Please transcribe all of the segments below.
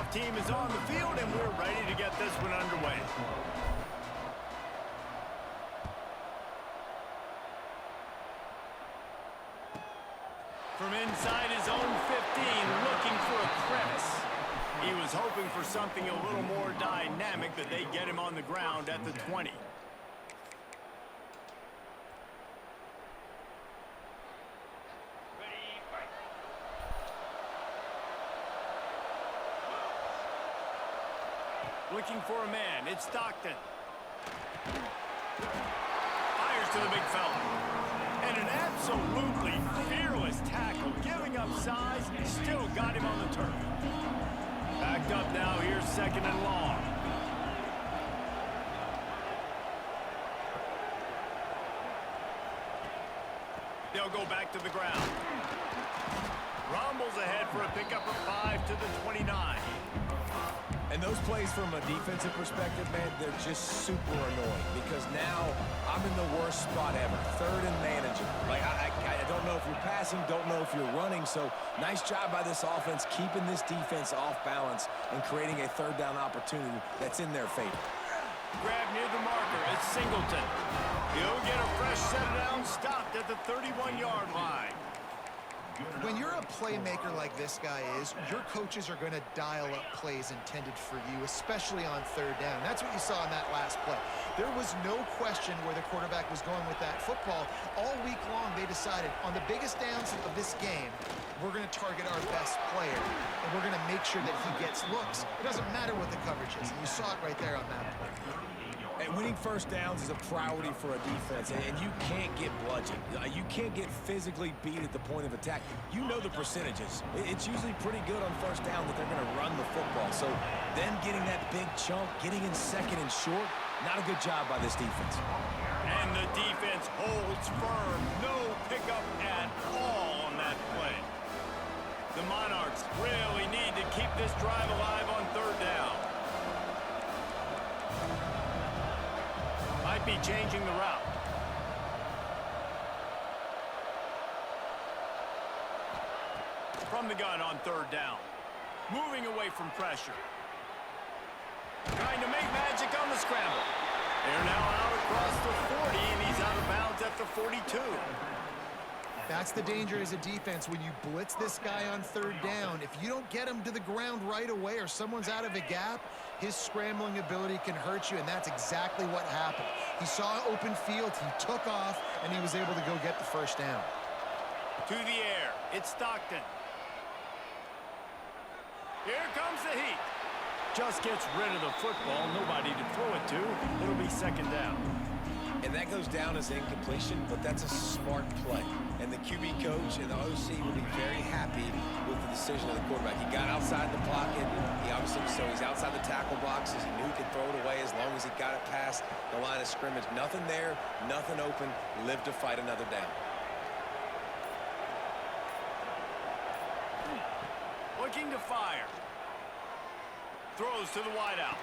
offensive team is on the field, and we're ready to get this one underway. From inside his own 15, looking for a crevice. He was hoping for something a little more dynamic, that they get him on the ground at the 20. Looking for a man, it's Stockton. Fires to the big fella. And an absolutely fearless tackle, giving up size, still got him on the turf. Backed up now, here's 2nd and long. They'll go back to the ground. Rumbles ahead for a pickup of 5 to the 29. And those plays from a defensive perspective, man, they're just super annoying because now I'm in the worst spot ever, 3rd and manageable. Like, I don't know if you're passing, don't know if you're running, so nice job by this offense keeping this defense off balance and creating a 3rd down opportunity that's in their favor. Grab near the marker, it's Singleton. He'll get a fresh set down, stopped at the 31-yard line. When you're a playmaker like this guy is, your coaches are going to dial up plays intended for you, especially on 3rd down. That's what you saw in that last play. There was no question where the quarterback was going with that football. All week long, they decided on the biggest downs of this game, we're going to target our best player, and we're going to make sure that he gets looks. It doesn't matter what the coverage is, and you saw it right there on that play. And winning 1st downs is a priority for a defense, and you can't get bludgeoned. You can't get physically beat at the point of attack. You know the percentages. It's usually pretty good on 1st down that they're going to run the football. So then getting that big chunk, getting in 2nd and short, not a good job by this defense. And the defense holds firm. No pickup at all on that play. The Monarchs really need to keep this drive alive on 3rd down. Might be changing the route. From the gun on 3rd down. Moving away from pressure. Trying to make magic on the scramble. They're now out across the 40, and he's out of bounds at the 42. That's the danger as a defense when you blitz this guy on 3rd down. If you don't get him to the ground right away or someone's out of a gap, his scrambling ability can hurt you, and that's exactly what happened. He saw open field, he took off, and he was able to go get the 1st down. To the air, it's Stockton. Here comes the heat. Just gets rid of the football, nobody to throw it to. It'll be 2nd down. And that goes down as incompletion, but that's a smart play. And the QB coach and the OC will be very happy with the decision of the quarterback. He got outside the pocket. He's outside the tackle boxes. He knew he could throw it away as long as he got it past the line of scrimmage. Nothing there, nothing open. Live to fight another down. Looking to fire. Throws to the wideout.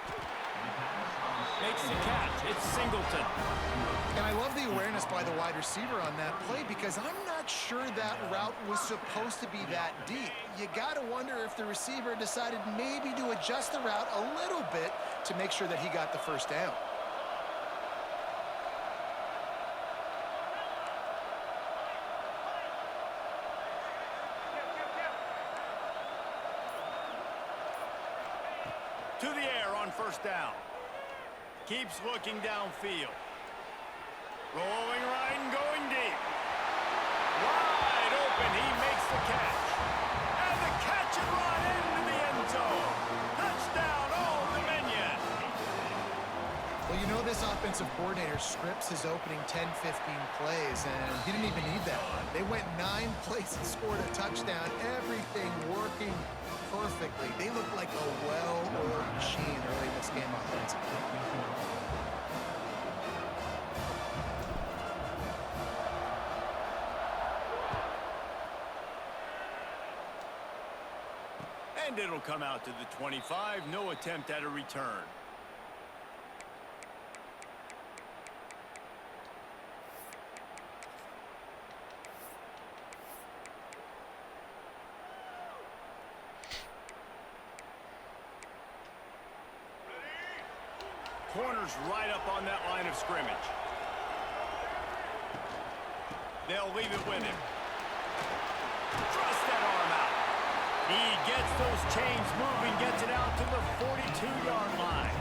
Makes the catch. It's Singleton. And I love the awareness by the wide receiver on that play because I'm not sure that route was supposed to be that deep. You got to wonder if the receiver decided maybe to adjust the route a little bit to make sure that he got the 1st down. To the air on 1st down. Keeps looking downfield. Rolling right and going deep. Wide open, he makes the catch. And the catch and run into the end zone. Touchdown, Old Dominion. Well, you know this offensive coordinator scripts his opening 10, 15 plays, and he didn't even need that. They went 9 plays and scored a touchdown. Everything working perfectly. They look like a well-oiled machine early in this game offensively. And it'll come out to the 25. No attempt at a return. corner's right up on that line of scrimmage. They'll leave it with him. Thrust that arm out. He gets those chains moving, gets it out to the 42-yard line.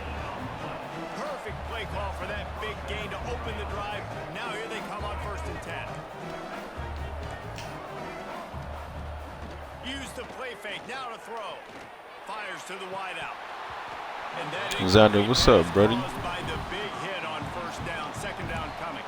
Perfect play call for that big gain to open the drive. Now here they come on 1st and 10. Use the play fake, now to throw. Fires to the wideout. And that Xander, what's up, buddy? By the big hit on 1st down, 2nd down coming.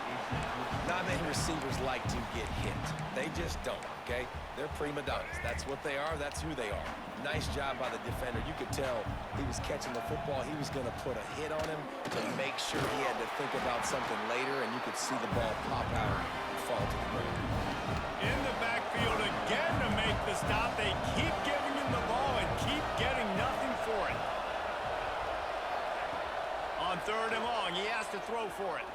Not many receivers like to get hit. They just don't, okay? They're prima donnas. That's what they are. That's who they are. Nice job by the defender. You could tell he was catching the football. He was going to put a hit on him to make sure he had to think about something later, and you could see the ball pop out and fall to the ground. In the backfield again to make the stop. They keep giving him the ball and keep getting nothing for it. On 3rd and long, he has to throw for it.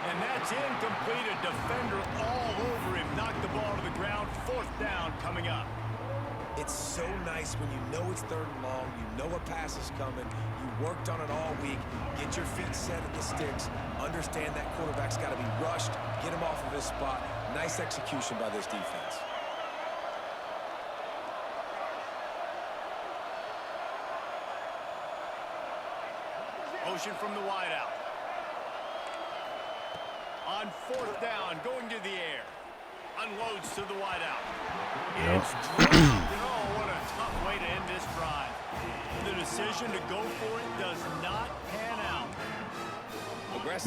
And that's incomplete. A defender all over him. Knocked the ball to the ground. 4th down coming up. It's so nice when you know it's 3rd and long, you know a pass is coming, you worked on it all week, get your feet set at the sticks, understand that quarterback's got to be rushed, get him off of his spot. Nice execution by this defense. Motion from the wideout. On 4th down, going to the air. Unloads to the wideout. It's dropped. Oh, what a tough way to end this drive. The decision to go for it does not pan out.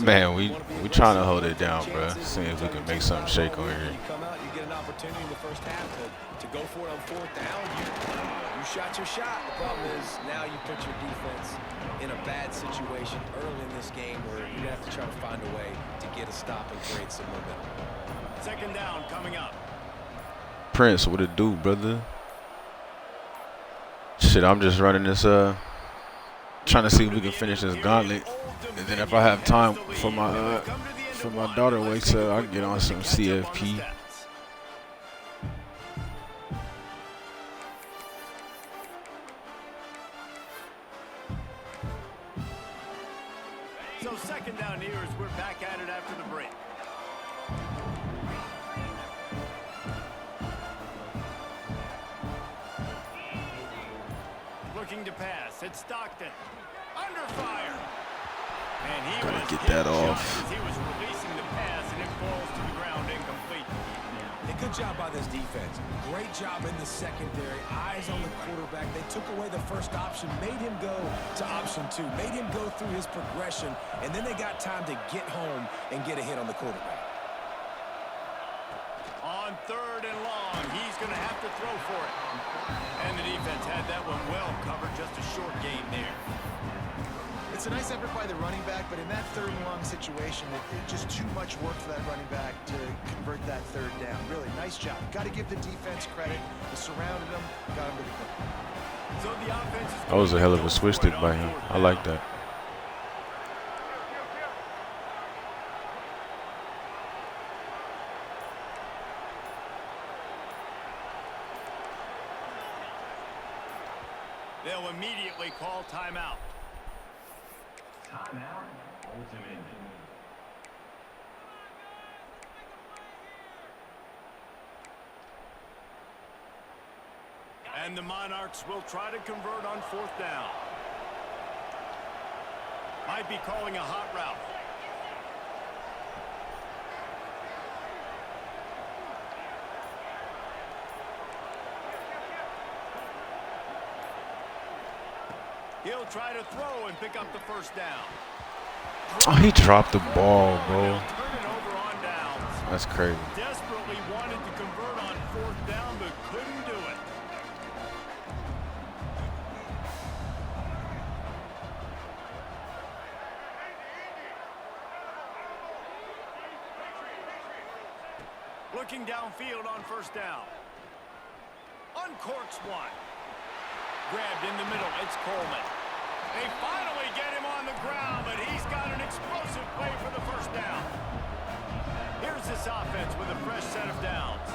Man, we trying to hold it down, bro. See if we can make something shake over here. You come out, you get an opportunity in the 1st half to go for it on 4th down. You shot your shot. The problem is now you put your defense in a bad situation early in this game where you're going to have to try to find a way to get a stop and create some momentum. 2nd down coming up. Prince, what it do, brother? Shit, I'm just running this, trying to see if we can finish this gauntlet. And then if I have time for my daughter wakes up, I can get on some CFP. So 2nd down here as we're back at it after the break. Looking to pass. It's Stockton. Under fire. And he Gotta was get hit that off. as he was releasing the pass, and it falls to the ground incomplete. A good job by this defense. Great job in the secondary. Eyes on the quarterback. They took away the 1st option, made him go to option 2, made him go through his progression, and then they got time to get home and get a hit on the quarterback. On 3rd and long, he's going to have to throw for it. And the defense had that one well covered, just a short gain there. It's a nice effort by the running back, but in that 3rd and long situation, it's just too much work for that running back to convert that 3rd down. Really, nice job. Got to give the defense credit. They surrounded him, got him to the ground. So the offense is That was a hell of a switch stick by him. I like that. They'll immediately call timeout. Timeout, ultimate. And the Monarchs will try to convert on 4th down. Might be calling a hot route. He'll try to throw and pick up the 1st down. Oh, he dropped the ball, bro. Turn it over on downs. That's crazy. Desperately wanted to convert on 4th down, but couldn't do it. Looking downfield on 1st down. Uncorks one. Grabbed in the middle, it's Coleman. They finally get him on the ground, but he's got an explosive play for the 1st down. Here's this offense with a fresh set of downs.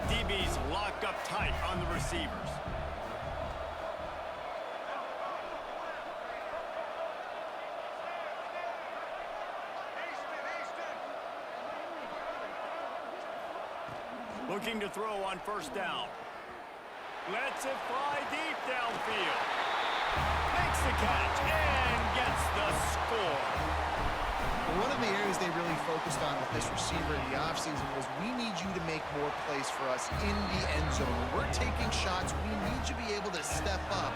DB's locked up tight on the receivers. Looking to throw on first down. Lets it fly deep downfield. Makes the catch and gets the score. One of the areas they really focused on with this receiver in the offseason was we need you to make more plays for us in the end zone. When we're taking shots, we need you to be able to step up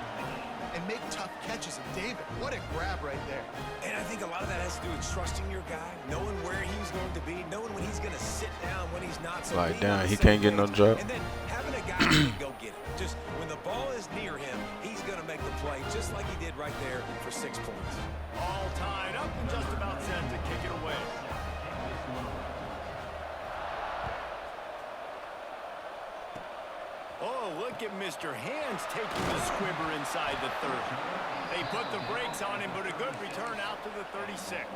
and make tough catches. And David, what a grab right there. And I think a lot of that has to do with trusting your guy, knowing where he's going to be, knowing when he's going to sit down, when he's not. So like, damn, he can't get no drop. And then having a guy who can go get it. Just when the ball is near him, he's going to make the play, just like he did right there for 6 points. All tied up and just about set to kick it away. Oh, look at Mr. Hands taking the squibber inside the 30. They put the brakes on him, but a good return out to the 36.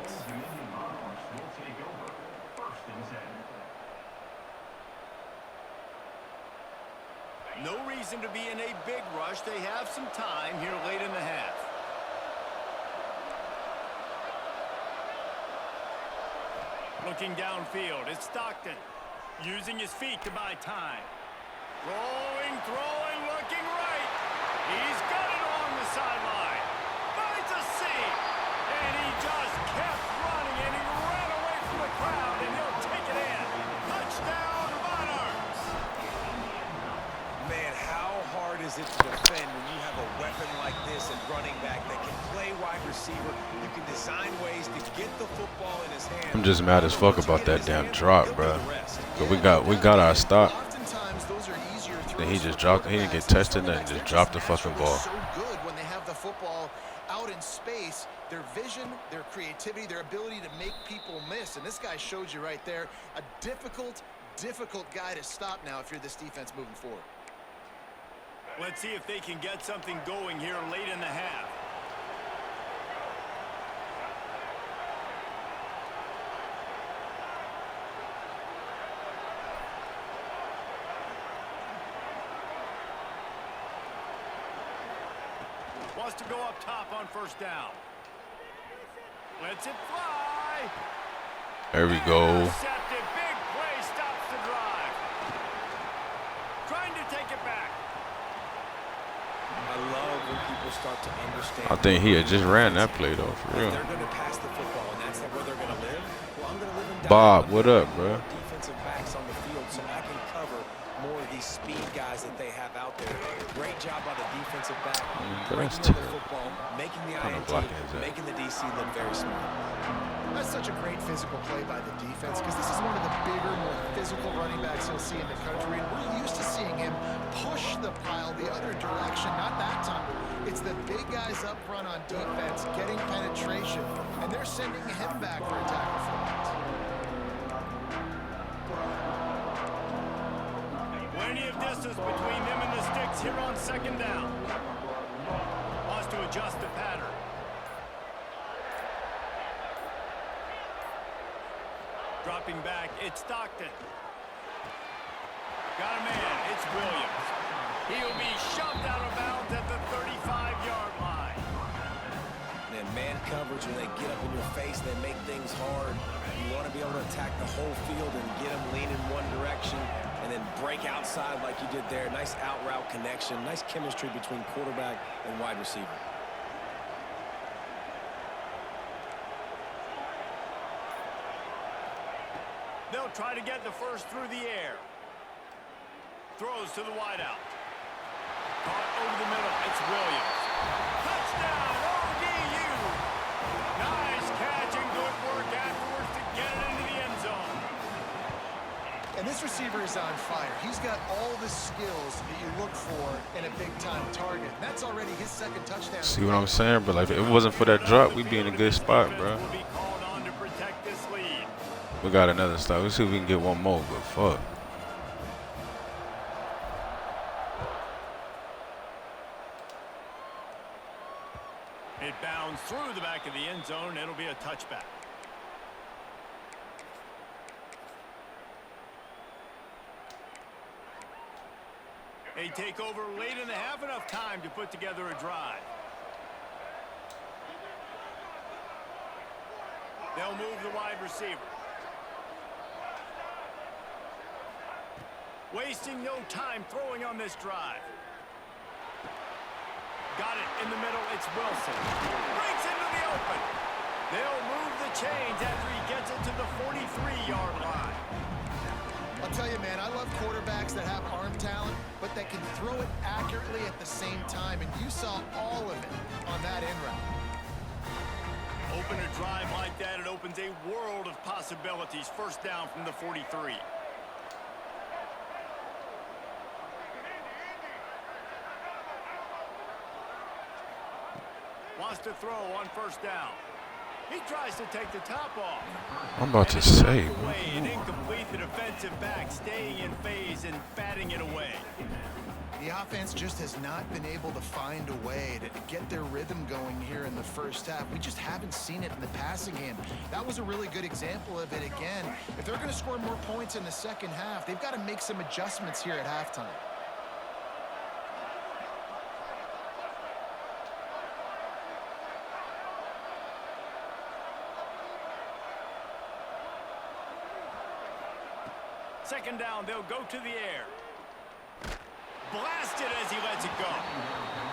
No reason to be in a big rush. They have some time here late in the half. Looking downfield, it's Stockton. Using his feet to buy time. Rolling, throwing, looking right. He's got it along the sideline. Finds a seam. And he just kept running, and he ran away from the crowd, and he'll take it in. Touchdown, Monarchs. Man, how hard is it to defend when you have a weapon like this at running back that can play wide receiver? You can design ways to get the football in his hand. I'm just mad as fuck about that damn drop, bro. But we got our stop. Oftentimes, those are easier Then he throws just for dropped. He didn't get tested. Nothing. Just dropped the fucking naturally ball. so good when they have the football out in space. Their vision, their creativity, their ability to make people miss. And this guy showed you right there a difficult guy to stop now if you're this defense moving forward. Let's see if they can get something going here late in the half. Wants to go up top on first down. Lets it fly. There we go. Intercepted. Big play stops the drive. Trying to take it back. I love when people start to understand. I think he had just ran that play though, for real. They're going to pass the football, and that's where they're going to live. Well, I'm going to live and die. Bob, what up, bro? Defensive backs on the field, so I can cover more of these speed guys that they have out there. Great job by the defensive back. But that's breaking up the terrible. football, making the Kinda INT, blocking his ass. making the DC look very smart. That's such a great physical play by the defense because this is one of the bigger, more physical running backs you'll see in the country. And we're used to seeing him push the pile the other direction. Not that time. It's the big guys up front on defense getting penetration, and they're sending him back for a tackle for that. Plenty of distance between them and the sticks here on second down. Wants to adjust the pattern. Dropping back, it's Stockton. Got a man, it's Williams. He'll be shoved out of bounds at the 35-yard line. And man coverage, when they get up in your face, they make things hard. You want to be able to attack the whole field and get them leaning one direction and then break outside like you did there. Nice out route connection, nice chemistry between quarterback and wide receiver. They'll try to get the first through the air. Throws to the wideout. Caught over the middle. It's Williams. Touchdown, ODU. Nice catch and good work afterwards to get it into the end zone. And this receiver is on fire. He's got all the skills that you look for in a big-time target. That's already his second touchdown. See what I'm saying? But like, if it wasn't for that drop, we'd be in a good spot, bro. Will be called on to protect this lead. We got another stop. Let's see if we can get one more. But fuck. It bounds through the back of the end zone. It'll be a touchback. They take over late in the half, enough time to put together a drive. They'll move the wide receiver. Wasting no time throwing on this drive. Got it in the middle. It's Wilson. Breaks into the open. They'll move the chains after he gets it to the 43-yard line. I'll tell you, man, I love quarterbacks that have arm talent, but that can throw it accurately at the same time, and you saw all of it on that end route. Open a drive like that, it opens a world of possibilities. First down from the 43. Wants to throw on first down. He tries to take the top off. I'm about to say. An incomplete, the defensive back staying in phase and batting it away. The offense just has not been able to find a way to get their rhythm going here in the first half. We just haven't seen it in the passing game. That was a really good example of it again. If they're going to score more points in the second half, they've got to make some adjustments here at halftime. Second down, they'll go to the air. Blasted as he lets it go.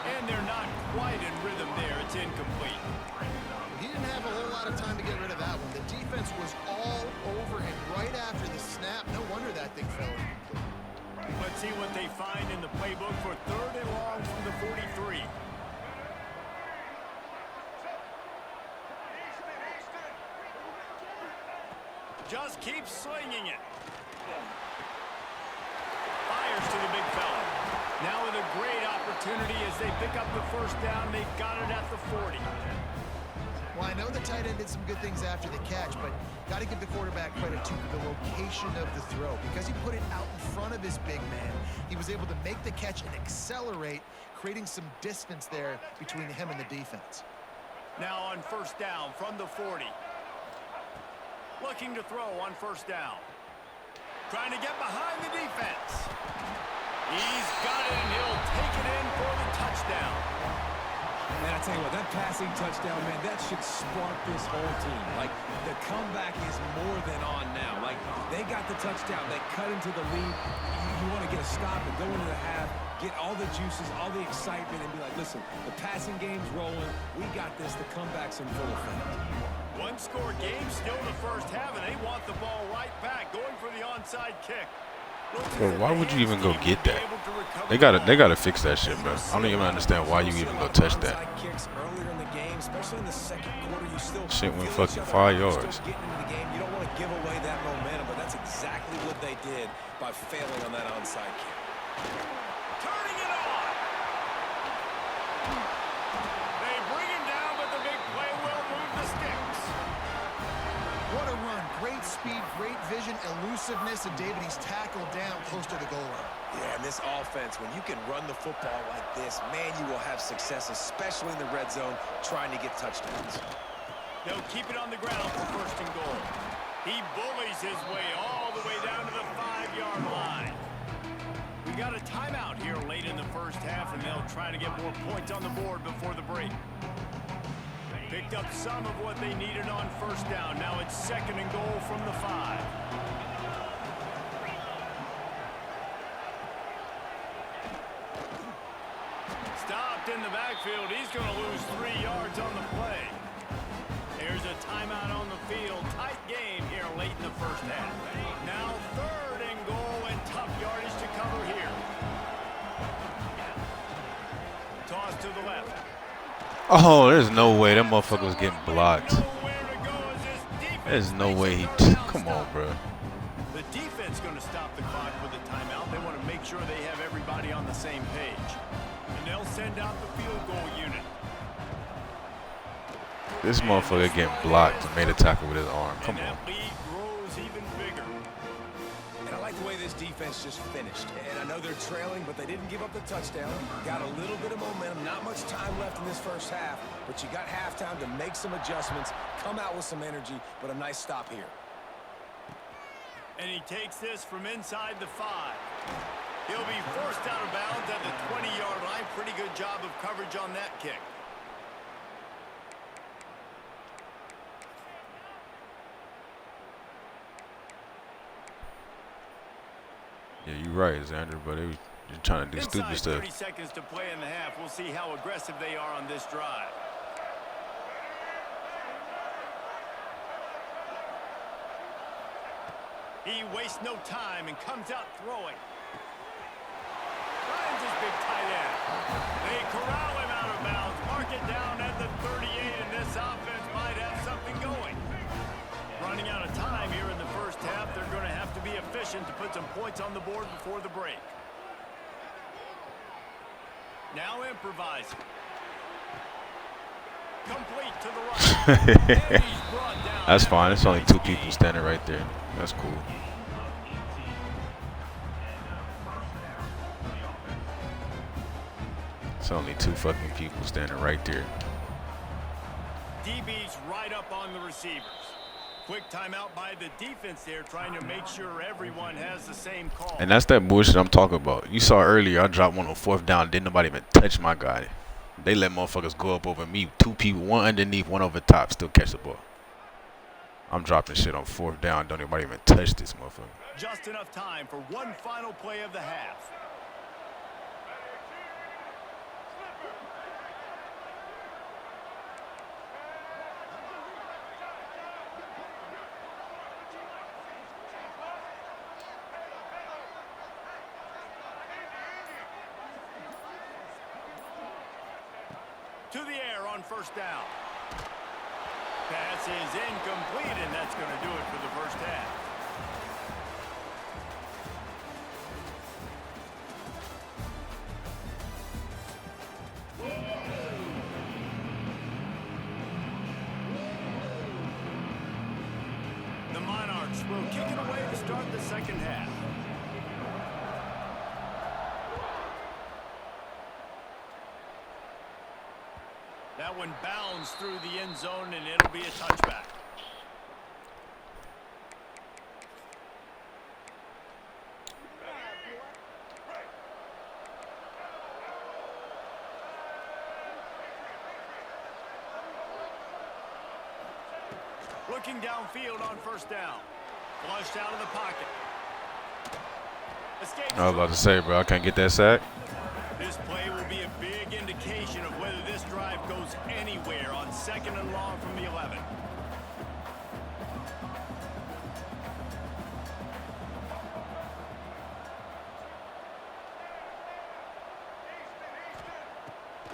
And they're not quite in rhythm there. It's incomplete. He didn't have a whole lot of time to get rid of that one. The defense was all over him right after the snap. No wonder that thing fell incomplete. Let's see what they find in the playbook for third and long from the 43. Just keeps slinging it. Fires to the big fella. Now with a great opportunity as they pick up the first down. They've got it at the 40. Well, I know the tight end did some good things after the catch, but got to give the quarterback credit to the location of the throw. Because he put it out in front of his big man, he was able to make the catch and accelerate, creating some distance there between him and the defense. Now on first down from the 40. Looking to throw on first down. Trying to get behind the defense. He's got it, and he'll take it in for the touchdown. Man, I tell you what, that passing touchdown, man, that should spark this whole team. Like, the comeback is more than on now. Like, they got the touchdown. They cut into the lead. You want to get a stop and go into the half, get all the juices, all the excitement, and be like, listen, the passing game's rolling. We got this. The comeback's in full effect. One-score game still in the first half, and they want the ball right back, going for the onside kick. Bro, why would you even go get that? They gotta fix that shit, bro. I don't even understand why you even go touch that. Shit went fucking 5 yards. You don't want to give away that momentum, but that's exactly what they did by failing on that onside kick. Turning it on. They bring him down, but the big play will move the sticks. What a run. Great speed, great vision, elusiveness, and David, he's tackled down close to the goal line. Yeah, and this offense, when you can run the football like this, man, you will have success, especially in the red zone, trying to get touchdowns. They'll keep it on the ground for first and goal. He bullies his way all the way down to the 5-yard line. We got a timeout here late in the first half, and they'll try to get more points on the board before the break. Picked up some of what they needed on first down. Now it's second and goal from the 5. Stopped in the backfield. He's going to lose 3 yards on the play. There's a timeout on the field. Tight game here late in the first half. Now third and goal and tough yardage to cover here. Toss to the left. Oh, there's no way that motherfucker was getting blocked. There's no way he. Come on, bro. The defense going to stop the clock with a timeout. They want to make sure they have everybody on the same page. And they'll send out the field goal unit. This motherfucker getting blocked and made a tackle with his arm. Come on. And that lead grows even bigger. And I like the way this defense just finished. And I know they're trailing, but they didn't give up the touchdown. Got a little bit of momentum. Not much time left in this first half, but you got halftime to make some adjustments, come out with some energy, but a nice stop here. And he takes this from inside the 5. He'll be forced out of bounds at the 20-yard line. Pretty good job of coverage on that kick. Yeah, you're right, Xander, but they were just trying to do stupid stuff. 30 seconds to play in the half. We'll see how aggressive they are on this drive. He wastes no time and comes out throwing. Finds his big tight end. They corral him out of bounds. Mark it down at the 38, and this offense might have something going. Running out of time here in the first half. They're going to have to be efficient to put some points on the board before the break. Now improvising. Complete to the right. And he's brought down. That's fine. It's only 2 people standing right there. That's cool. It's only 2 fucking people standing right there. DB's right up on the receivers. Quick timeout by the defense there, trying to make sure everyone has the same call. And that's that bullshit I'm talking about. You saw earlier I dropped one on 4th down. Didn't nobody even touch my guy. They let motherfuckers go up over me. 2 people, 1 underneath, 1 over top, still catch the ball. I'm dropping shit on 4th down. Don't anybody even touch this motherfucker. Just enough time for one final play of the half. To the air on 1st down. Pass is incomplete, and that's going to do it for the first half. The Monarchs will kick it away to start the second half. That one bounds through the end zone, and it'll be a touchback. Looking downfield on 1st down. Flushed out of the pocket. Escapes. I was about to say, bro, I can't get that sack. This play will be a big indication of whether this drive goes anywhere on 2nd and long from the 11.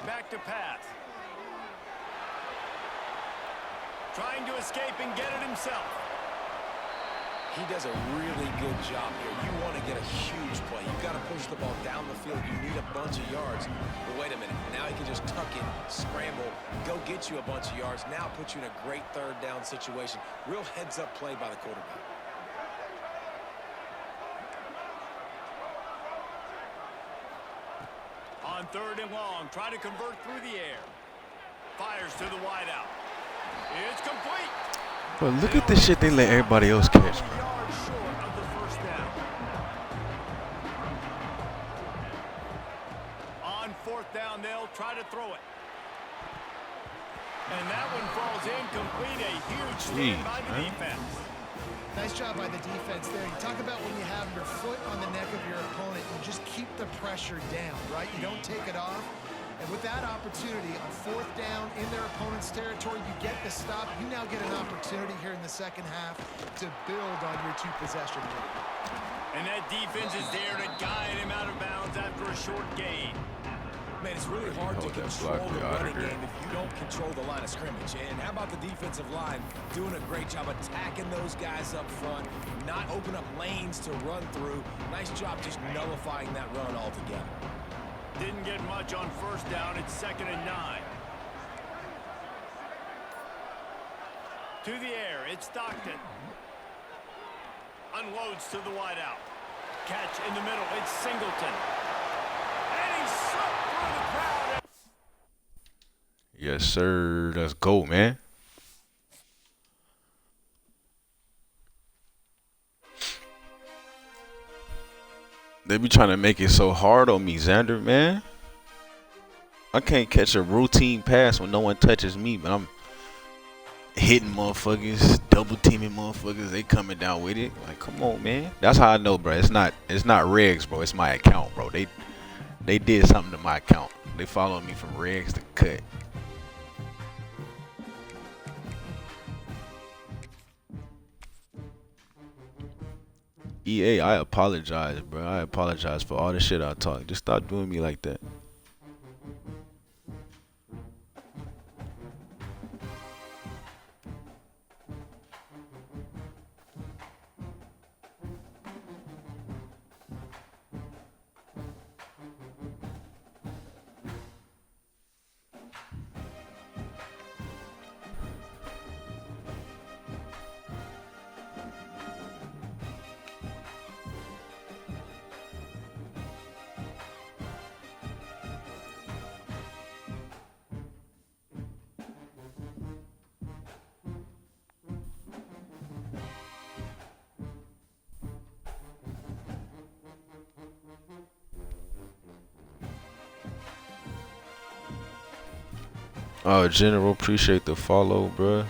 Back to pass. Trying to escape and get it himself. He does a really good job here. You want to get a huge play. You've got to push the ball down the field. You need a bunch of yards. But wait a minute. Now he can just tuck it, scramble, go get you a bunch of yards. Now put you in a great 3rd down situation. Real heads-up play by the quarterback. On 3rd and long, try to convert through the air. Fires to the wideout. It's complete. But look at this shit they let everybody else catch, bro. Yards short of the 1st down. On 4th down, they'll try to throw it. And that one falls incomplete. A huge stand by the defense. Nice job by the defense there. You talk about when you have your foot on the neck of your opponent, you just keep the pressure down, right? You don't take it off. And with that opportunity on 4th down in their opponent's territory, you get the stop. You now get an opportunity here in the second half to build on your 2-possession lead. And that defense is there to guide him out of bounds after a short gain. Man, it's really hard to control the running game if you don't control the line of scrimmage. And how about the defensive line doing a great job attacking those guys up front, not open up lanes to run through. Nice job just nullifying that run altogether. Didn't get much on 1st down. It's 2nd and 9. To the air, it's Stockton. Unloads to the wideout. Catch in the middle, it's Singleton. And he's slipped through the crowd. Yes, sir. Let's go, man. They be trying to make it so hard on me, Xander, man. I can't catch a routine pass when no one touches me, but hitting motherfuckers, double teaming motherfuckers. They coming down with it. Like, come on, man. That's how I know, bro. It's not regs, bro. It's my account, bro. They did something to my account. They followed me from regs to cut. EA, I apologize, bro. I apologize for all the shit I talk. Just stop doing me like that. Oh, General, appreciate the follow, bruh.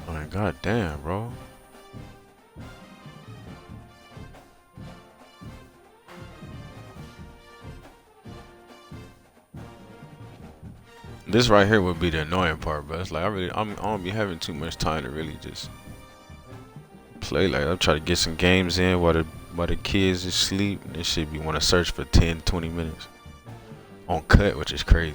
My god damn, bro. This right here would be the annoying part, but it's like I don't be having too much time to really just play. Like I'm trying to get some games in while the But the kids is asleep. They should be want to search for 10, 20 minutes on cut, which is crazy.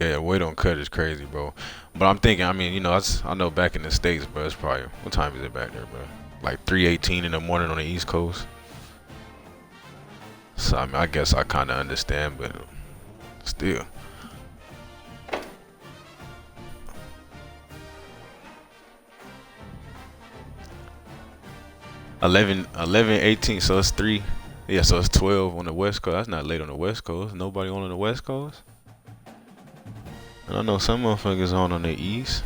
Yeah, weight on cut is crazy, bro. But I'm thinking, I mean, you know, I know back in the States, bro, it's probably, what time is it back there, bro? Like 3:18 in the morning on the East Coast. So, I mean, I guess I kind of understand, but still. 11:18, so it's 3. Yeah, so it's 12 on the West Coast. That's not late on the West Coast. Nobody on the West Coast? And I know some motherfuckers on the East.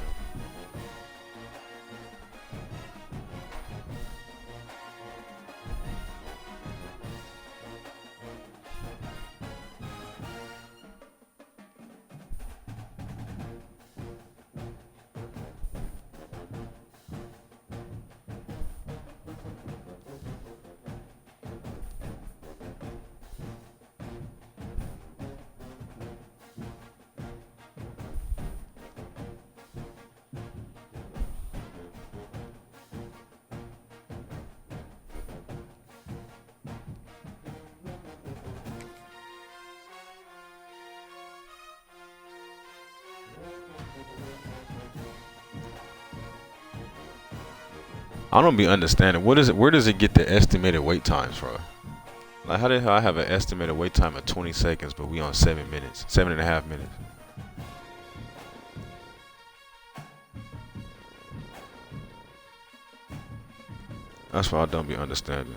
I don't be understanding. What is it? Where does it get the estimated wait times from? Like, how the hell I have an estimated wait time of 20 seconds, but we on 7 minutes, 7.5 minutes? That's what I don't be understanding.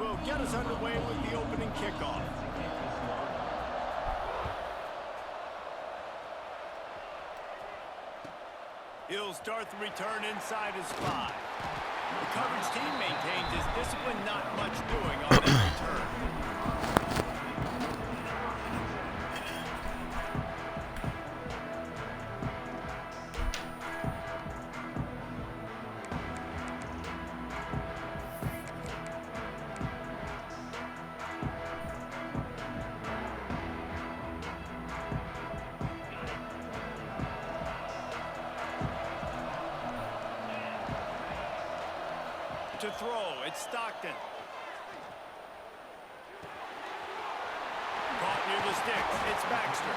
will get us underway with the opening kickoff. He'll start the return inside his 5. The coverage team maintains his discipline, not much doing on that return. To throw, it's Stockton. Caught near the sticks, it's Baxter.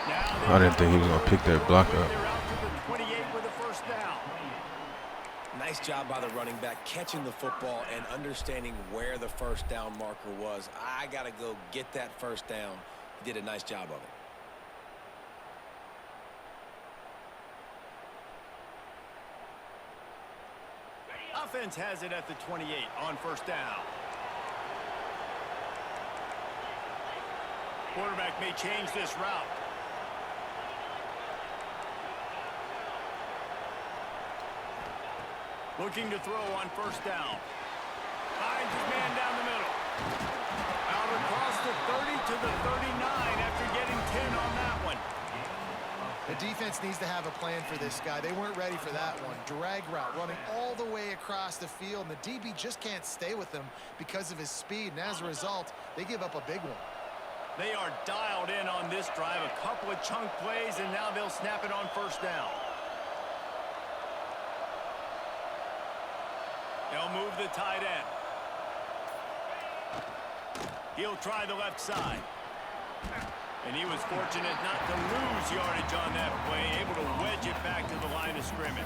Now I didn't think he was going to pick that block up. they're out to the 28 with a first down. Nice job by the running back, catching the football and understanding where the first down marker was. I got to go get that first down. He did a nice job of it. Offense has it at the 28 on first down. Quarterback may change this route. Looking to throw on first down. Finds his man down the middle. Out across the 30 to the 39 after getting 10 on that one. The defense needs to have a plan for this guy. They weren't ready for that one. Drag route running all the way across the field, and the DB just can't stay with him because of his speed, and as a result, they give up a big one. They are dialed in on this drive. A couple of chunk plays, and now they'll snap it on first down. They'll move the tight end. He'll try the left side. And he was fortunate not to lose yardage on that play, able to wedge it back to the line of scrimmage.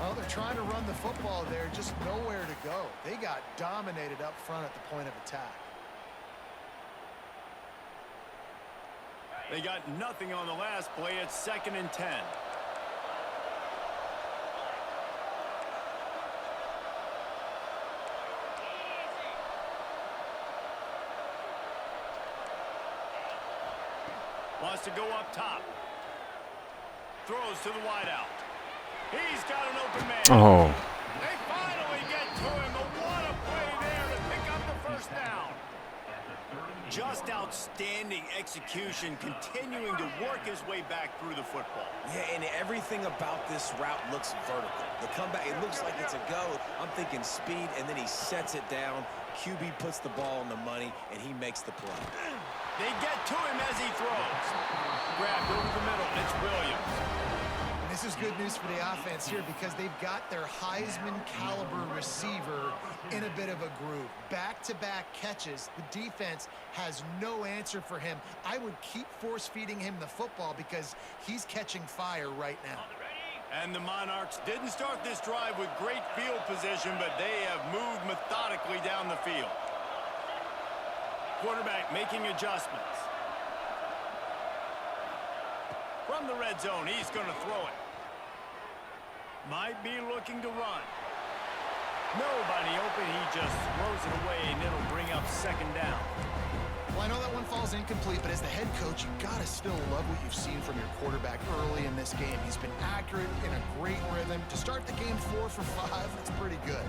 Well, they're trying to run the football there, just nowhere to go. They got dominated up front at the point of attack. They got nothing on the last play. It's 2nd and 10. Wants to go up top. Throws to the wideout. He's got an open man. Oh. They finally get to him. But what a play there to pick up the first down. Just outstanding execution, continuing to work his way back through the football. Yeah, and everything about this route looks vertical. The comeback, it looks like it's a go. I'm thinking speed, and then he sets it down. QB puts the ball on the money, and he makes the play. They get to him as he throws. Grabbed over the middle. It's Williams. And this is good news for the offense here because they've got their Heisman-caliber receiver in a bit of a groove. Back-to-back catches. The defense has no answer for him. I would keep force-feeding him the football because he's catching fire right now. And the Monarchs didn't start this drive with great field position, but they have moved methodically down the field. Quarterback making adjustments. From the red zone, he's going to throw it. Might be looking to run. Nobody open. He just throws it away, and it'll bring up 2nd down. Well, I know that one falls incomplete, but as the head coach, you got to still love what you've seen from your quarterback early in this game. He's been accurate, in a great rhythm. To start the game 4 for 5, that's pretty good.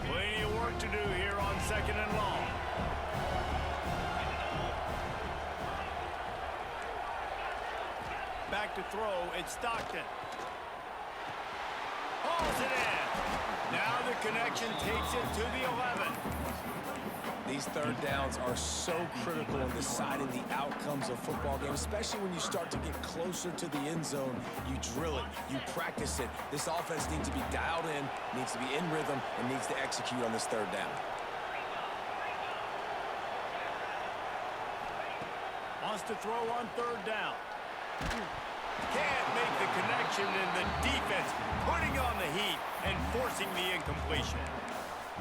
Plenty of work to do here on 2nd and long. Back to throw, it's Stockton. Hauls it in. Now the connection takes it to the 11. These third downs are so critical in deciding the outcomes of football games, especially when you start to get closer to the end zone. You drill it, you practice it. This offense needs to be dialed in, needs to be in rhythm, and needs to execute on this third down. Wants to throw on 3rd down. Can't make the connection, and the defense putting on the heat and forcing the incompletion.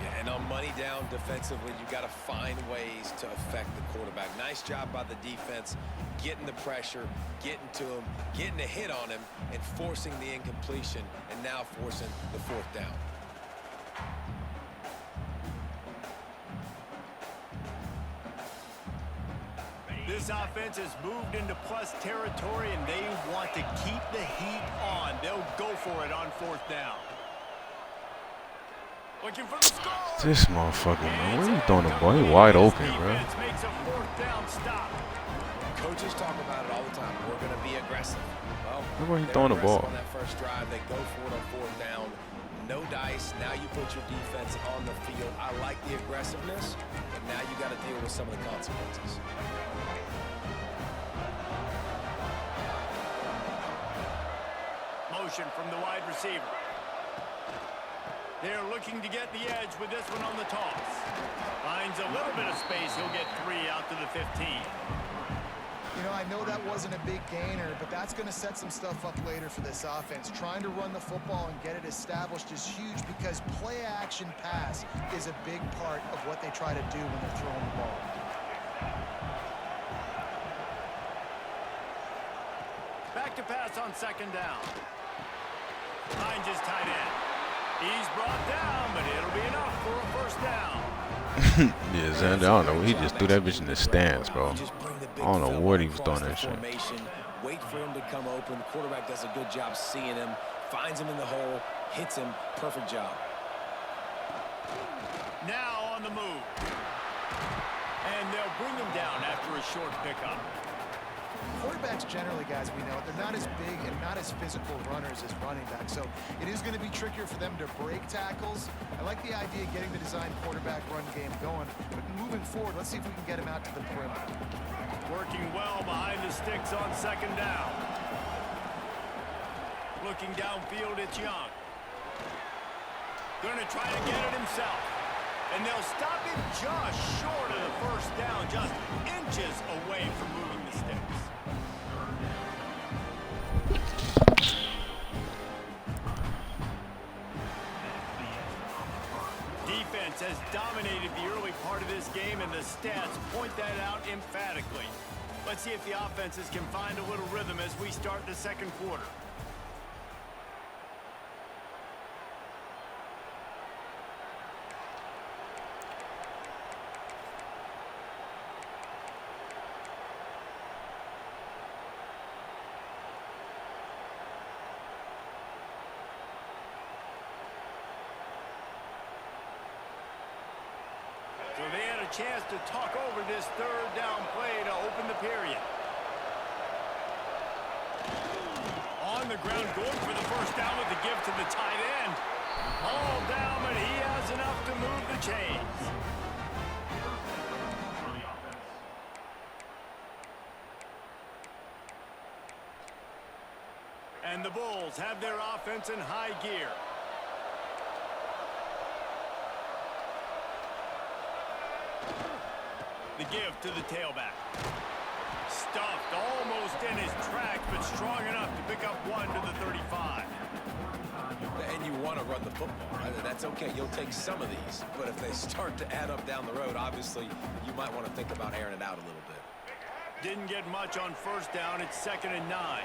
Yeah, and on money down defensively, you got to find ways to affect the quarterback. Nice job by the defense, getting the pressure, getting to him, getting a hit on him, and forcing the incompletion, and now forcing the 4th down. This offense has moved into plus territory, and they want to keep the heat on. They'll go for it on 4th down. Looking for the score. This motherfucker, man. Where you throwing the ball? He wide open, bro. Makes a 4th down stop. Coaches talk about it all the time. We're going to be aggressive. Well, look where he's throwing the ball. On that first drive, they go for it on 4th down. No dice. Now you put your defense on the field. I like the aggressiveness, but now you got to deal with some of the consequences. Motion from the wide receiver. They're looking to get the edge with this one on the toss. Finds a little bit of space. He'll get 3 out to the 15. You know, I know that wasn't a big gainer, but that's going to set some stuff up later for this offense. Trying to run the football and get it established is huge because play-action pass is a big part of what they try to do when they're throwing the ball. Back to pass on 2nd down. Finds his tight end. He's brought down, but it'll be enough for a 1st down. Yeah, Xander, I don't know. He just threw that bitch in the stands, bro. I don't know what he was throwing that shit. Wait for him to come open. The quarterback does a good job seeing him, finds him in the hole, hits him. Perfect job. Now on the move. And they'll bring him down after a short pickup. Quarterbacks generally, guys, we know, they're not as big and not as physical runners as running backs, so it is going to be trickier for them to break tackles. I like the idea of getting the design quarterback run game going, but moving forward, let's see if we can get him out to the perimeter. Working well behind the sticks on 2nd down. Looking downfield, it's Young. Going to try to get it himself. And they'll stop him just short of the 1st down, just inches away from moving the sticks. Defense has dominated the early part of this game, and the stats point that out emphatically. Let's see if the offenses can find a little rhythm as we start the 2nd quarter. So they had a chance to talk over this 3rd down play to open the period. On the ground, going for the 1st down with the give to the tight end. All down, but he has enough to move the chains. And the Bulls have their offense in high gear. The give to the tailback. Stuffed almost in his tracks, but strong enough to pick up 1 to the 35. And you want to run the football. That's okay. You'll take some of these. But if they start to add up down the road, obviously, you might want to think about airing it out a little bit. Didn't get much on 1st down. It's 2nd and 9.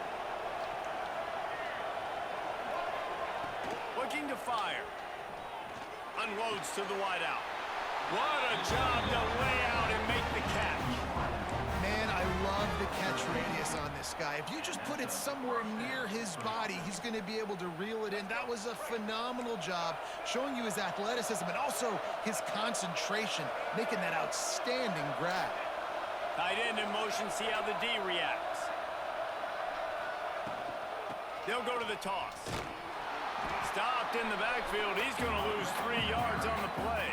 Looking to fire. Unloads to the wideout. What a job to lay out and make the catch. Man, I love the catch radius on this guy. If you just put it somewhere near his body, he's going to be able to reel it in. That was a phenomenal job, showing you his athleticism and also his concentration, making that outstanding grab. Tight end in motion, see how the D reacts. They'll go to the toss. Stopped in the backfield. He's going to lose 3 yards on the play.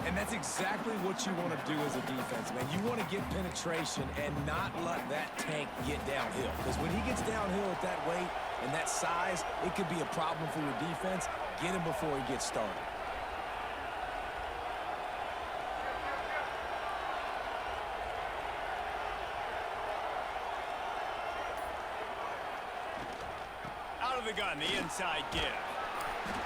And that's exactly what you want to do as a defense, man. You want to get penetration and not let that tank get downhill. Because when he gets downhill at that weight and that size, it could be a problem for your defense. Get him before he gets started. Out of the gun, the inside give.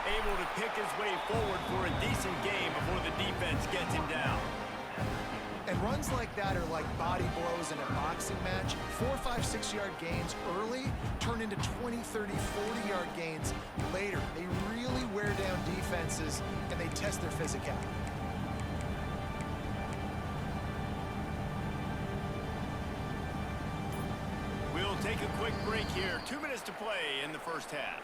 Able to pick his way forward for a decent game before the defense gets him down. And runs like that are like body blows in a boxing match. 4, 5, 6 yard gains early turn into 20, 30, 40 yard gains later. They really wear down defenses and they test their physicality. take a quick break here. 2 minutes to play in the first half.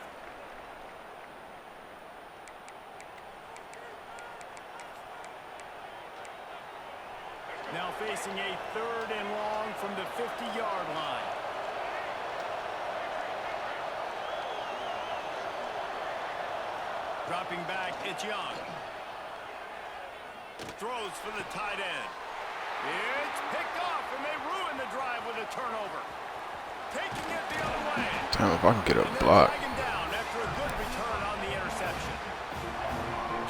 Now facing a 3rd and long from the 50-yard line. Dropping back, it's Young. Throws for the tight end. It's picked off, and they ruin the drive with a turnover. Taking it the other way. Damn, if I can get a block. Down after a good return on the interception.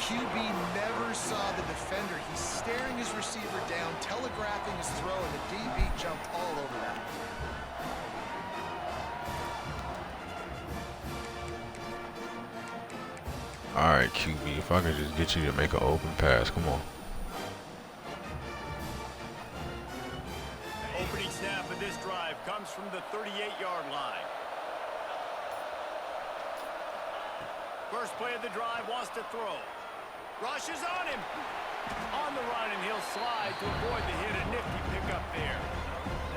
QB never saw the defender. He's staring his receiver down, telegraphing his throw, and the DB jumped all over that. All right, QB, if I could just get you to make an open pass, come on. Opening snap of this drive comes from the 38-yard line. First play of the drive, wants to throw. Rushes on him. On the run, and he'll slide to avoid the hit. A nifty pickup there.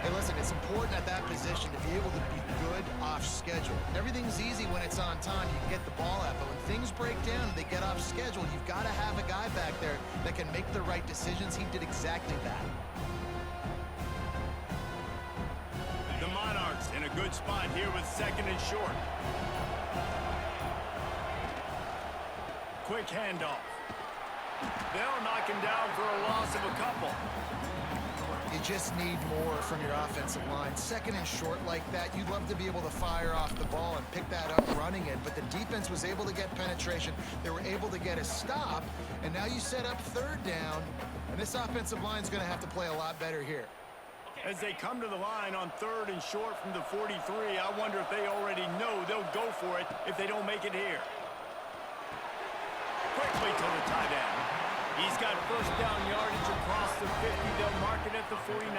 Hey, listen, it's important at that position to be able to be good off schedule. Everything's easy when it's on time. You can get the ball out, but when things break down and they get off schedule, you've got to have a guy back there that can make the right decisions. He did exactly that. The Monarchs in a good spot here with 2nd and short. Quick handoff. They'll knock him down for a loss of a couple. You just need more from your offensive line. 2nd and short like that, you'd love to be able to fire off the ball and pick that up running it, but the defense was able to get penetration. They were able to get a stop, and now you set up 3rd down, and this offensive line is going to have to play a lot better here. As they come to the line on 3rd and short from the 43, I wonder if they already know they'll go for it if they don't make it here. Quickly to the tight end. He's got first down yardage across the 50. They'll mark it at the 49.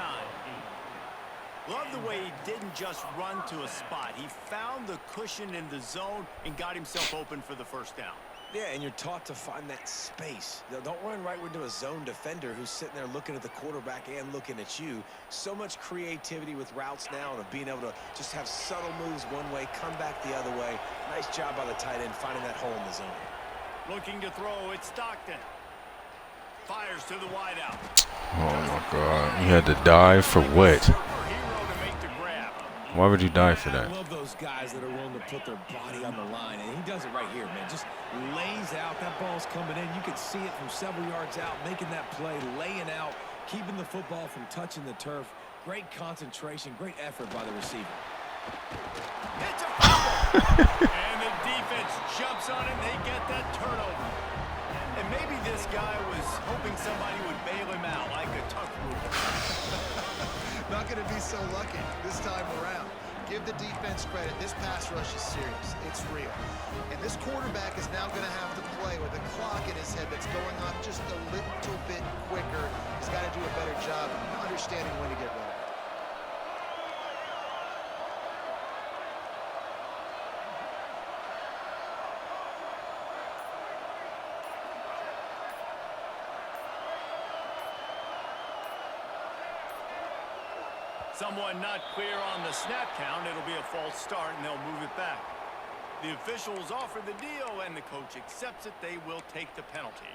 Love the way he didn't just run to a spot. He found the cushion in the zone and got himself open for the first down. Yeah, and you're taught to find that space. Don't run right into a zone defender who's sitting there looking at the quarterback and looking at you. So much creativity with routes now and of being able to just have subtle moves one way, come back the other way. Nice job by the tight end finding that hole in the zone. Looking to throw, it's Stockton. Fires to the wideout. Oh my God, you had to dive for what? Why would you die for that? I love those guys that are willing to put their body on the line, and he does it right here, man. Just lays out. That ball's coming in. You can see it from several yards out, making that play, laying out, keeping the football from touching the turf. Great concentration, great effort by the receiver. It's a fumble. And the defense jumps on it. They get that turnover. And maybe this guy was hoping somebody would bail him out like a tuck rule. Not going to be so lucky this time around. Give the defense credit. This pass rush is serious. It's real. And this quarterback is now going to have to play with a clock in his head that's going off just a little bit quicker. He's got to do a better job understanding when to get ready. Someone not clear on the snap count. It'll be a false start, and they'll move it back. The officials offer the deal, and the coach accepts it. They will take the penalty.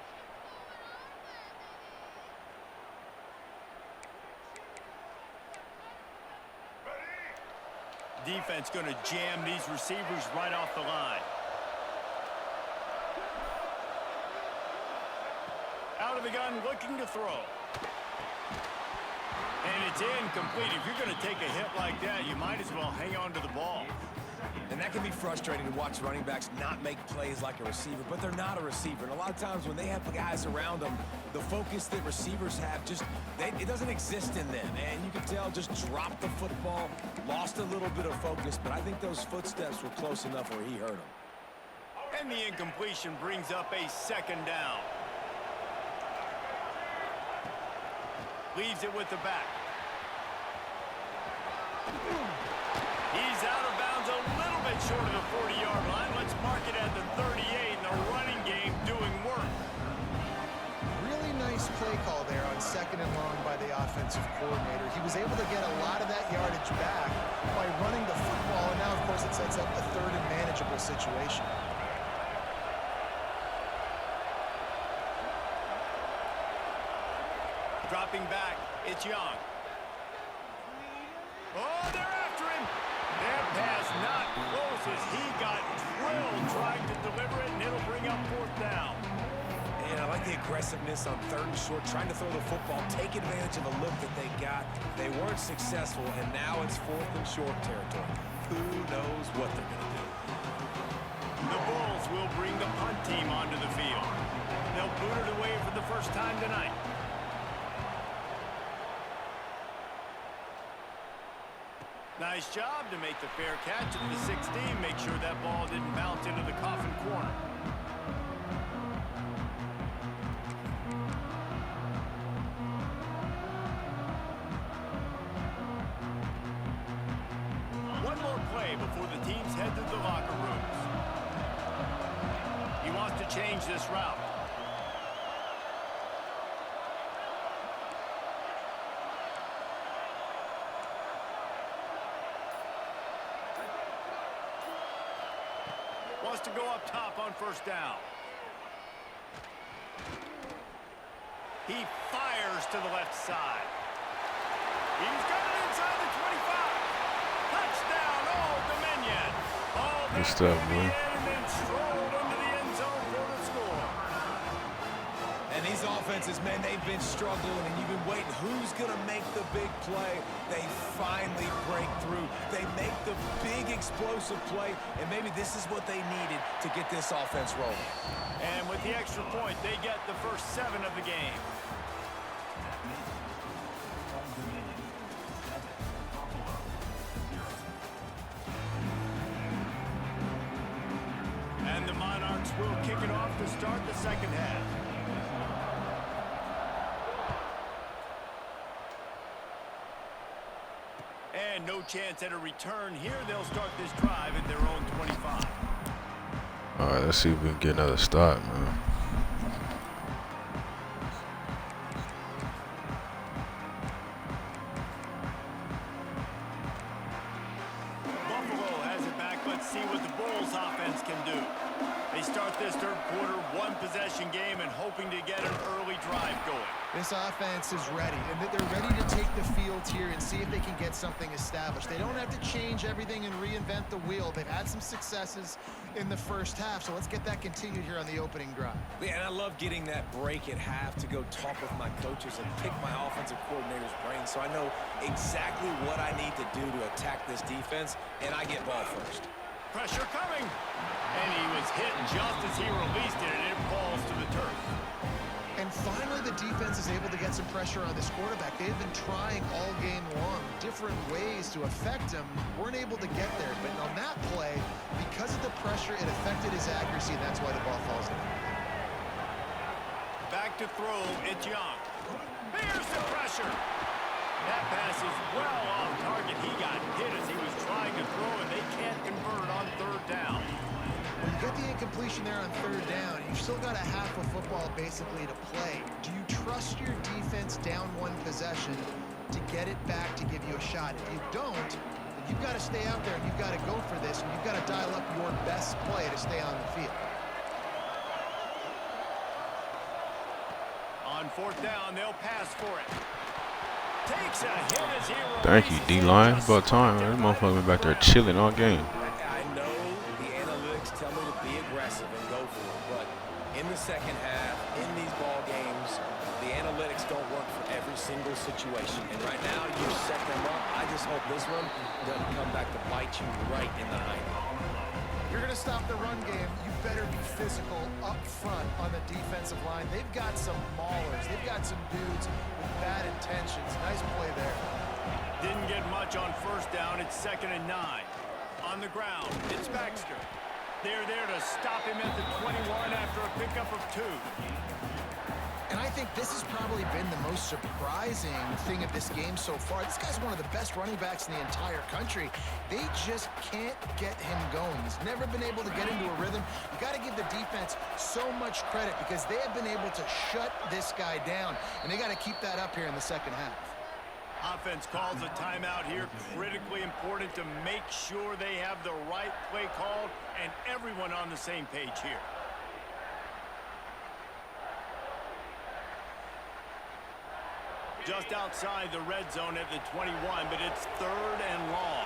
Defense going to jam these receivers right off the line. Out of the gun, looking to throw. And it's incomplete. If you're going to take a hit like that, you might as well hang on to the ball. And that can be frustrating to watch running backs not make plays like a receiver, but they're not a receiver. And a lot of times when they have guys around them, the focus that receivers have it doesn't exist in them. And you can tell just dropped the football, lost a little bit of focus, but I think those footsteps were close enough where he hurt him. And the incompletion brings up a 2nd down. Leaves it with the back. He's out of bounds a little bit short of the 40-yard line. Let's mark it at the 38, and the running game doing work. Really nice play call there on 2nd and long by the offensive coordinator. He was able to get a lot of that yardage back by running the situation. Dropping back, it's Young. Oh, they're after him. That pass not close as he got drilled trying to deliver it, and it'll bring up fourth down. And I like the aggressiveness on 3rd and short, trying to throw the football, take advantage of the look that they got. They weren't successful, and now it's 4th and short territory. Who knows what they're going to do? The Bulls will bring the punt team onto the field. They'll boot it away for the first time tonight. Nice job to make the fair catch at the 16. Make sure that ball didn't bounce into the coffin corner. One more play before the teams head to the locker rooms. He wants to change this route. Wants to go up top on first down. He fires to the left side. He's got it inside the 25. Touchdown, Old Dominion. Good stuff, boy. And then strolled into the end zone for the score. And these offenses, man, they've been struggling, and you've been waiting. Who's going to make the big play? They finally break through. They make the big explosive play, and maybe this is what they needed to get this offense rolling. And with the extra point, they get the first 7 of the game. And the Monarchs will kick it off to start the second half. And no chance at a return here. They'll start this drive at their own 25. All right, let's see if we can get another start, man. Buffalo has it back. Let's see what the Bulls offense can do. They start this third quarter, 1-possession game, and hoping to get an early drive going. This offense is ready, and they're ready to take the field here and see if they can get something established. They don't have to change everything and reinvent the wheel. They've had some successes in the first half, so let's get that continued here on the opening drive. Yeah, and I love getting that break at half to go talk with my coaches and pick my offensive coordinator's brain so I know exactly what I need to do to attack this defense, and I get ball first. Pressure coming. And he was hit just as he released it, and it falls to the turf. And finally, the defense is able to get some pressure on this quarterback. They've been trying all game long different ways to affect him. Weren't able to get there. But on that play, because of the pressure, it affected his accuracy, and that's why the ball falls down. Back to throw, it's Young. Here's the pressure. That pass is well off target. He got hit as he was trying to throw, and they can't convert on third down. When you get the incompletion there on third down, you've still got a half of football basically to play. Do you trust your defense down 1 possession to get it back to give you a shot? If you don't, then you've got to stay out there and you've got to go for this, and you've got to dial up your best play to stay on the field. On fourth down, they'll pass for it. Takes a hit as he Thank you, D-line. About time, man. This motherfucker been back there chilling all game. I know the analytics tell me to be aggressive and go for it, but in the second half, in these ball games, the analytics don't work for every single situation. And right now, you set them up. I just hope this one doesn't come back to bite you right in the hind. You're going to stop the run game, you better be physical up front on the defensive line. They've got some maulers. They've got some dudes with bad intentions. Nice play there. Didn't get much on first down. It's 2nd and 9. On the ground, it's Baxter. They're there to stop him at the 21 after a pickup of 2. And I think this has probably been the most surprising thing of this game so far. This guy's one of the best running backs in the entire country. They just can't get him going. He's never been able to get into a rhythm. You got to give the defense so much credit because they have been able to shut this guy down, and they got to keep that up here in the second half. Offense calls a timeout here. Critically important to make sure they have the right play called and everyone on the same page here. Just outside the red zone at the 21, but it's 3rd and long.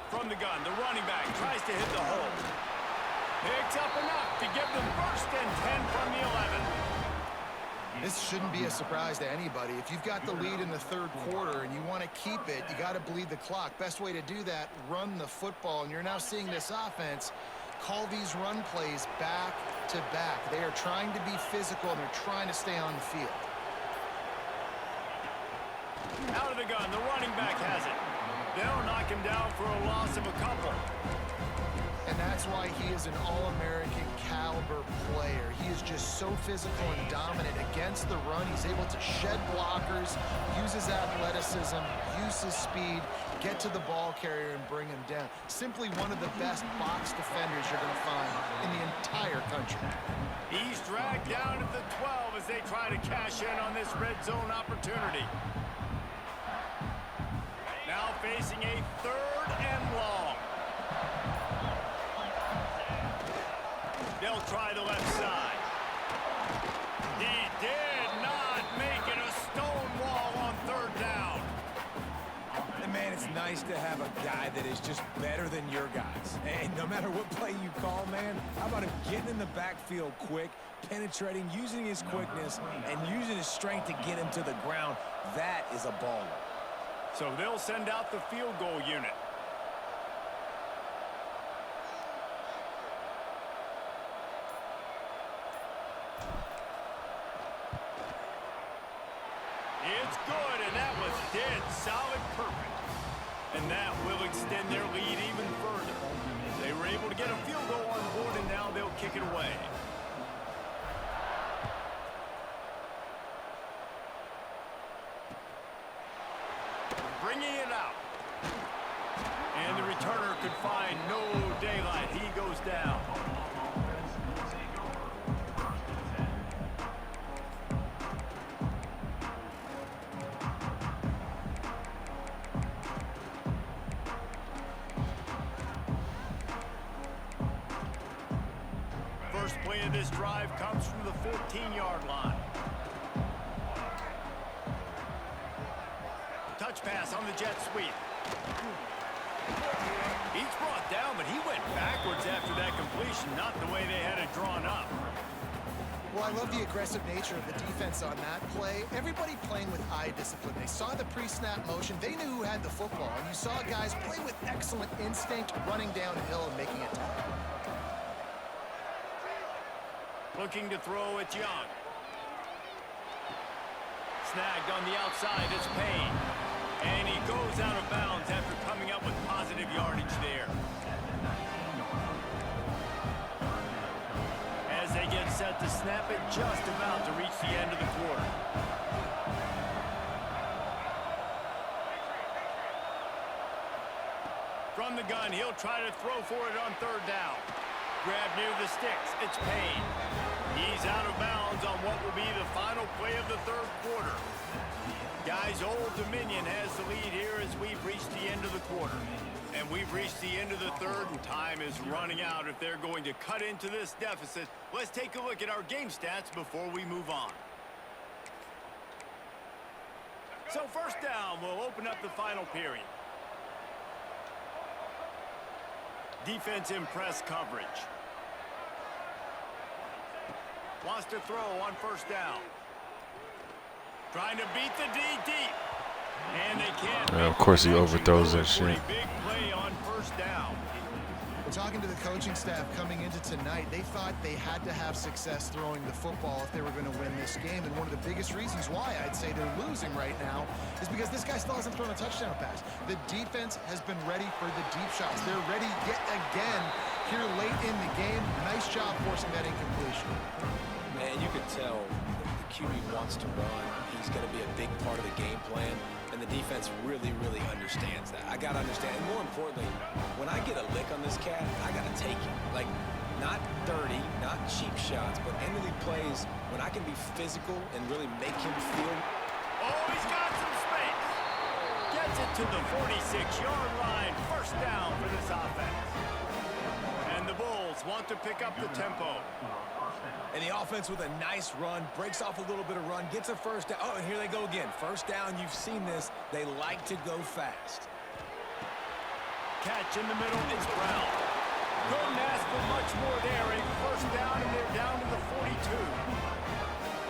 From the gun, the running back tries to hit the hole. Picks up enough to give them 1st and 10 from the 11. This shouldn't be a surprise to anybody. If you've got the lead in the 3rd quarter and you want to keep it, you got to bleed the clock. Best way to do that, run the football. And you're now seeing this offense call these run plays back to back. They are trying to be physical and they're trying to stay on the field. Out of the gun, the running back has it. They'll knock him down for a loss of a couple. And that's why he is an All-American caliber player. He is just so physical and dominant against the run. He's able to shed blockers, use his athleticism, use his speed, get to the ball carrier and bring him down. Simply one of the best box defenders you're going to find in the entire country. He's dragged down at the 12 as they try to cash in on this red zone opportunity. Now facing a 3rd and long. They'll try the left side. He did not make it a stone wall on 3rd down. And man, it's nice to have a guy that is just better than your guys. And no matter what play you call, man, how about him getting in the backfield quick, penetrating, using his quickness, and using his strength to get him to the ground. That is a baller. So they'll send out the field goal unit. It's good, and that was dead solid perfect. And that will extend their lead even further. They were able to get a field goal on board, and now they'll kick it away. Bringing it out. And the returner could find no daylight. He goes down. First play of this drive comes from the 14-yard line. Touch pass on the jet sweep. He's brought down, but he went backwards after that completion, not the way they had it drawn up. Well, I love the aggressive nature of the defense on that play. Everybody playing with eye discipline. They saw the pre-snap motion. They knew who had the football. And you saw guys play with excellent instinct, running downhill and making it tough. Looking to throw, it's Young. Snagged on the outside, it's Payne. And he goes out of bounds after coming up with positive yardage there. As they get set to snap it, just about to reach the end of the quarter. From the gun, he'll try to throw for it on 3rd down. Grab near the sticks, it's Payne. He's out of bounds on what will be the final play of the 3rd quarter. Guys, Old Dominion has the lead here as we've reached the end of the quarter. And we've reached the end of the 3rd, and time is running out if they're going to cut into this deficit. Let's take a look at our game stats before we move on. So 1st down will open up the final period. Defense in press coverage. Wants to throw on 1st down. Trying to beat the D deep. And they can't. Yeah, of course he overthrows that shit. Big play on 1st down. Talking to the coaching staff coming into tonight, they thought they had to have success throwing the football if they were going to win this game. And one of the biggest reasons why I'd say they're losing right now is because this guy still hasn't thrown a touchdown pass. The defense has been ready for the deep shots. They're ready yet again here late in the game. Nice job forcing that incompletion. Man, you can tell the QB wants to run. He's going to be a big part of the game plan. And the defense really, really understands that. I got to understand. And more importantly, when I get a lick on this cat, I got to take it. Like, Not dirty, not cheap shots, but ending plays when I can be physical and really make him feel. Oh, he's got some space. Gets it to the 46-yard line. First down for this offense. And the Bulls want to pick up the tempo. And the offense with a nice run, breaks off a little bit of run, gets a first down. Oh, and here they go again. First down, you've seen this. They like to go fast. Catch in the middle is Brown. Couldn't ask for much more there. A first down, and they're down to the 42.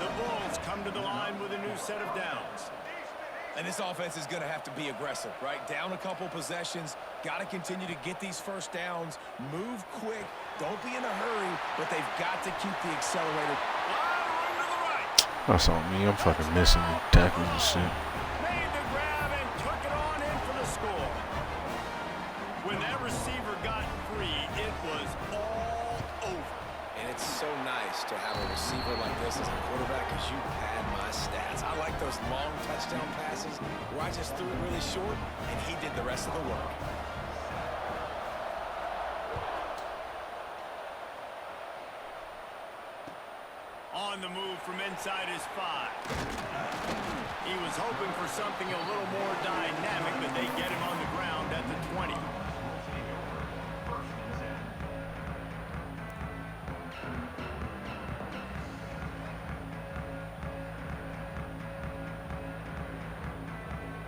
The Bulls come to the line with a new set of downs. And this offense is going to have to be aggressive, right? Down a couple possessions. Got to continue to get these first downs. Move quick. Don't be in a hurry, but they've got to keep the accelerator. That's on me. I'm fucking missing the tackles and shit. Made the grab and took it on in for the score. When that receiver got free, it was all over. And it's so nice to have a receiver like this as a quarterback because you had my stats. I like those long touchdown passes where I just threw it really short and he did the rest of the work. On the move from inside his 5. He was hoping for something a little more dynamic, but they get him on the ground at the 20.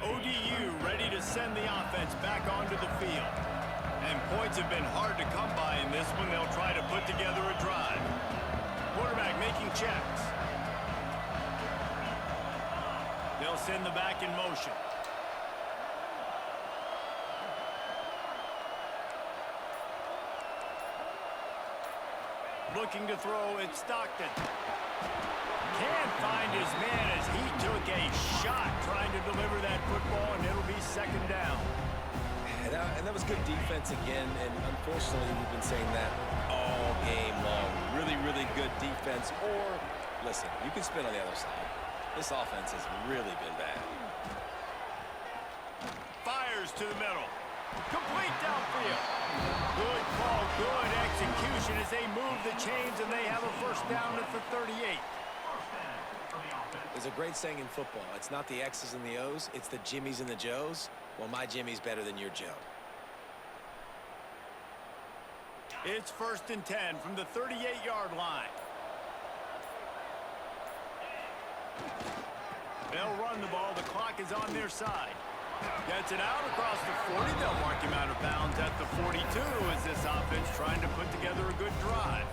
ODU ready to send the offense back onto the field. And points have been hard to come by in this one. They'll try to put together a drive. Quarterback making checks. They'll send the back in motion. Looking to throw, it's Stockton. Can't find his man as he took a shot trying to deliver that football, and it'll be second down. And that was good defense again, and unfortunately we've been saying that all game long. Really, really good defense. Or, listen, you can spin on the other side. This offense has really been bad. Fires to the middle. Complete downfield. Good call, good execution as they move the chains, and they have a first down at the 38. There's a great saying in football. It's not the X's and the O's, it's the Jimmies and the Joes. Well, my Jimmy's better than your Joe. It's first and 10 from the 38-yard line. They'll run the ball. The clock is on their side. Gets it out across the 40. They'll mark him out of bounds at the 42 as this offense trying to put together a good drive.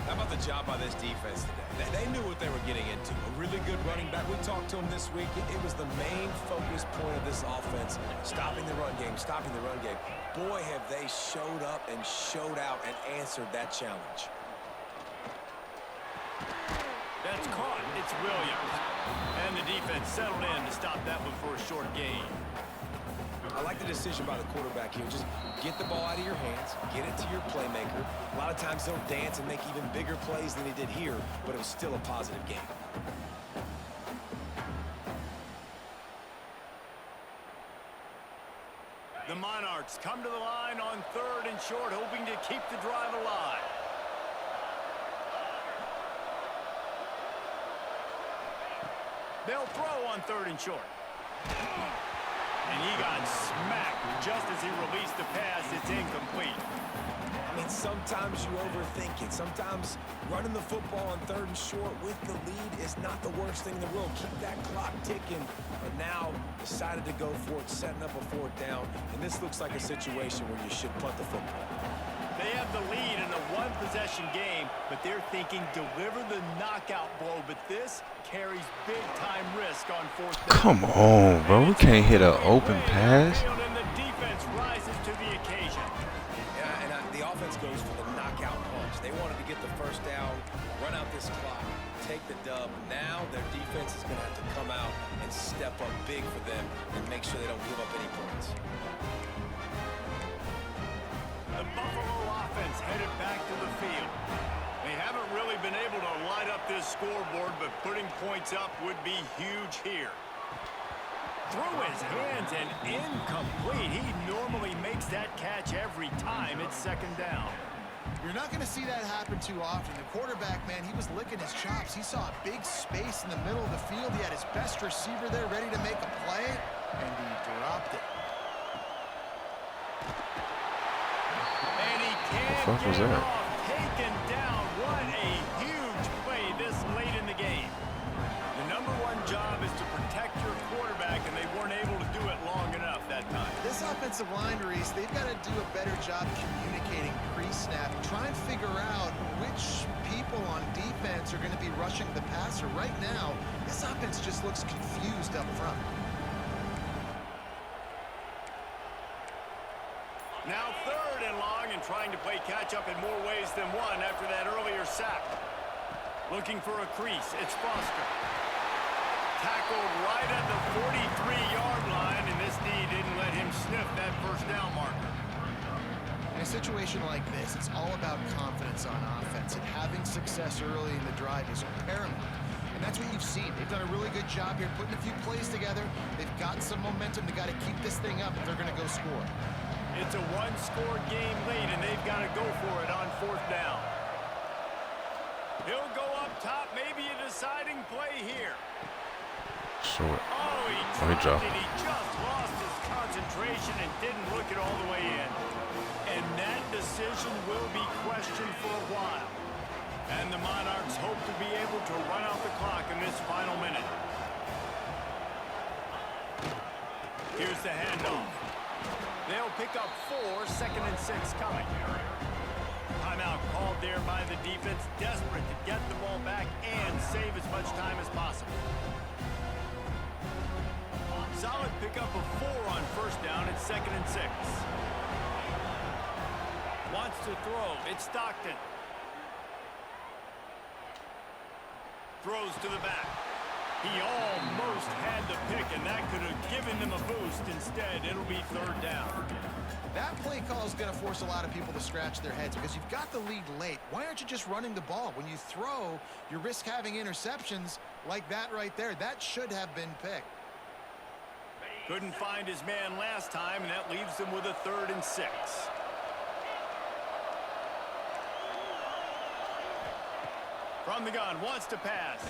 How about the job by this defense today? They knew what they were getting into. A really good running back. We talked to him this week. It was the main focus point of this offense. Stopping the run game, stopping the run game. Boy, have they showed up and showed out and answered that challenge. That's caught. It's Williams. And the defense settled in to stop that one for a short gain. I like the decision by the quarterback here. Just get the ball out of your hands, get it to your playmaker. A lot of times they'll dance and make even bigger plays than he did here, but it was still a positive game. The Monarchs come to the line on 3rd and short, hoping to keep the drive alive. They'll throw on 3rd and short. And he got smacked just as he released the pass. It's incomplete. I mean, sometimes you overthink it. Sometimes running the football on 3rd and short with the lead is not the worst thing in the world. Keep that clock ticking. But now decided to go for it, setting up a 4th down. And this looks like a situation where you should punt the football. They have the lead in a one-possession game, but they're thinking deliver the knockout blow. But this carries big-time risk on 4th down. Come on, bro. We can't hit an open pass. And the defense rises to the occasion. Yeah, and the offense goes for the knockout punch. They wanted to get the first down, run out this clock, take the dub. Now their defense is going to have to come out and step up big for them and make sure they don't give up any points. The Buffalo offense headed back to the field. They haven't really been able to light up this scoreboard, but putting points up would be huge here. Through his hands and incomplete. He normally makes that catch every time. It's 2nd down. You're not going to see that happen too often. The quarterback, man, he was licking his chops. He saw a big space in the middle of the field. He had his best receiver there ready to make a play, and he dropped it. And he can't What the fuck was get it that? off. Taken down. What a huge play this late in the game. The number one job is to protect your quarterback, and they weren't able to do it long enough that time. This offensive line, Reese, they've got to do a better job communicating pre-snap. Try and figure out which people on defense are going to be rushing the passer. Right now, this offense just looks confused up front. Now 3rd and long, and trying to play catch-up in more ways than one after that earlier sack. Looking for a crease. It's Foster. Tackled right at the 43-yard line, and this D didn't let him sniff that first down marker. In a situation like this, it's all about confidence on offense, and having success early in the drive is paramount. And that's what you've seen. They've done a really good job here putting a few plays together. They've got some momentum. They've got to keep this thing up if they're going to go score. It's a one-score game late, and they've got to go for it on 4th down. He'll go up top, maybe a deciding play here. Short. Oh, he dropped dropped it. it. He just lost his concentration and didn't look it all the way in. And that decision will be questioned for a while. And the Monarchs hope to be able to run out the clock in this final minute. Here's the handoff. They'll pick up 4, 2nd and 6 coming. Timeout called there by the defense, desperate to get the ball back and save as much time as possible. Solid pickup of 4 on 1st down at 2nd and 6. Wants to throw. It's Stockton. Throws to the back. He almost had the pick, and that could have given them a boost. Instead, it'll be 3rd down. That play call is going to force a lot of people to scratch their heads because you've got the lead late. Why aren't you just running the ball? When you throw, you risk having interceptions like that right there. That should have been picked. Couldn't find his man last time, and that leaves him with a 3rd and 6. From the gun, wants to pass.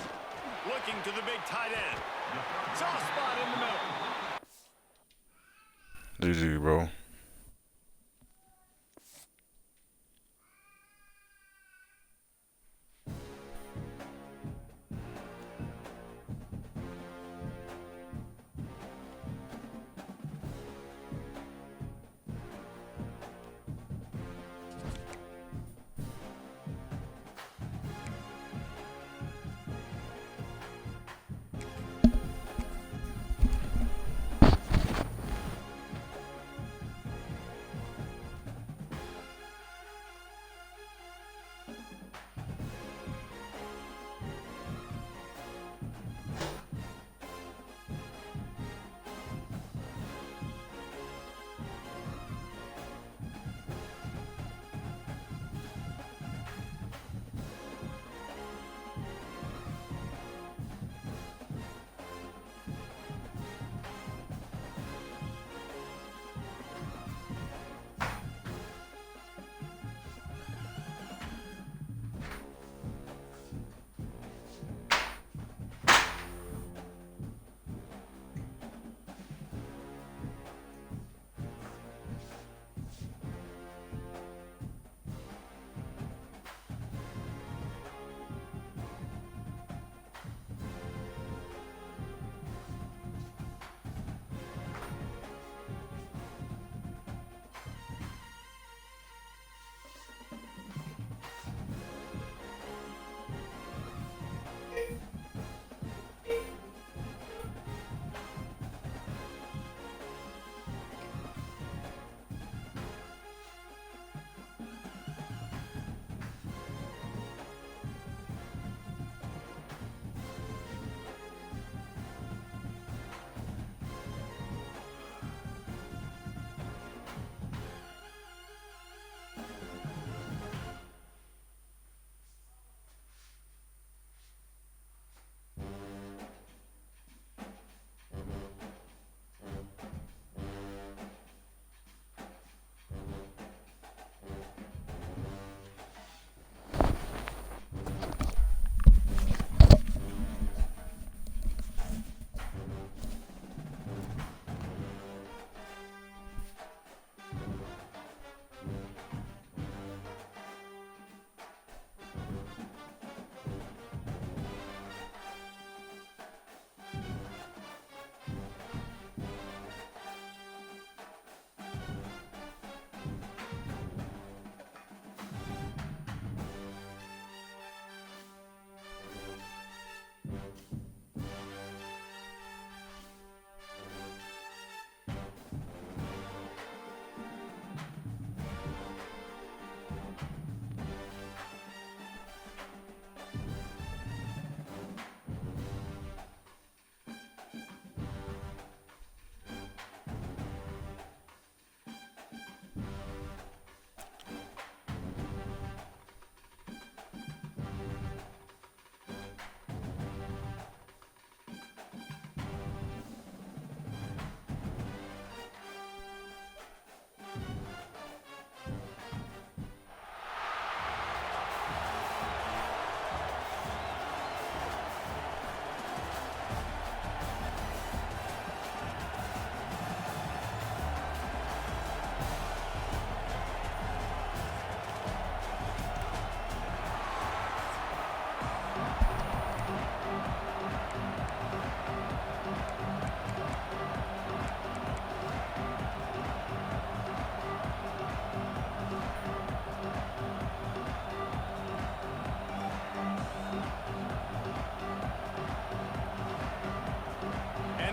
Looking to the big tight end. Soft spot in the middle. GG, bro.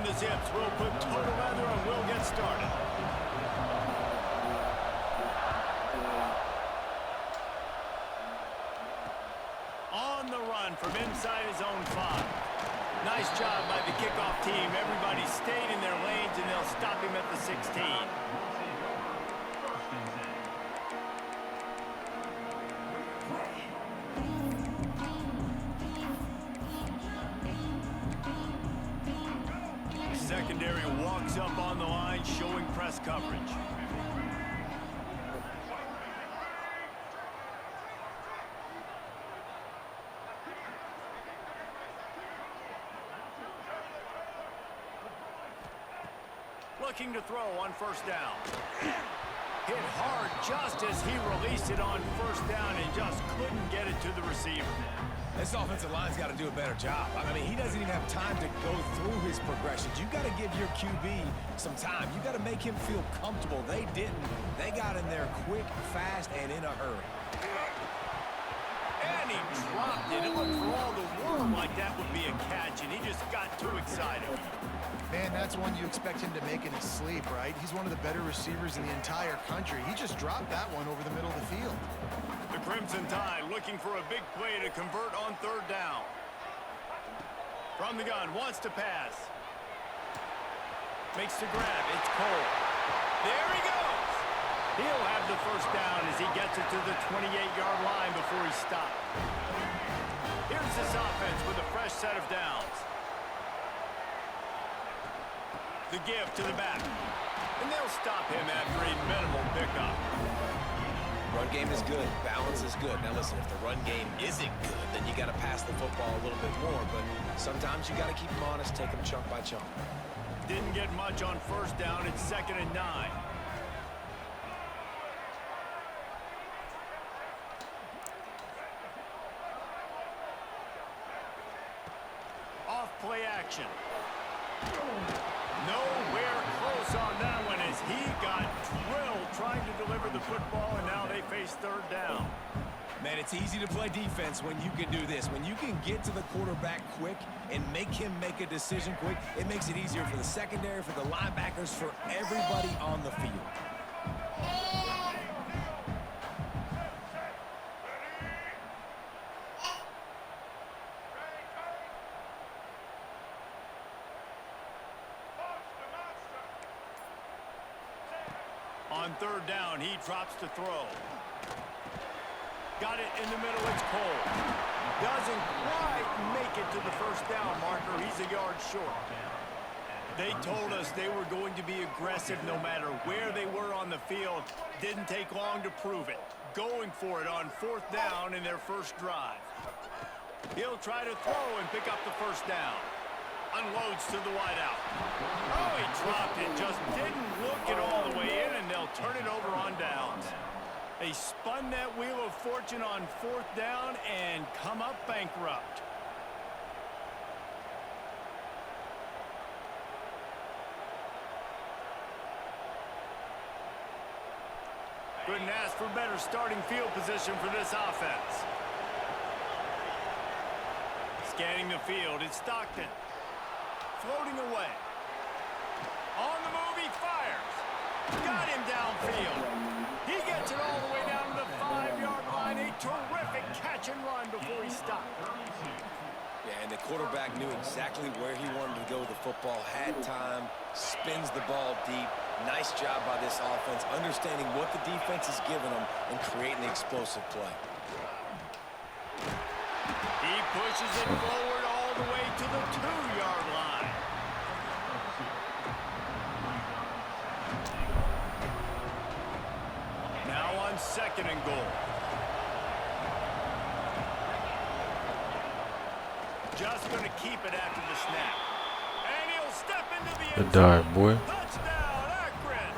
in the zips. We'll put total leather and we'll get started. On the run from inside his own 5. Nice job by the kickoff team. Everybody stayed in their lanes, and they'll stop him at the 16. Secondary walks up on the line, showing press coverage. Looking to throw on first down. Hit hard just as he released it on first down and just couldn't get it to the receiver. This offensive line's got to do a better job. I mean, he doesn't even have time to go through his progressions. You got to give your QB some time. You got to make him feel comfortable. They didn't. They got in there quick, fast, and in a hurry. And he dropped it. It looked for all the world like that would be a catch, and he just got too excited. Man, that's one you expect him to make in his sleep, right? He's one of the better receivers in the entire country. He just dropped that one over the middle of the field. The Crimson Tide looking for a big play to convert on third down. From the gun, wants to pass. Makes the grab. It's Cole. There he goes. He'll have the first down as he gets it to the 28-yard line before he stopped. Here's this offense with a fresh set of downs. The give to the back. And they'll stop him after a minimal pickup. Run game is good. Balance is good. Now listen, if the run game isn't good, then you got to pass the football a little bit more. But sometimes you got to keep them honest, take them chunk by chunk. Didn't get much on first down. It's 2nd and 9. Off play action. Nowhere close on that one as he got drilled trying to deliver the football, and now they face third down. Man, it's easy to play defense when you can do this. When you can get to the quarterback quick and make him make a decision quick, it makes it easier for the secondary, for the linebackers, for everybody on the field. On third down, he drops to throw. Got it in the middle, it's Cole. Doesn't quite make it to the first down marker. He's a yard short. They told us they were going to be aggressive no matter where they were on the field. Didn't take long to prove it. Going for it on fourth down in their first drive. He'll try to throw and pick up the first down. Unloads to the wideout. Oh, he dropped it. Just didn't look it all the way in, and they'll turn it over on downs. They spun that wheel of fortune on fourth down and come up bankrupt. Couldn't ask for better starting field position for this offense. Scanning the field, it's Stockton. Floating away. On the move, he fires. Got him downfield. He gets it all the way down to the 5-yard line. A terrific catch and run before he stopped. Yeah, and the quarterback knew exactly where he wanted to go with the football, had time, spins the ball deep. Nice job by this offense, understanding what the defense is giving them and creating the explosive play. He pushes it forward all the way to the 2-yard line. Now on 2nd and goal. Just going to keep it after the snap. And he'll step into the end dive, boy. Touchdown, Akron.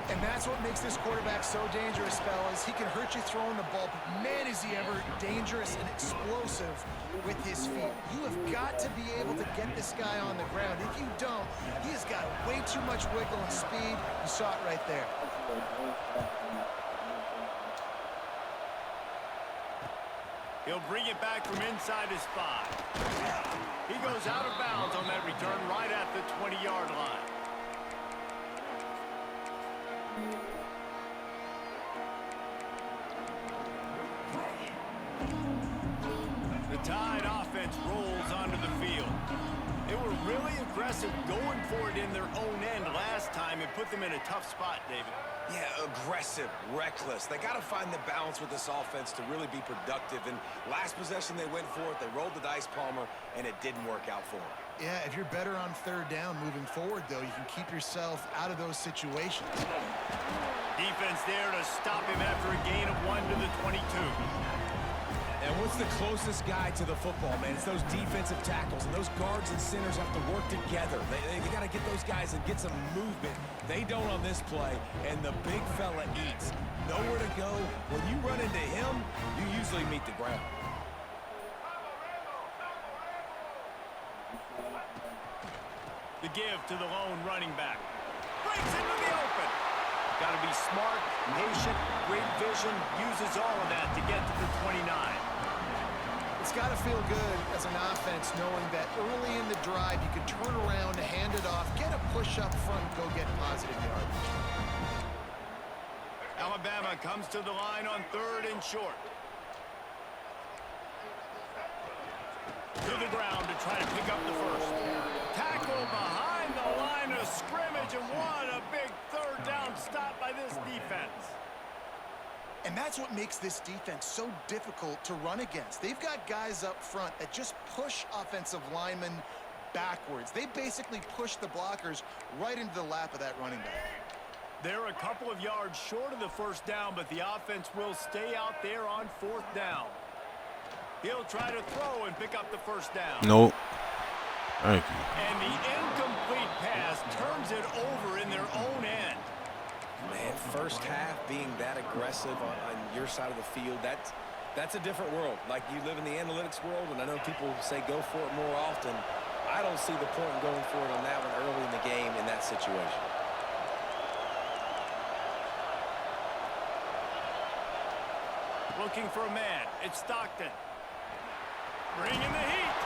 And that's what makes this quarterback so dangerous, fellas. He can hurt you throwing the ball, but man, is he ever dangerous and explosive with his feet. You have got to be able to get this guy on the ground. If you don't, he has got way too much wiggle and speed. You saw it right there. He'll bring it back from inside his 5. He goes out of bounds on that return 20-yard line. The Tide offense rolls onto the field. They were really aggressive going for it in their own end last time and put them in a tough spot, David. Yeah, aggressive, reckless. They got to find the balance with this offense to really be productive. And last possession they went for it, they rolled the dice, Palmer, and it didn't work out for them. Yeah, if you're better on third down moving forward, though, you can keep yourself out of those situations. Defense there to stop him after a gain of 1 to the 22. And what's the closest guy to the football, man? It's those defensive tackles, and those guards and centers have to work together. They got to get those guys and get some movement. They don't on this play, and the big fella eats. Nowhere to go. When you run into him, you usually meet the ground. The give to the lone running back. Breaks into the open. Got to be smart, patient, great vision, uses all of that to get to the 29. It's got to feel good as an offense knowing that early in the drive you can turn around, hand it off, get a push up front, and go get positive yardage. Alabama comes to the line on 3rd and short. To the ground to try to pick up the first. Tackle behind the line of scrimmage, and what a big 3rd down stop by this defense. And that's what makes this defense so difficult to run against. They've got guys up front that just push offensive linemen backwards. They basically push the blockers right into the lap of that running back. They're a couple of yards short of the first down, but the offense will stay out there on 4th down. He'll try to throw and pick up the first down. Nope. Thank you. And the incomplete pass turns it over in their own end. Man, first half being that aggressive on your side of the field, that's a different world. Like, you live in the analytics world, and I know people say go for it more often. I don't see the point in going for it on that one early in the game in that situation. Looking for a man. It's Stockton. Bringing the heat.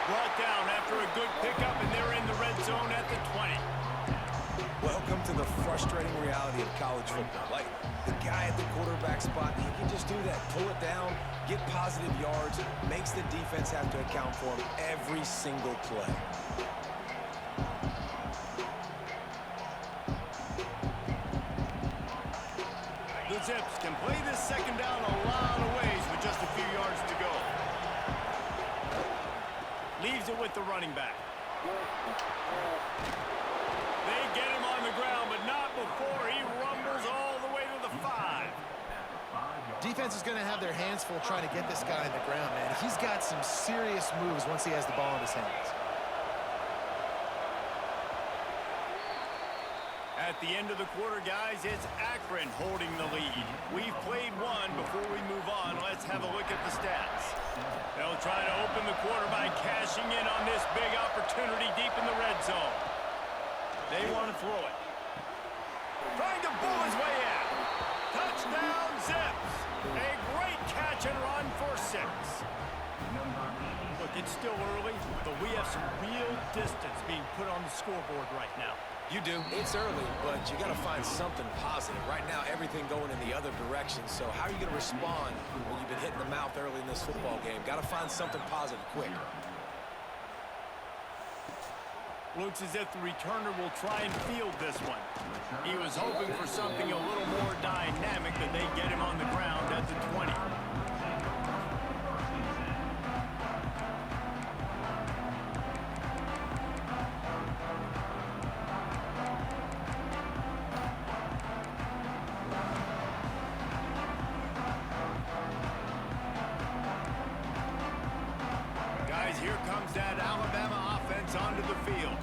Brought down after a good pickup, and they're in the red zone at the 20. Welcome to the frustrating reality of college football. Like, the guy at the quarterback spot, he can just do that. Pull it down, get positive yards, makes the defense have to account for him every single play. The Zips can play this 2nd down a lot of ways with just a few yards to go. Leaves it with the running back. They get him on the ground, but not before he rumbles all the way to the 5. Defense is going to have their hands full trying to get this guy on the ground, man. He's got some serious moves once he has the ball in his hands. At the end of the quarter, guys, it's Akron holding the lead. We've played one. Before we move on, let's have a look at the stats. They'll try to open the quarter by cashing in on this big opportunity deep in the red zone. They want to throw it. Trying to bull his way out. Touchdown, Zips. A great catch and run for 6. Look, it's still early, but we have some real distance being put on the scoreboard right now. You do. It's early, but you got to find something positive. Right now, everything going in the other direction. So how are you going to respond when you've been hit in the mouth early in this football game? Got to find something positive quick. Looks as if the returner will try and field this one. He was hoping for something a little more dynamic, but they get him on the ground at the 20. Here comes that Alabama offense onto the field.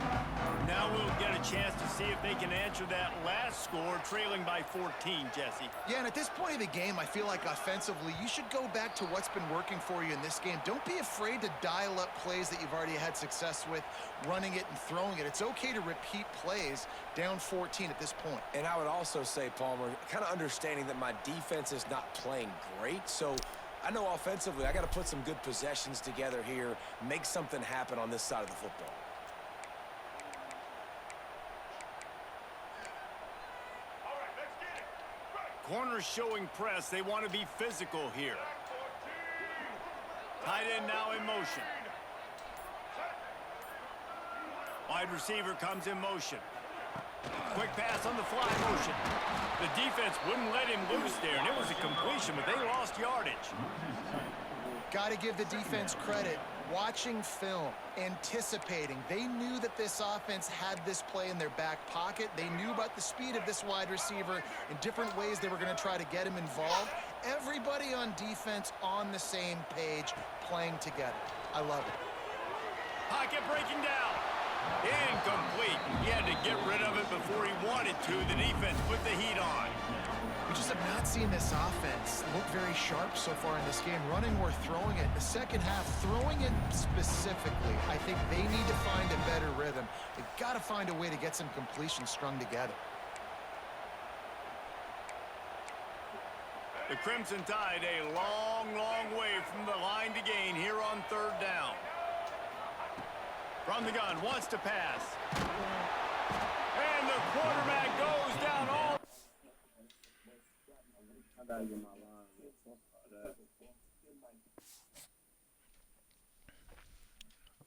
Now we'll get a chance to see if they can answer that last score, trailing by 14, Jesse. Yeah, and at this point of the game, I feel like offensively, you should go back to what's been working for you in this game. Don't be afraid to dial up plays that you've already had success with, running it and throwing it. It's okay to repeat plays down 14 at this point. And I would also say, Palmer, kind of understanding that my defense is not playing great, so I know offensively I got to put some good possessions together here, make something happen on this side of the football. Corner showing press. They want to be physical here. Tight end now in motion. Wide receiver comes in motion. Quick pass on the fly motion. The defense wouldn't let him loose there, and it was a completion, but they lost yardage. Got to give the defense credit. Watching film, anticipating. They knew that this offense had this play in their back pocket. They knew about the speed of this wide receiver in different ways they were going to try to get him involved. Everybody on defense on the same page, playing together. I love it. Pocket breaking down. Incomplete. He had to get rid of it before he wanted to. The defense put the heat on. We just have not seen this offense look very sharp so far in this game, running or throwing it. The second half, throwing it specifically, I think they need to find a better rhythm. They've got to find a way to get some completions strung together. The Crimson Tide a long, long way from the line to gain here on third down. From the gun, wants to pass. And the quarterback goes down all.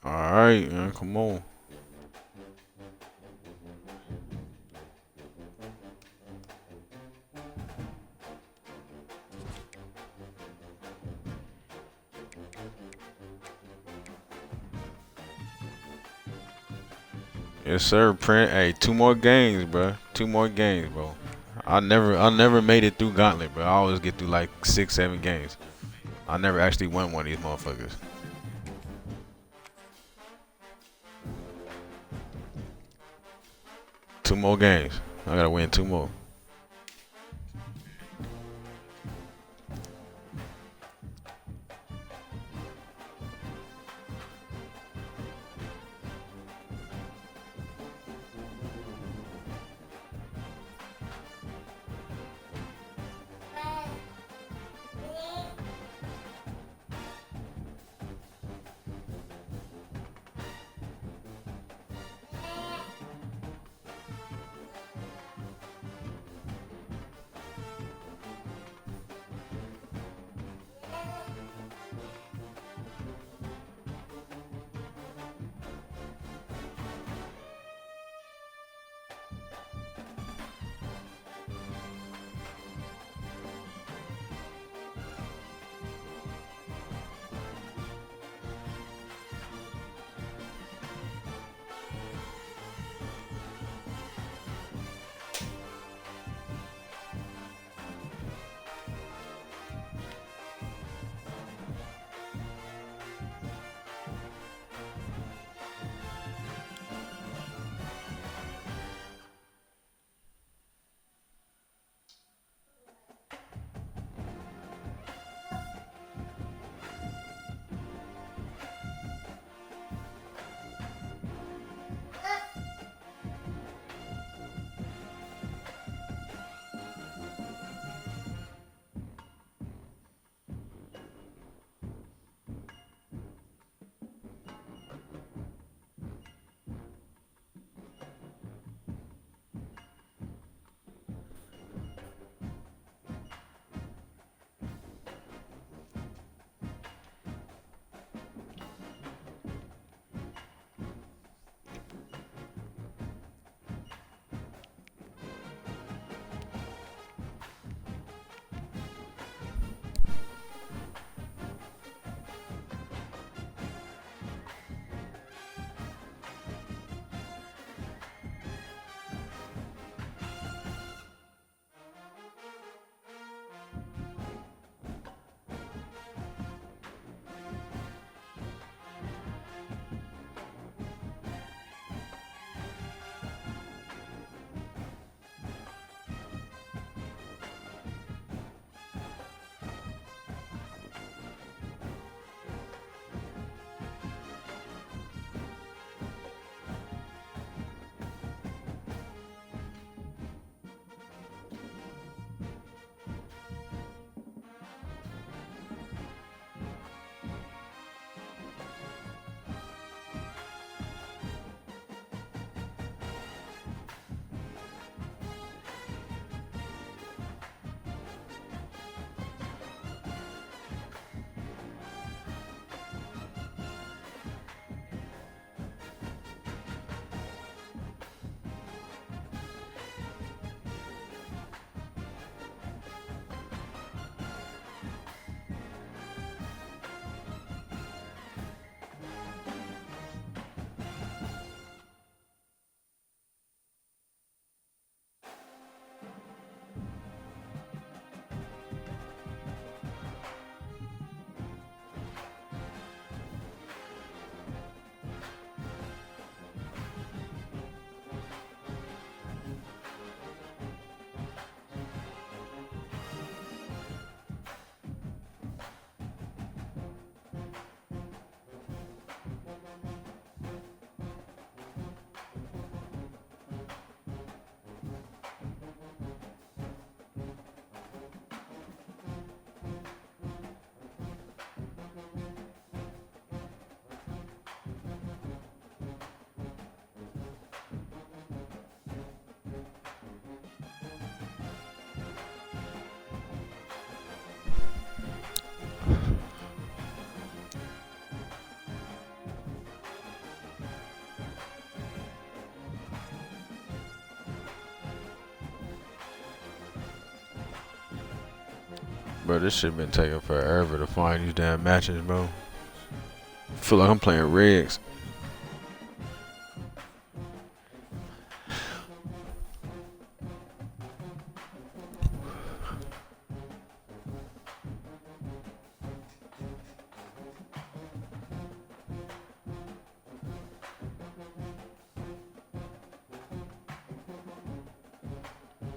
All right, man, come on. Yes, sir, Print. Hey, 2 more games, bro. 2 more games, bro. I never made it through Gauntlet, but I always get through like 6, 7 games. I never actually won one of these motherfuckers. Two more games. I gotta win 2 more. Bro, this shit been taking forever to find these damn matches, bro. Feel like I'm playing regs.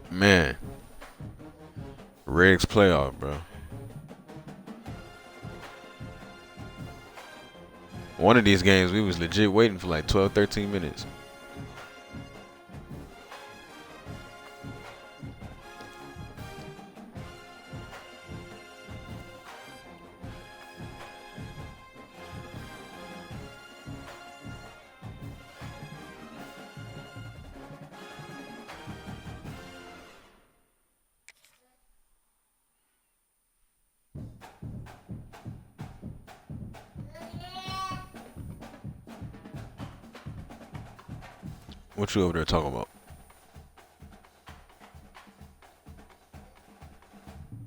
Man, regs playoff, bro. One of these games, we was legit waiting for like 12, 13 minutes. What you over there talking about?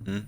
Hmm?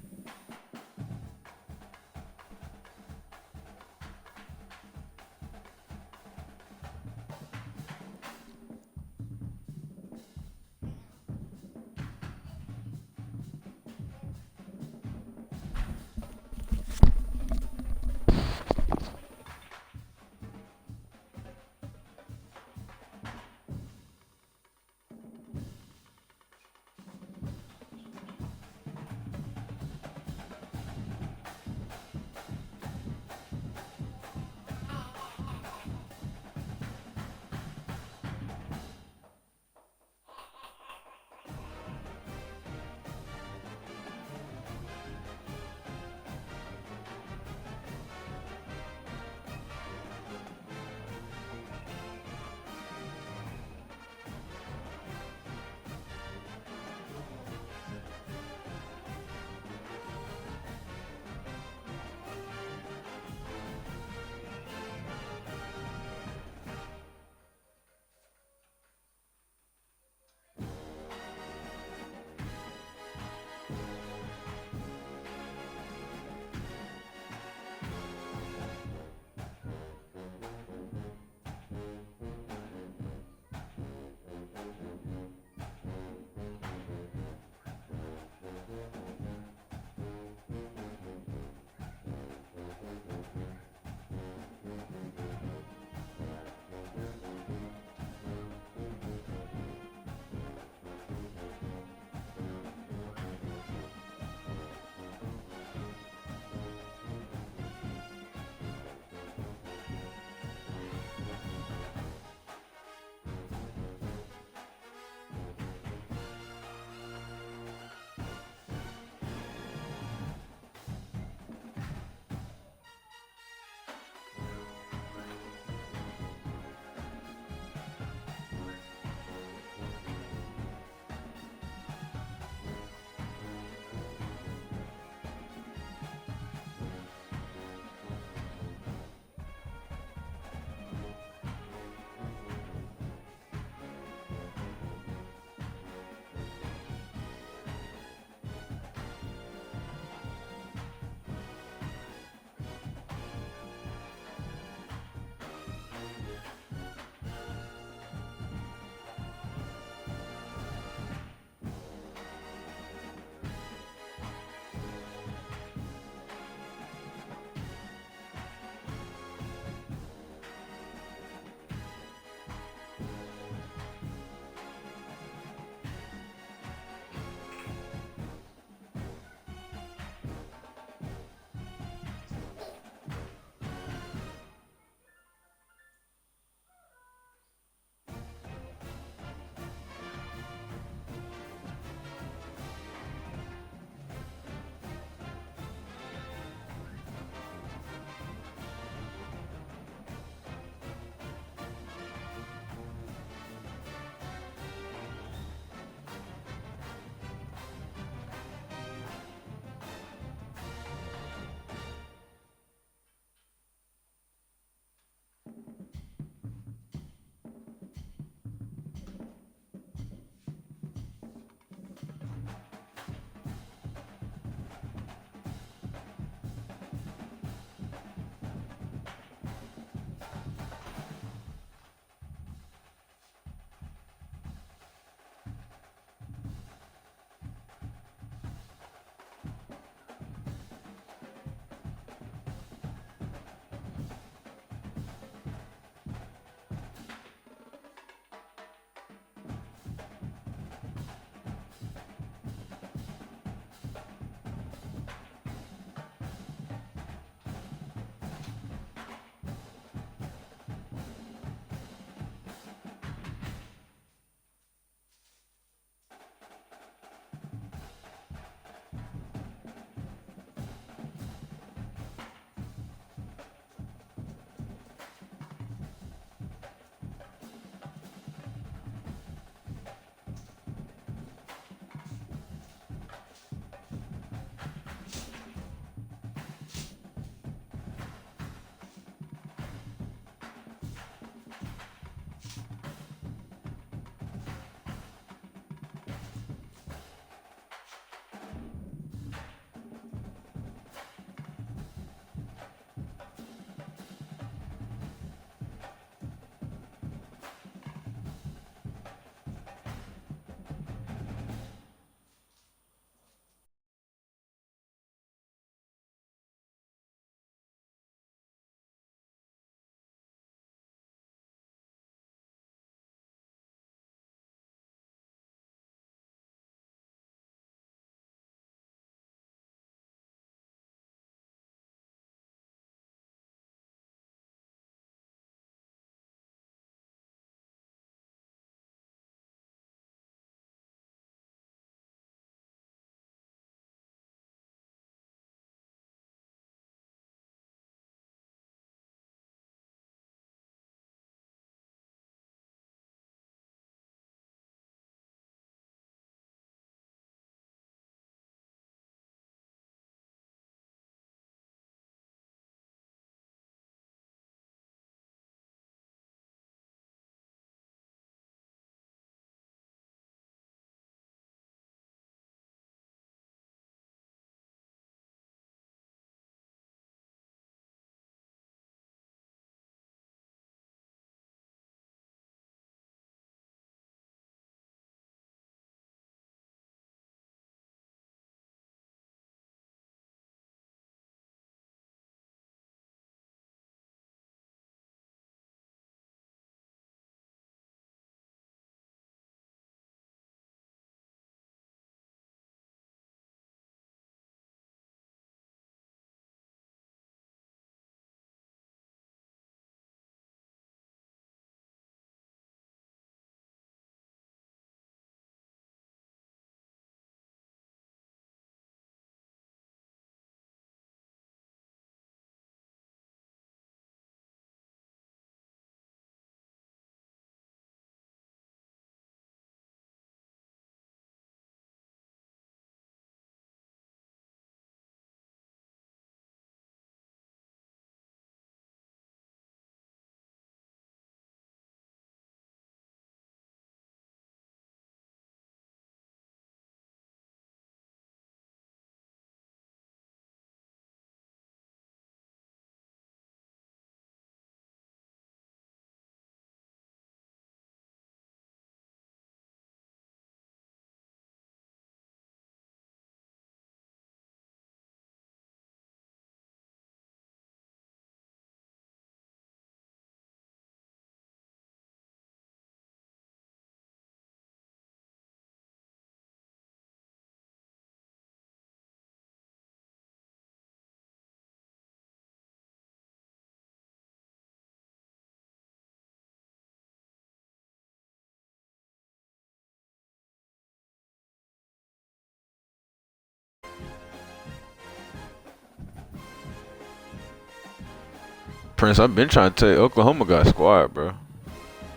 Prince, I've been trying to tell you, Oklahoma got squad, bro.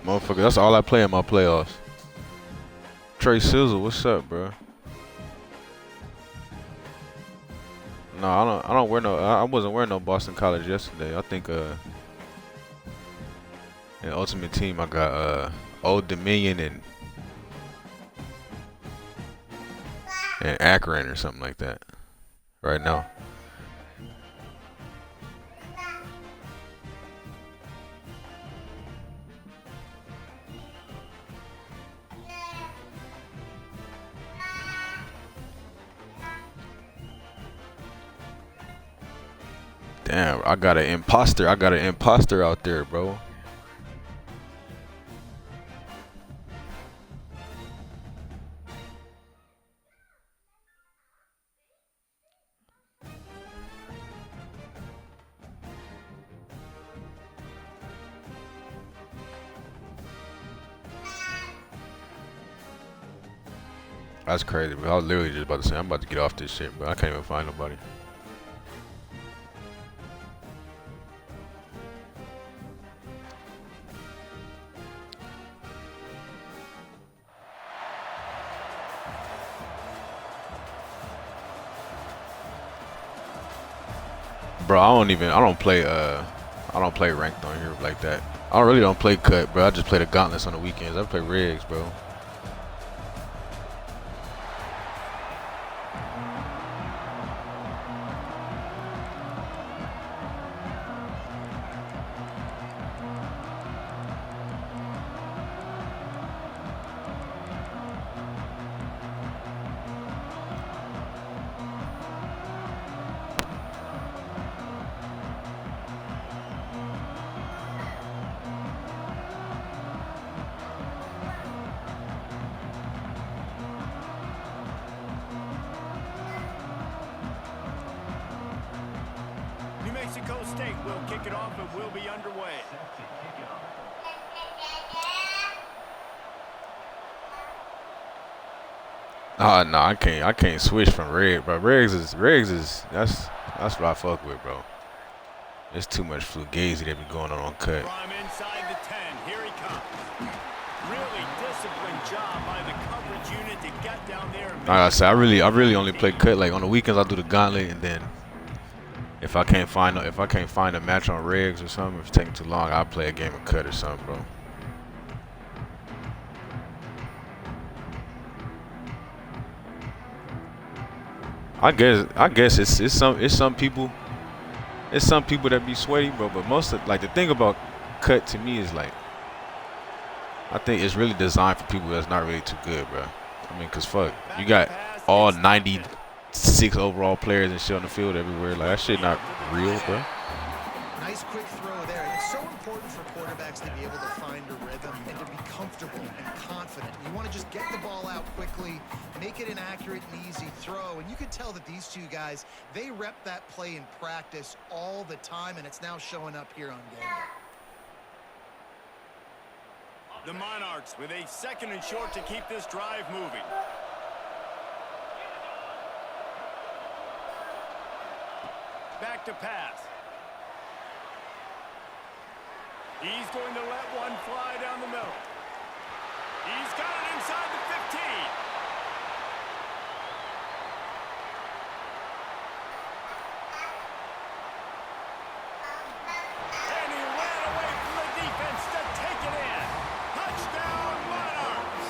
Motherfucker, that's all I play in my playoffs. Trey Sizzle, what's up, bro? No, I don't wear no. I wasn't wearing no Boston College yesterday. I think in Ultimate Team I got Old Dominion and Akron or something like that. Right now. Damn, I got an imposter. I got an imposter out there, bro. That's crazy, bro. I was literally just about to say, I'm about to get off this shit, but I can't even find nobody. Bro, I don't play ranked on here like that. I really don't play cut, bro. I just play the gauntlets on the weekends. I play rigs, bro. Mexico State will kick it off and will be underway. No, I can't switch from rig, bro. Rigs is that's what I fuck with, bro. There's too much fugazi that be going on cut. From inside the 10, here he comes. Really disciplined job by the coverage unit to get down there. Like I said, I really only play cut. Like on the weekends, I do the gauntlet, and then if I can't find a match on rigs or something, if it's taking too long, I'll play a game of cut or something, bro. I guess it's some people that be sweaty, bro. But most of, like, the thing about cut to me is, like, I think it's really designed for people that's not really too good, bro. I mean, cause fuck, you got all 96 overall players and shit on the field everywhere. Like, that shit not real, bro. Nice quick throw there. It's so important for quarterbacks to be able to find a rhythm and to be comfortable and confident. You want to just get the ball out quickly, make it an accurate and easy throw. And you can tell that these two guys, they rep that play in practice all the time, and it's now showing up here on game day. The Monarchs with a second and short to keep this drive moving. Back to pass. He's going to let one fly down the middle. He's got it inside the 15. And he ran away from the defense to take it in. Touchdown, Monarchs.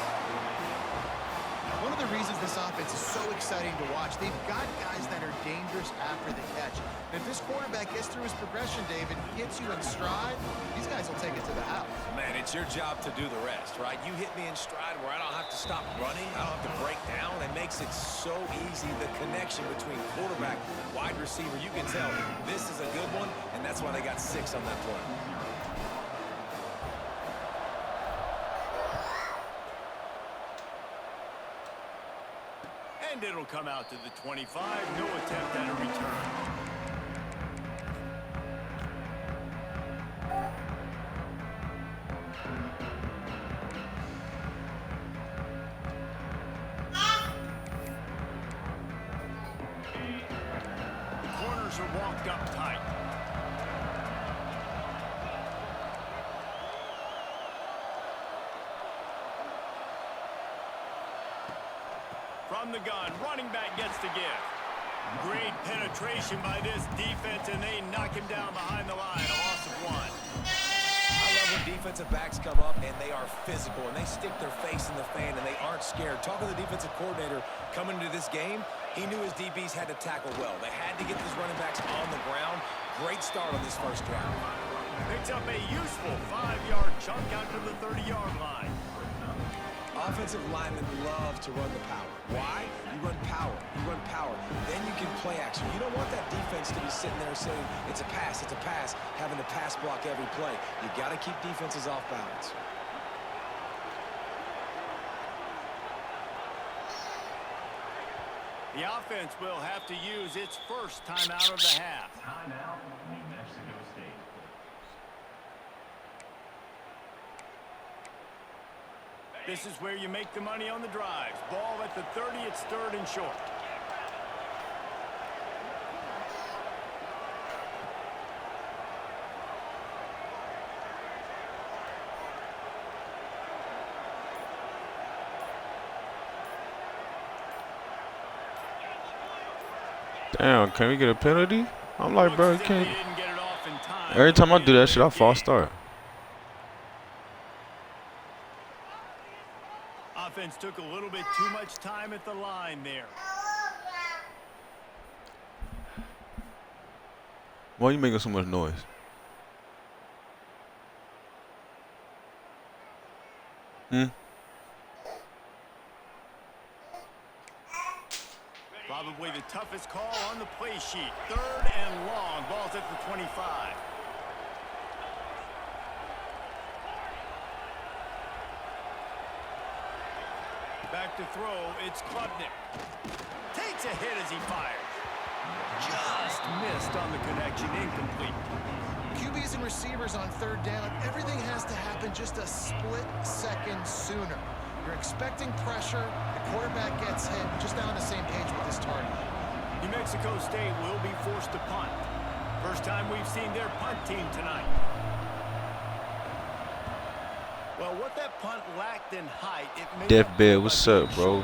One of the reasons this offense is so exciting to watch, they've got guys that are dangerous after the catch. And if this quarterback gets through his progression, David, hits you in stride, these guys will take it to the house. Man, it's your job to do the rest, right? You hit me in stride where I don't have to stop running. I don't have to break down. It makes it so easy, the connection between quarterback and wide receiver. You can tell this is a good one, and that's why they got 6 on that play. And it'll come out to the 25. No attempt at a return. The corners are walked up tight. From the gun, running back gets the give. Great penetration by this defense, and they knock him down behind the line. A loss of 1. I love when defensive backs come up and they are physical and they stick their face in the fan and they aren't scared. Talking to the defensive coordinator coming into this game, he knew his DBs had to tackle well. They had to get these running backs on the ground. Great start on this first drive. Picks up a useful 5-yard chunk out to the 30-yard line. Offensive linemen love to run the power. Why? You run power. You run power. Then you can play action. You don't want that defense to be sitting there saying, it's a pass, having to pass block every play. You got to keep defenses off balance. The offense will have to use its first timeout of the half. Timeout, New Mexico State. This is where you make the money on the drives. Ball at the 30, it's 3rd and short. Damn, can we get a penalty? I'm like, bro, you Looks as if can't. he didn't get it off in time. Every time I do that shit, I false start. Offense took a little bit too much time at the line there. Why are you making so much noise? Probably the toughest call on the play sheet. 3rd and long. Ball's at the 25. Back to throw, it's Klubnik. Takes a hit as he fires. Just missed on the connection, incomplete. QBs and receivers on 3rd down, everything has to happen just a split second sooner. You're expecting pressure, the quarterback gets hit, just not on the same page with this target. New Mexico State will be forced to punt. First time we've seen their punt team tonight. Well, what that punt lacked in height, it made Deathbed, what's up, bro?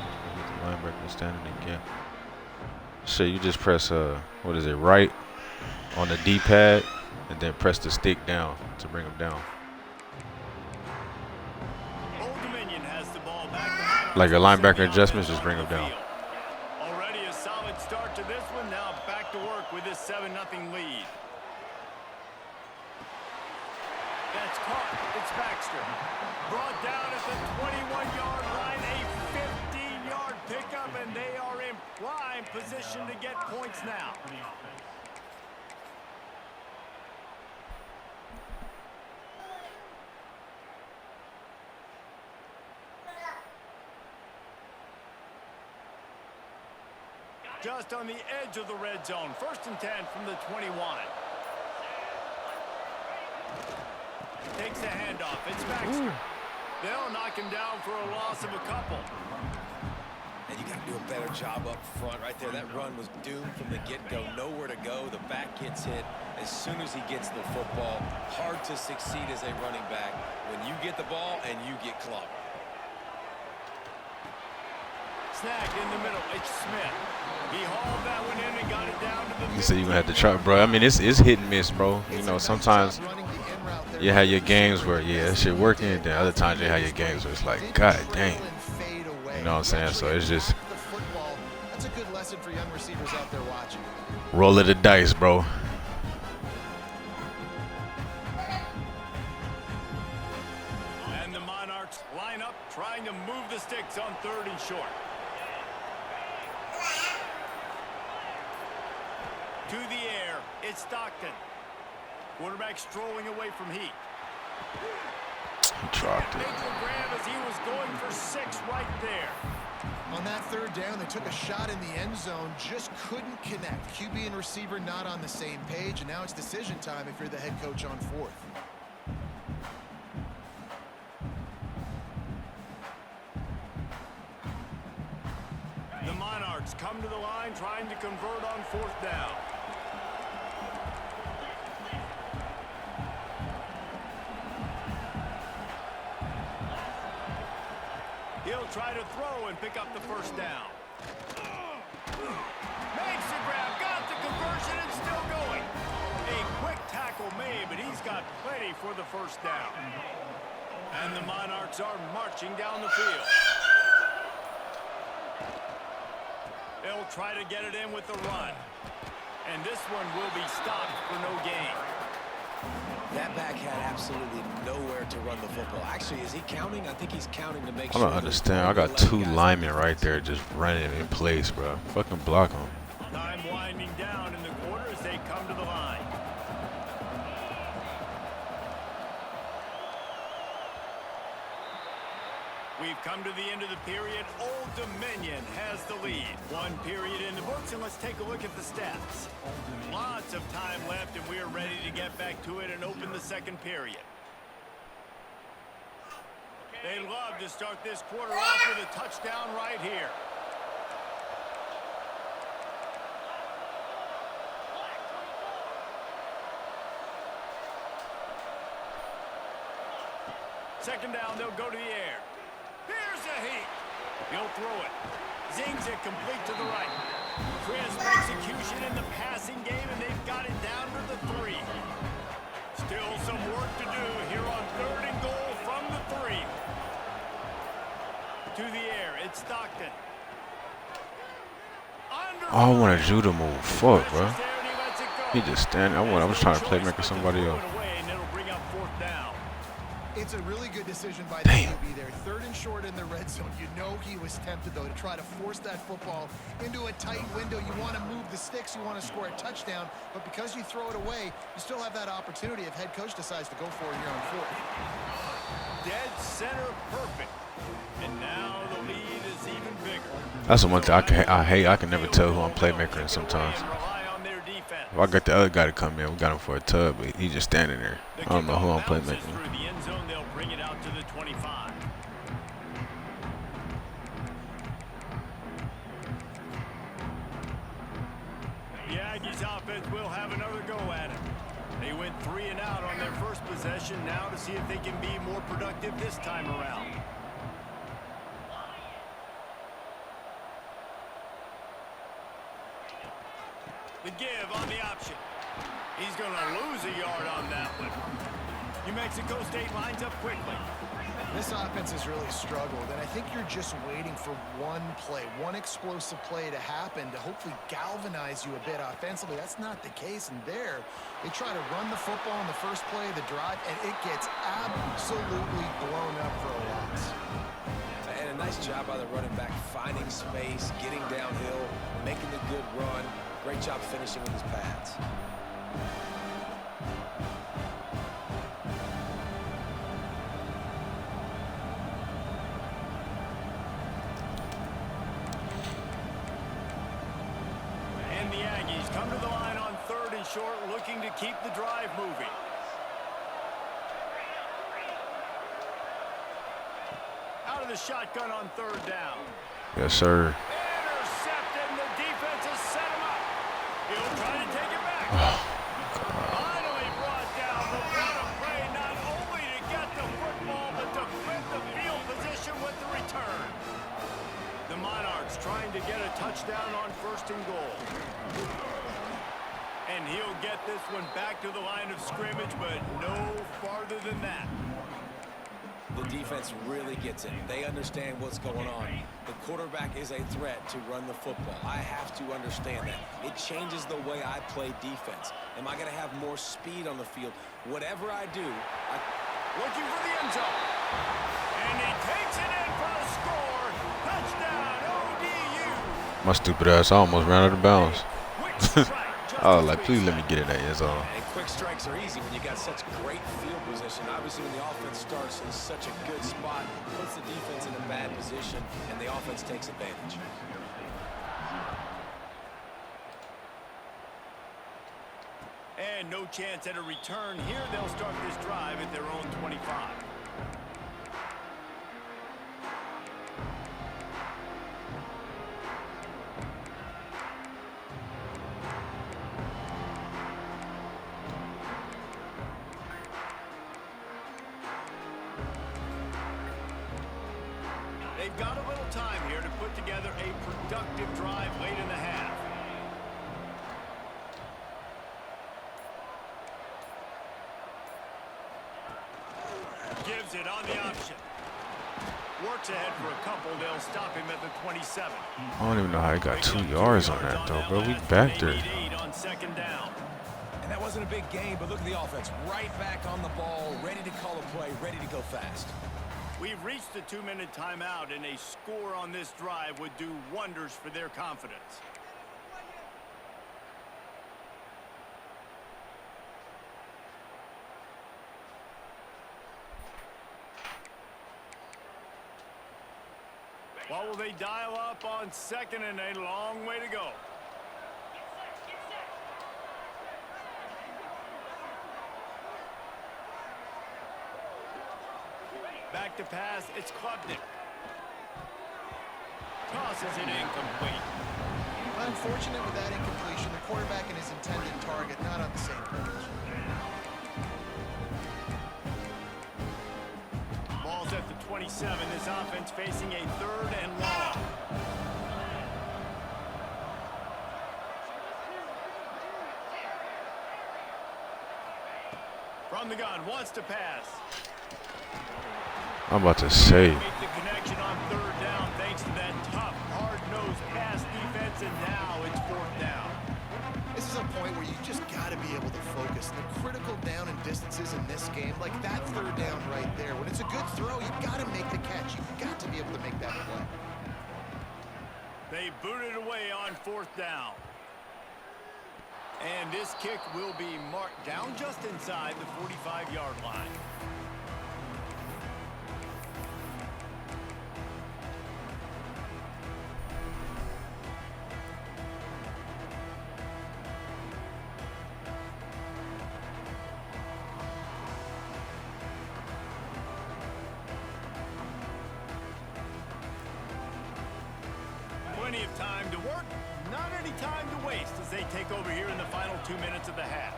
Linebacker standing again. Shit, you just press what is it, right on the D-pad, and then press the stick down to bring him down. Old Dominion has the ball back. Like a linebacker adjustments, just bring him down. Already a solid start to this one. Now back to work with this 7-0 lead. That's caught. It's Baxter. Brought down at the 21-yard line. A 15-yard pickup, and they are in prime position to get points now. Just on the edge of the red zone. 1st and 10 from the 21. Takes the handoff. It's Baxter. They'll knock him down for a loss of a couple. And you got to do a better job up front right there. That run was doomed from the get-go. Nowhere to go. The back gets hit as soon as he gets the football. Hard to succeed as a running back when you get the ball and you get clobbed. Snagged in the middle. It's Smith. He hauled that one in and got it down to the You said you're gonna have to try, bro. I mean, it's hit and miss, bro. You know, sometimes you have your games where, yeah, that shit working, and then other times you have your games where it's like, God dang. You know what I'm saying? So it's just That's a good lesson for young receivers out there watching. roll of the dice, bro. And the Monarchs line up, trying to move the sticks on 3rd and short. To the air, it's Stockton. Quarterback strolling away from Heat. He dropped it. Make the grab as he was going for 6 right there. On that 3rd down, they took a shot in the end zone, just couldn't connect. QB and receiver not on the same page, and now it's decision time if you're the head coach on 4th. The Monarchs come to the line trying to convert on 4th down. He'll try to throw and pick up the 1st down. Makes the grab, got the conversion, and still going. A quick tackle made, but he's got plenty for the first down. And the Monarchs are marching down the field. They'll try to get it in with the run. And this one will be stopped for no gain. That back had absolutely nowhere to run the football. Actually, is he counting? I think he's counting to make I sure. don't understand. I got two linemen right there just running in place, bro. Fucking block them. Time winding down in the quarter as they come to the line. We've come to the end of the period. Old Dominion has the lead. One period in the books, and let's take a look at the stats. Lots of time left, and we are ready to get back to it and open the second period. They love to start this quarter off with a touchdown right here. Second down, they'll go to the air. Here's a heat. He'll throw it. Zings it complete to the right. Crisp execution in the passing game, and they've got it down to the 3. Still some work to do here on 3rd and goal from the 3. To the air, it's Stockton. Oh, I want a Judah move. Fuck, bro. He just standing. I was trying to playmaker somebody else. It's a really good decision by the Damn. QB there. 3rd and short in the red zone. You know he was tempted, though, to try to force that football into a tight window. You want to move the sticks. You want to score a touchdown. But because you throw it away, you still have that opportunity if head coach decides to go for it here on 4th. Dead center perfect. And now the lead is even bigger. That's the one thing I hate. I can never tell who I'm playmaking sometimes. If I got the other guy to come in, we got him for a tub, but he's just standing there. I don't know who I'm playmaking. Through the end zone, they'll bring it out to the 25. The Aggies offense will have another go at it. They went 3 and out on their first possession, now to see if they can be more productive this time around. The give on the option. He's going to lose a yard on that one. New Mexico State lines up quickly. This offense has really struggled, and I think you're just waiting for one play, one explosive play to happen to hopefully galvanize you a bit offensively. That's not the case, and there, they try to run the football in the first play of the drive, and it gets absolutely blown up for a loss. And a nice job by the running back, finding space, getting downhill, making the good run. Great job finishing with his pads. And the Aggies come to the line on 3rd and short, looking to keep the drive moving. Out of the shotgun on 3rd down. Yes, sir. Intercepted, and the defense has set him up. He'll try to take it back. Finally brought down, but what a play, not only to get the football, but to flip the field position with the return. The Monarchs trying to get a touchdown on 1st and goal. And he'll get this one back to the line of scrimmage, but no farther than that. The defense really gets it. They understand what's going on. The quarterback is a threat to run the football. I have to understand that. It changes the way I play defense. Am I going to have more speed on the field? Whatever I do, Looking for the end zone. And he takes it in for the score. Touchdown, ODU. My stupid ass almost ran out of bounds. Quick strike, just I was as like, we please let me expected. get in that end zone. and quick strikes are easy when you got such great field position. Obviously, when the offense starts in such a good spot, puts the defense in a bad position, and the offense takes advantage. And no chance at a return here. They'll start this drive at their own 25. They they've got a little time here to put together a productive drive late in the half. Gives it on the option. Works ahead for a couple. They'll stop him at the 27. I don't even know how he got 2 yards on that, though, bro. We back there. On second down. And that wasn't a big game, but look at the offense. Right back on the ball, ready to call a play, ready to go fast. We've reached the 2-minute timeout, and a score on this drive would do wonders for their confidence. What will they dial up on second and a long way to go? Back to pass, it's Klubnik. Tosses it incomplete. Unfortunate with that incompletion, the quarterback and his intended target not on the same page. Ball's at the 27. This offense facing a 3rd and long. From the gun, wants to pass. I'm about to say. Make the connection on 3rd down thanks to that tough, hard-nosed pass defense, and now it's 4th down. This is a point where you just got to be able to focus. The critical down and distances in this game, like that 3rd down right there. When it's a good throw, you've got to make the catch. You've got to be able to make that play. They booted away on 4th down. And this kick will be marked down just inside the 45-yard line. Plenty of time to work, not any time to waste as they take over here in the final 2 minutes of the half.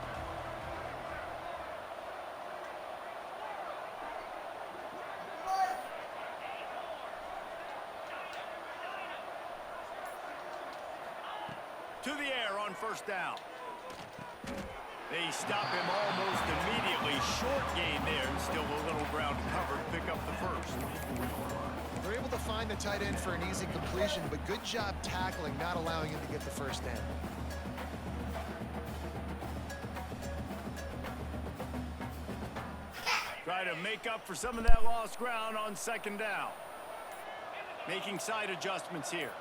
To the air on 1st down. They stop him almost immediately. Short gain there, and still a little ground covered. Pick up the 1st. They're able to find the tight end for an easy completion, but good job tackling, not allowing him to get the 1st down. Try to make up for some of that lost ground on 2nd down. Making side adjustments here.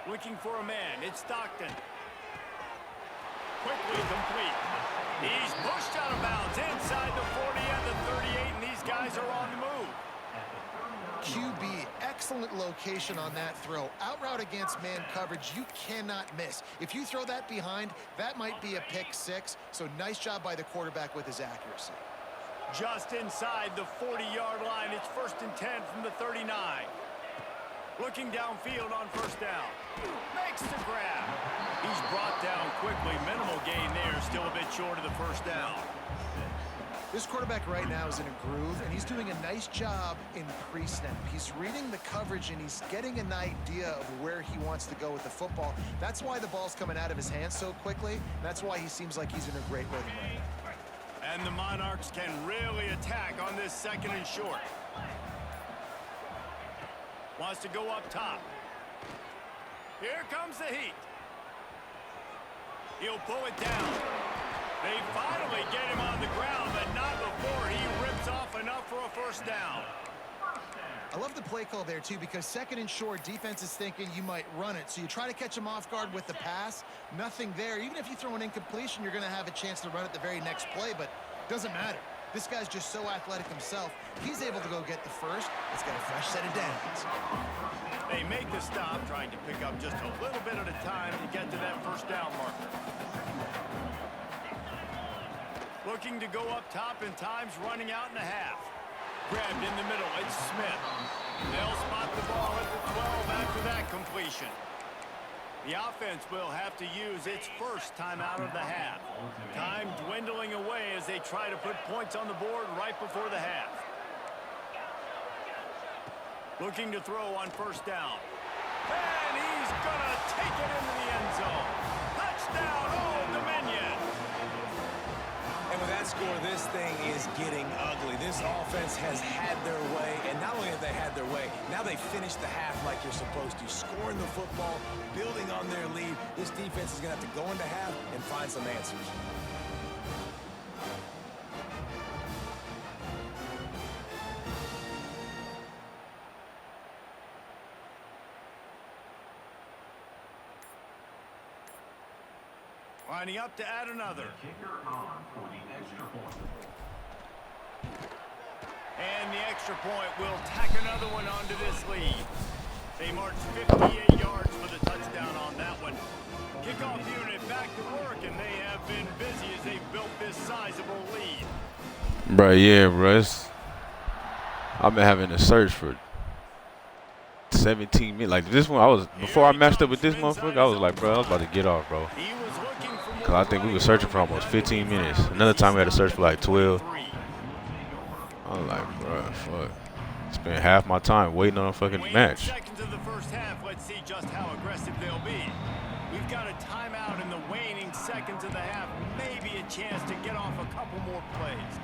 Looking for a man. It's Stockton. Quickly complete. He's pushed out of bounds inside the 40 and the 38, and these guys are on the move. QB, excellent location on that throw. Out route against man coverage, you cannot miss. If you throw that behind, that might be a pick 6. So nice job by the quarterback with his accuracy. Just inside the 40-yard line. It's 1st and 10 from the 39. Looking downfield on 1st down. Makes the grab. He's brought down quickly. Minimal gain there. Still a bit short of the 1st down. This quarterback right now is in a groove, and he's doing a nice job in pre-snap. He's reading the coverage, and he's getting an idea of where he wants to go with the football. That's why the ball's coming out of his hands so quickly. That's why he seems like he's in a great rhythm right now. And the Monarchs can really attack on this 2nd and short. Wants to go up top. Here comes the heat. He'll pull it down. They finally get him on the ground, but not before he rips off enough for a 1st down. I love the play call there, too, because 2nd and short, defense is thinking you might run it. So you try to catch him off guard with the pass. Nothing there. Even if you throw an incompletion, you're going to have a chance to run it the very next play, but it doesn't matter. This guy's just so athletic himself. He's able to go get the 1st. It's got a fresh set of downs. They make the stop, trying to pick up just a little bit at a time to get to that 1st down marker. Looking to go up top, and time's running out in the half. Grabbed in the middle, it's Smith. They'll spot the ball at the 12 after that completion. The offense will have to use its 1st timeout of the half. Time dwindling away as they try to put points on the board right before the half. Looking to throw on first down. And he's going to take it into the end zone. Touchdown, Old Dominion. And with that score, this thing is getting ugly. This offense has had their way, and not only have they had their way, now they finish the half like you're supposed to, scoring the football, building on their lead. This defense is going to have to go into half and find some answers. Lining up to add another. Kicker on for the extra point. And the extra point will tack another one onto this lead. They march 58 yards for the touchdown on that one. Kickoff unit back to work, and they have been busy as they built this sizable lead. Bro, yeah, bro. I've been having to search for 17 minutes. Like this one, before I matched up with this motherfucker, I was like, bro, I was about to get off, bro. He was looking for more. Cause I think we were searching for almost 15 minutes. Another time we had to search for like 12. I was like, bro, fuck. Spent half my time waiting on a fucking match. Seconds of the first half. Let's see just how aggressive they'll be. We've got a timeout in the waning seconds of the half. Maybe a chance to get off a couple more plays.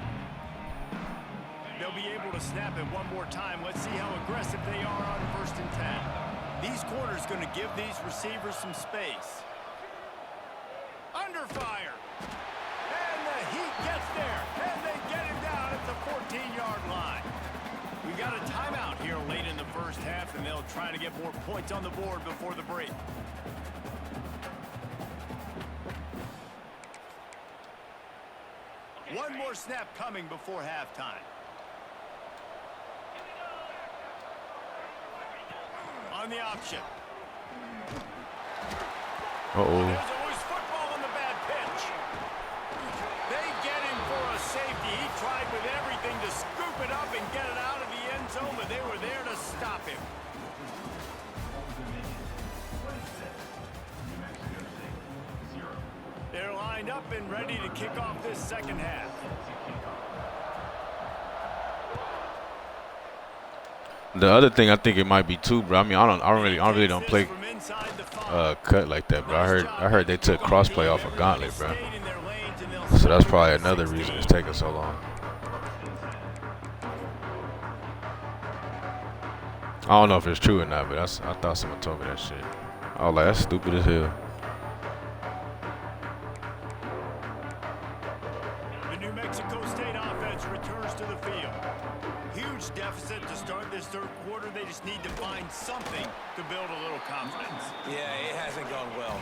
They'll be able to snap it one more time. Let's see how aggressive they are on 1st and 10. These corners going to give these receivers some space. Under fire. And the Heat gets there. And they get him down at the 14-yard line. We got a timeout here late in the first half, and they'll try to get more points on the board before the break. One more snap coming before halftime. On the option. Uh-oh. There's a loose football on the bad pitch. They get him for a safety. He tried with everything to scoop it up and get it out of the end zone, but they were there to stop him. They're lined up and ready to kick off this second half. The other thing I think it might be too, bro. I mean, I really don't play cut like that, bro. I heard they took crossplay off of Gauntlet, bro. So that's probably another reason it's taking so long. I don't know if it's true or not, but I thought someone told me that shit. I was like, that's stupid as hell. The New Mexico State offense returns to the field. Huge deficit to start this third quarter. They just need to find something to build a little confidence. Yeah, it hasn't gone well.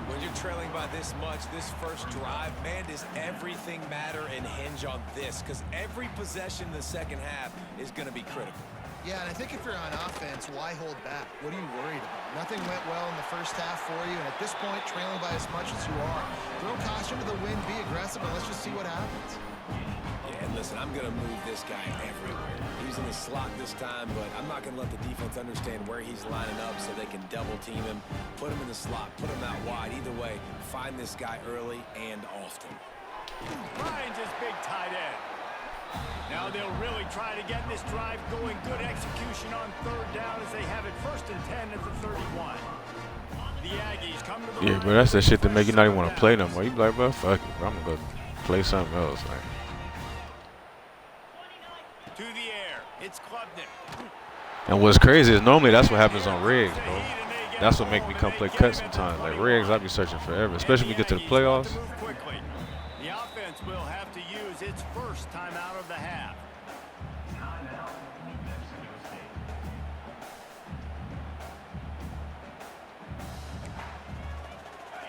When you're trailing by this much, this first drive, man, does everything matter and hinge on this? Because every possession in the second half is going to be critical. Yeah, and I think if you're on offense, why hold back? What are you worried about? Nothing went well in the first half for you, and at this point, trailing by as much as you are, throw caution to the wind, be aggressive, and let's just see what happens. Yeah, and listen, I'm going to move this guy everywhere. He's in the slot this time, but I'm not going to let the defense understand where he's lining up so they can double team him, put him in the slot, put him out wide. Either way, find this guy early and often. Finds his big tight end. Now they'll really try to get this drive going. Good execution on third down as they have it 1st and 10 at the 31. The Aggies come to the Yeah, bro, that's that shit that make you not even want to play no more. You be like, bro, fuck it, bro. I'm gonna go play something else. Like. To the air. It's Klubnik. And what's crazy is normally that's what happens on rigs, bro. That's what make me come play cut sometimes. Like rigs, I be searching forever, especially when we get to the playoffs. The offense will have to use its first timeout of the half. Timeout, New Mexico State.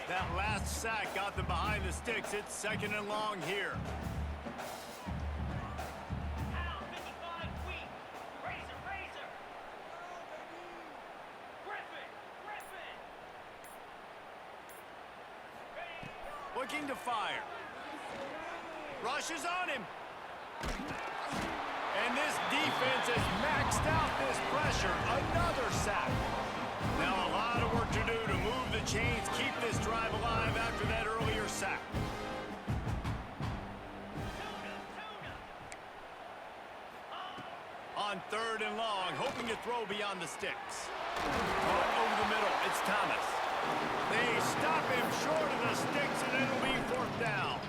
That last sack got them behind the sticks. It's 2nd and long here. Looking to fire. Rushes on him. And this defense has maxed out this pressure. Another sack. Now a lot of work to do to move the chains, keep this drive alive after that earlier sack. On 3rd and long, hoping to throw beyond the sticks. Caught over the middle. It's Thomas. They stop him short of the sticks, and it'll be 4th down.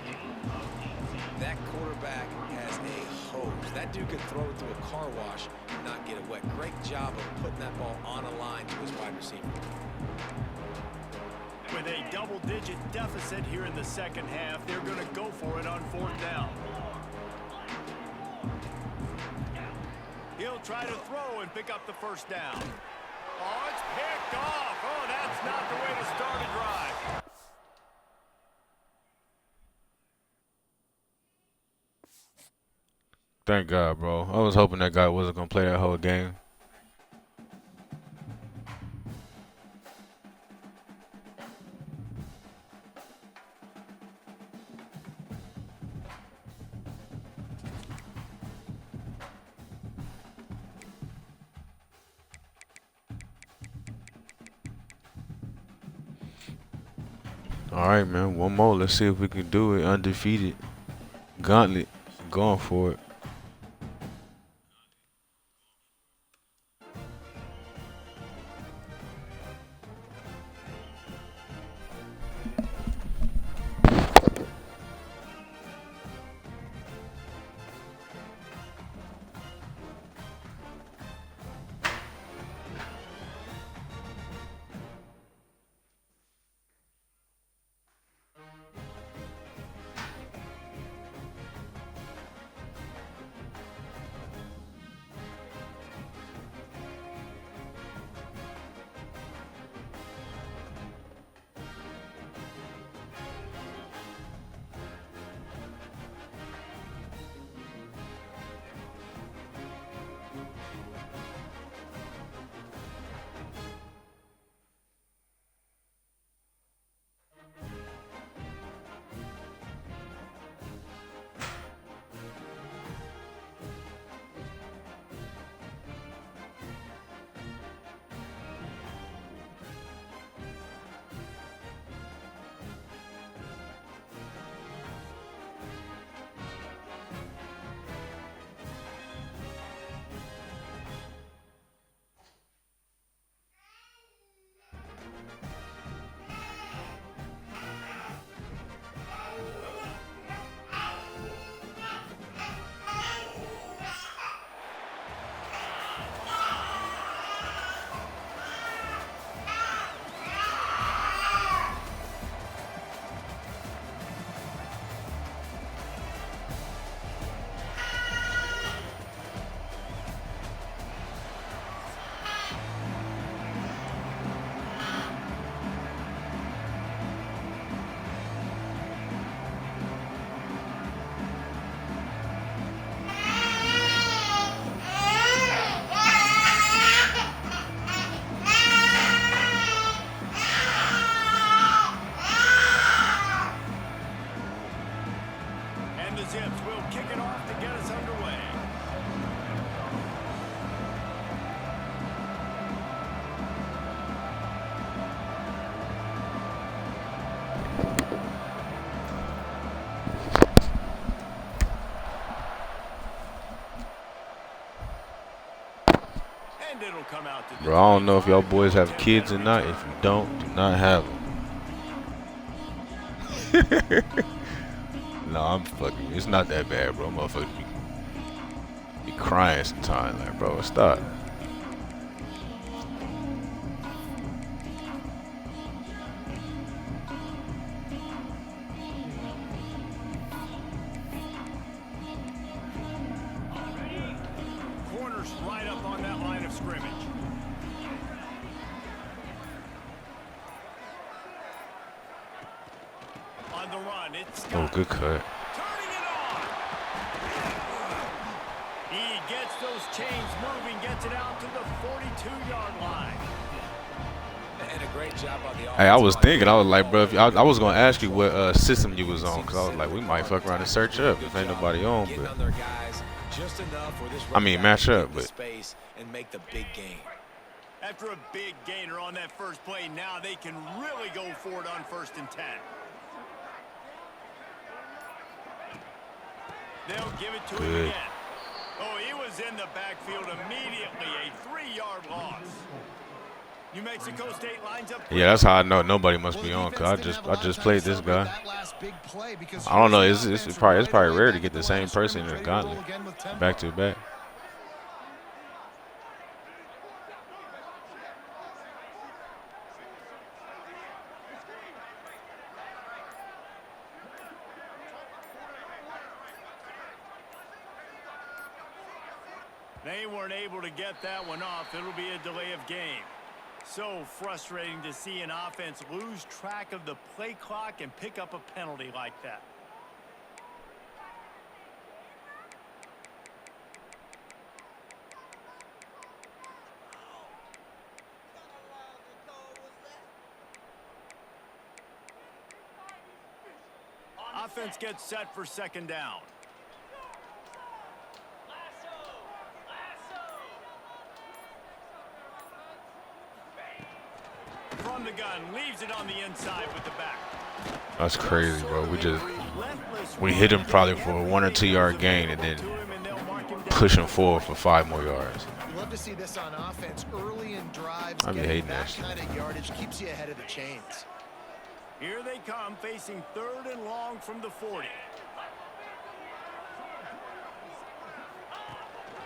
That quarterback has a hose. That dude could throw it through a car wash and not get it wet. Great job of putting that ball on a line to his wide receiver. With a double-digit deficit here in the 2nd half, they're going to go for it on 4th down. He'll try to throw and pick up the 1st down. Oh, it's picked off. Oh, that's not the way to start a drive. Thank God, bro. I was hoping that guy wasn't going to play that whole game. All right, man. One more. Let's see if we can do it. Undefeated. Gauntlet. Going for it. Bro, I don't know if y'all boys have kids or not. If you don't, do not have them. No, I'm fucking. It's not that bad, bro. Motherfuckers be crying sometimes. Like, bro, stop. Corners right up on that line of scrimmage. On the run, it's Scott. Oh, good cut. Turning it on. He gets those chains moving, gets it out to the 42-yard line. And a great job on the offense. Hey, I was thinking, I was like, bro, if I was gonna ask you what system you was on, cause I was like, we might fuck around and search up if ain't nobody on, but I mean match up, but space and make the big gain. After a big gainer on that first play, now they can really go for it on 1st and 10. They'll give it to him again. Oh, he was in the backfield immediately. A 3-yard loss. New Mexico State lines up. Yeah, that's how I know nobody must be on, cause I just played this guy. I don't know. It's probably rare to get the same person in a gauntlet back to back. They weren't able to get that one off. It'll be a delay of game. So frustrating to see an offense lose track of the play clock and pick up a penalty like that. Offense gets set for second down. From the gun, leaves it on the inside with the back. That's crazy, bro. We hit him probably for a 1 or 2 yard gain and then push him forward for 5 more yards. You love to see this on offense early in drives. I be hating that shit. Kind of yardage keeps you ahead of the chains. Here they come, facing 3rd and long from the 40.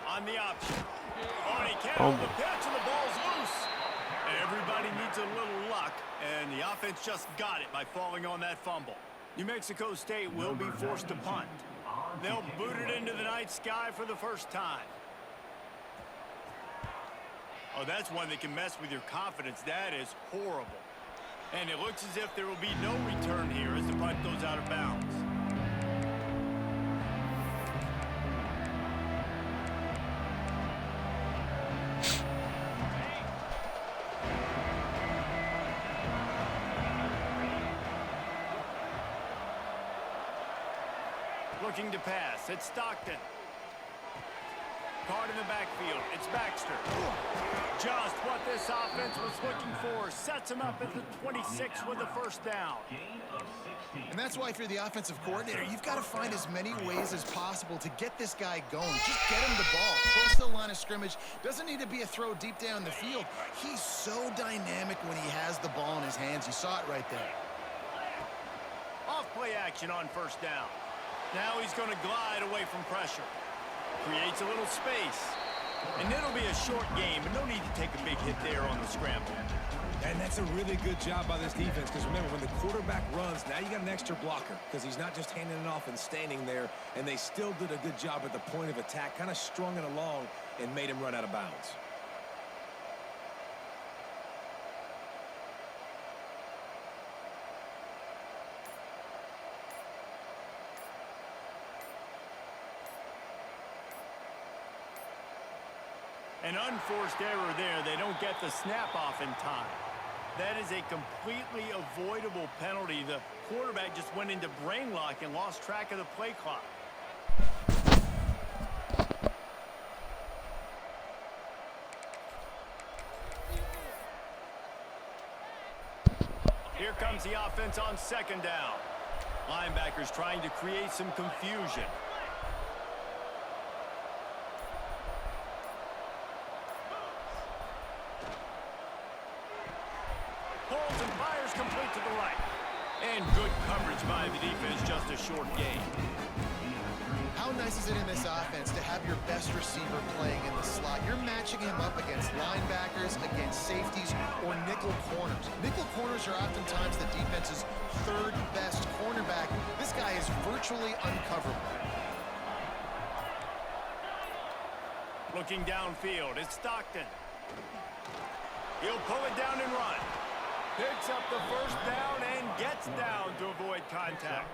On the option. Oh, he can't hold the pitch and the ball's loose. Everybody needs a little luck, and the offense just got it by falling on that fumble. New Mexico State will be forced to punt. They'll boot it into the night sky for the first time. Oh, that's one that can mess with your confidence. That is horrible. And it looks as if there will be no return here as the punt goes out of bounds. Looking to pass. It's Stockton. Card in the backfield. It's Baxter. Just what this offense was looking for. Sets him up at the 26 with a first down. And that's why if you're the offensive coordinator, you've got to find as many ways as possible to get this guy going. Just get him the ball. Close to the line of scrimmage. Doesn't need to be a throw deep down the field. He's so dynamic when he has the ball in his hands. You saw it right there. Off play action on first down. Now he's going to glide away from pressure. Creates a little space. And it'll be a short game, and no need to take a big hit there on the scramble. And that's a really good job by this defense, because remember, when the quarterback runs, now you got an extra blocker, because he's not just handing it off and standing there, and they still did a good job at the point of attack, kind of strung it along and made him run out of bounds. An unforced error there. They don't get the snap off in time. That is a completely avoidable penalty. The quarterback just went into brain lock and lost track of the play clock. Here comes the offense on second down. Linebackers trying to create some confusion. Holds and fires complete to the right. And good coverage by the defense, just a short gain. How nice is it in this offense to have your best receiver playing in the slot? You're matching him up against linebackers, against safeties, or nickel corners. Nickel corners are oftentimes the defense's 3rd best cornerback. This guy is virtually uncoverable. Looking downfield, it's Stockton. He'll pull it down and run. Picks up the first down and gets down to avoid contact.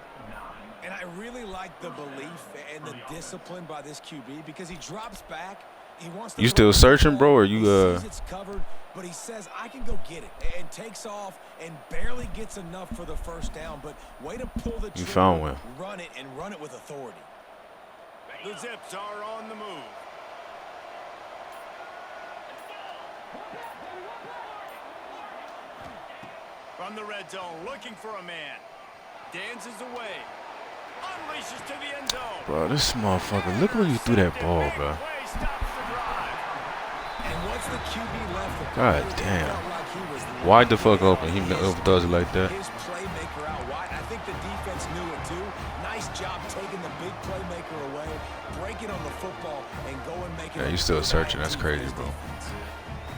And I really like the belief and the discipline by this QB, because he drops back. He wants to. You still searching, bro, or you He sees it's covered, but he says I can go get it, and takes off and barely gets enough for the first down. But way to pull the trigger, You found one. run it, and run it with authority. The Zips are on the move. From the red zone, looking for a man. Dances away. Unleashes to the end zone. Bro, this motherfucker. Look where you threw that ball, bro. Play stops the drive. And once the QB left the God play, it damn. felt like he was Wide the fuck leaving open. He his overdoes it like that. His playmaker out wide. I think the defense knew it too. Nice job taking the big playmaker away, breaking on the football, and going making. Yeah, you still searching. That's crazy, bro.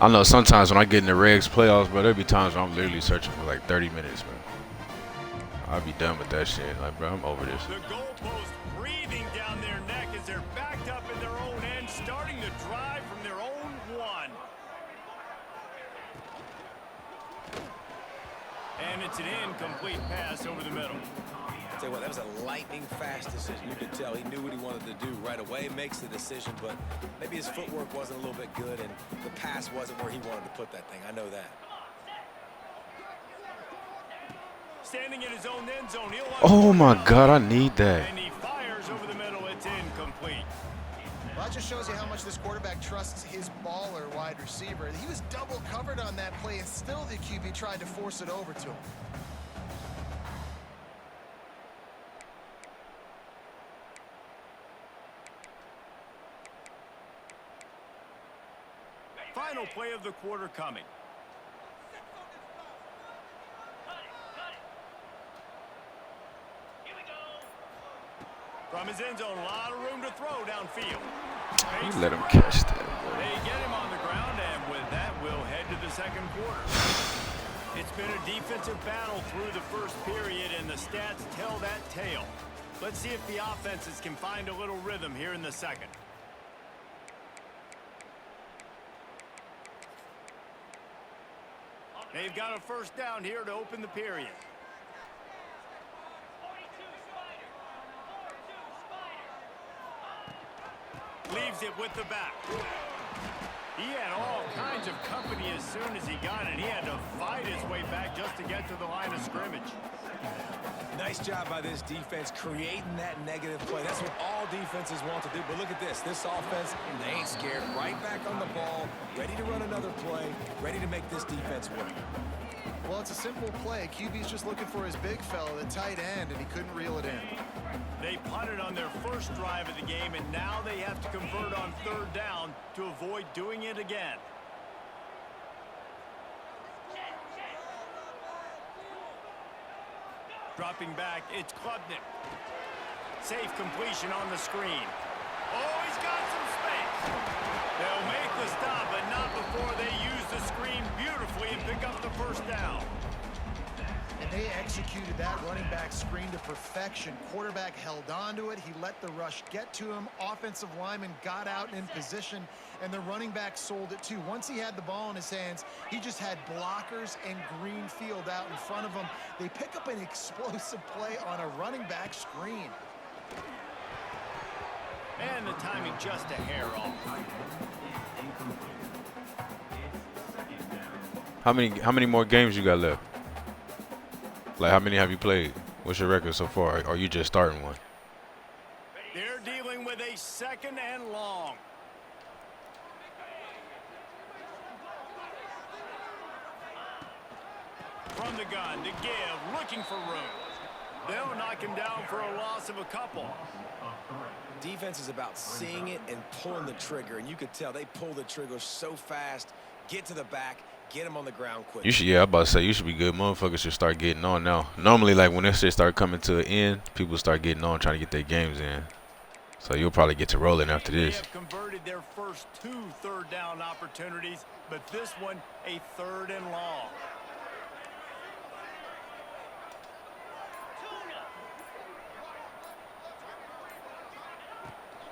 I know sometimes when I get in the regs playoffs, bro, there be times where I'm literally searching for like 30 minutes, bro. I'll be done with that shit. Like, bro, I'm over this. The goalpost breathing down their neck as they're backed up in their own end, starting to drive from their own one. And it's an incomplete pass over the middle. Tell you what, that was a lightning fast decision. You could tell he knew what he wanted to do right away. Makes the decision, but maybe his footwork wasn't a little bit good, and the pass wasn't where he wanted to put that thing. I know that. Standing in his own end zone. Oh my God, I need that. And he fires over the middle. It's incomplete. Well, that just shows you how much this quarterback trusts his baller wide receiver. He was double covered on that play, and still the QB tried to force it over to him. Final play of the quarter coming. From his end zone, a lot of room to throw downfield. You let him catch that, bro. They get him on the ground, and with that, we'll head to the second quarter. It's been a defensive battle through the first period, and the stats tell that tale. Let's see if the offenses can find a little rhythm here in the second. They've got a first down here to open the period. Leaves it with the back. He had all kinds of company as soon as he got it. He had to fight his way back just to get to the line of scrimmage. Nice job by this defense creating that negative play. That's what all defenses want to do. But look at this. This offense, they ain't scared. Right back on the ball, ready to run another play, ready to make this defense work. Well, it's a simple play. QB's just looking for his big fella, the tight end, and he couldn't reel it in. They punted on their first drive of the game, and now they have to convert on third down to avoid doing it again. Dropping back, it's Klubnik. Safe completion on the screen. Oh, he's got some space. They'll make the stop, but not before they use the screen beautifully and pick up the first down. And they executed that running back screen to perfection. Quarterback held on to it. He let the rush get to him. Offensive lineman got out and in position, and the running back sold it too. Once he had the ball in his hands, he just had blockers and green field out in front of him. They pick up an explosive play on a running back screen. And the timing just a hair off. How many more games you got left? Like, how many have you played? What's your record so far? Or are you just starting one? They're dealing with a second and long. From the gun to give, looking for room. They'll knock him down for a loss of a couple. Defense is about seeing it and pulling the trigger, and you could tell they pull the trigger so fast, get to the back, get him on the ground quick. You should, yeah, I'm about to say, you should be good. Motherfuckers should start getting on now. Normally, like, when this shit start coming to an end, people start getting on, trying to get their games in. So you'll probably get to rolling after this. They have converted their first 2 third down opportunities, but this one a third and long.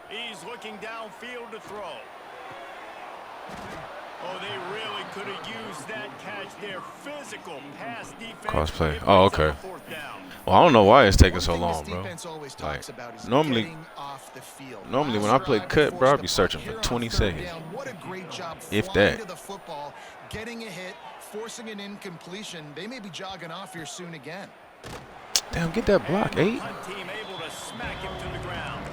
He's looking downfield to throw. Oh, they really could have used that catch there. Physical pass defense. Cross play. Oh, okay. Fourth down. Well, I don't know why it's taking One so thing long, this bro. defense always Like, talks about is normally getting off the field. when I Last play drive cut, bro, I'll forced be the searching punt for here 20 on third seconds. down. What a great job If flying that. to the football, getting a hit, forcing an incompletion. They may be jogging off here soon again. Damn, get that block, And the 8. punt team able to smack him to the ground.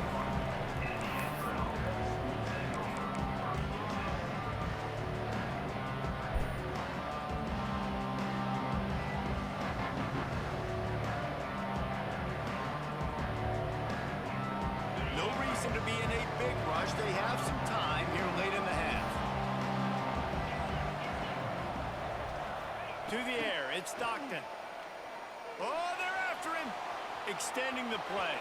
rush. They have some time here late in the half. To the air, it's Stockton. Oh, they're after him. Extending the play.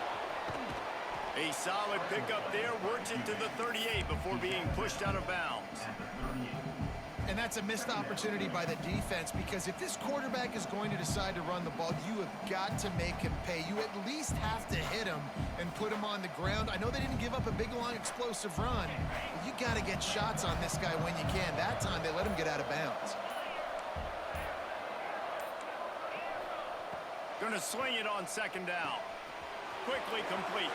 A solid pickup there, works it to the 38 before being pushed out of bounds. And that's a missed opportunity by the defense, because if this quarterback is going to decide to run the ball, you have got to make him pay. You at least have to hit him and put him on the ground. I know they didn't give up a big, long, explosive run, but you got to get shots on this guy when you can. That time, they let him get out of bounds. Gonna swing it on second down. Quickly complete.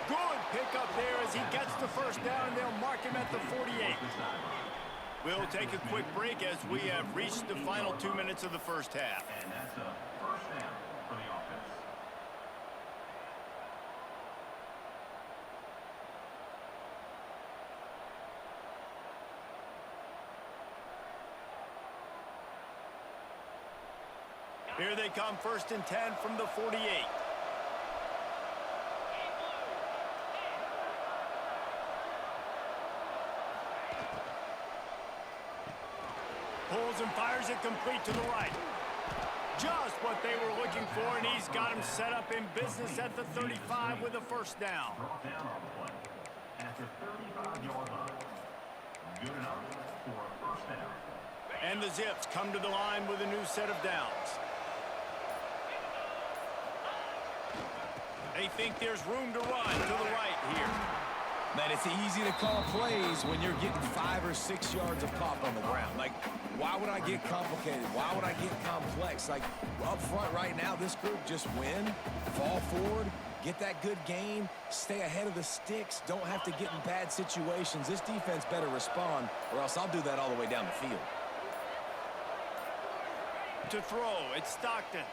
Good pickup there as he gets the first down, and they'll mark him at the 48. We'll take a quick break as we have reached the final 2 minutes of the first half. And that's a first down for the offense. Here they come, 1st and 10 from the 48. Pulls and fires it complete to the right. Just what they were looking for, and he's got him set up in business at the 35 with a first down. Brought down on the play at the 35-yard line. Good enough for a first down. And the Zips come to the line with a new set of downs. They think there's room to run to the right here. Man, it's easy to call plays when you're getting 5 or 6 yards of pop on the ground. Like, why would I get complicated? Why would I get complex? Like, up front right now, this group just win, fall forward, get that good gain, stay ahead of the sticks, don't have to get in bad situations. This defense better respond, or else I'll do that all the way down the field. To throw, it's Stockton.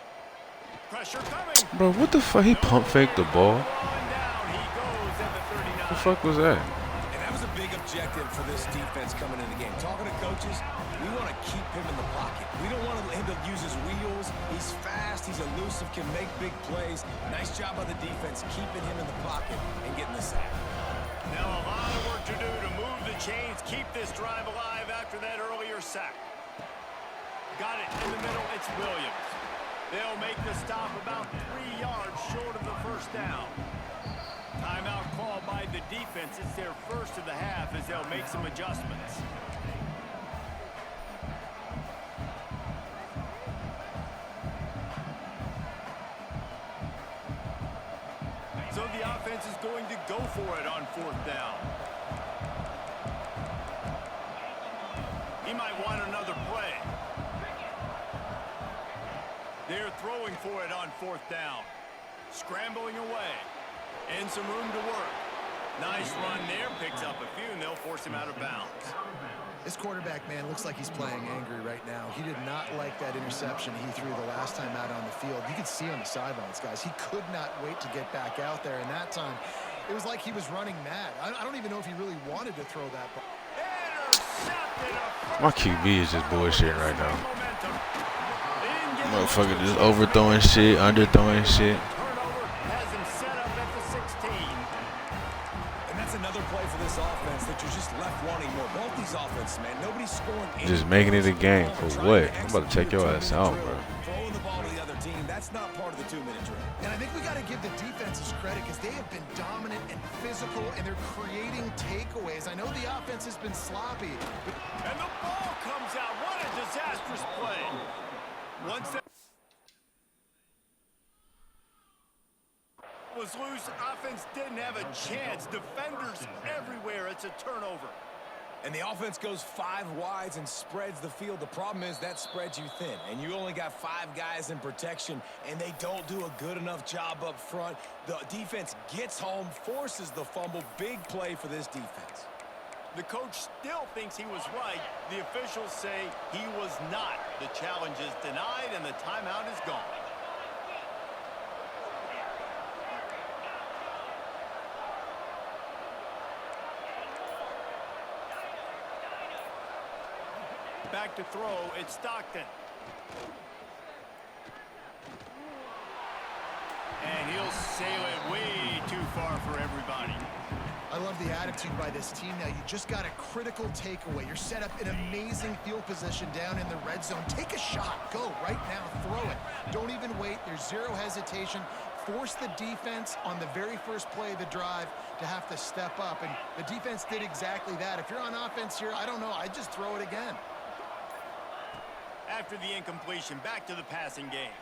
Pressure coming. Bro, what the fuck? He pump faked the ball. Down he goes at the 39. What the fuck was that? And that was a big objective for this defense coming into the game. Talking to coaches, we want to keep him in the pocket. We don't want him to use his wheels. He's fast, he's elusive, can make big plays. Nice job by the defense keeping him in the pocket and getting the sack. Now a lot of work to do to move the chains, keep this drive alive after that earlier sack. Got it in the middle, it's Williams. They'll make the stop about 3 yards short of the first down. Timeout called by the defense. It's their first of the half as they'll make some adjustments. So the offense is going to go for it on 4th down. He might want another play. They're throwing for it on 4th down. Scrambling away. And some room to work. Nice run there. Picks up a few, and they'll force him out of bounds. This quarterback, man, looks like he's playing angry right now. He did not like that interception he threw the last time out on the field. You could see on the sidelines, guys. He could not wait to get back out there, and that time, it was like he was running mad. I don't even know if he really wanted to throw that ball. My QB is just bullshitting right now. Motherfucker just overthrowing shit, underthrowing shit. Turnover has him set up at the 16. And that's another play for this offense that you're just left wanting more. Both these offenses, man, nobody's scoring. Just making it a game for what? I'm about to check your ass out, bro. Throwing the ball to the other team, that's not part of the 2-minute drill. And I think we got to give the defenses credit because they have been dominant and physical, and they're creating takeaways. I know the offense has been sloppy, but And the ball comes out. What a disastrous play. Once that was loose, offense didn't have a chance. Defenders everywhere. It's a turnover. And the offense goes 5 wides and spreads the field. The problem is that spreads you thin, and you only got 5 guys in protection, and they don't do a good enough job up front. The defense gets home, forces the fumble. Big play for this defense. The coach still thinks he was right. The officials say he was not. The challenge is denied, and the timeout is gone. Back to throw, it's Stockton. And he'll sail it way too far for everybody. I love the attitude by this team now. You just got a critical takeaway. You're set up in amazing field position down in the red zone. Take a shot. Go right now. Throw it. Don't even wait. There's zero hesitation. Force the defense on the very first play of the drive to have to step up. And the defense did exactly that. If you're on offense here, I don't know. I'd just throw it again. After the incompletion, back to the passing game.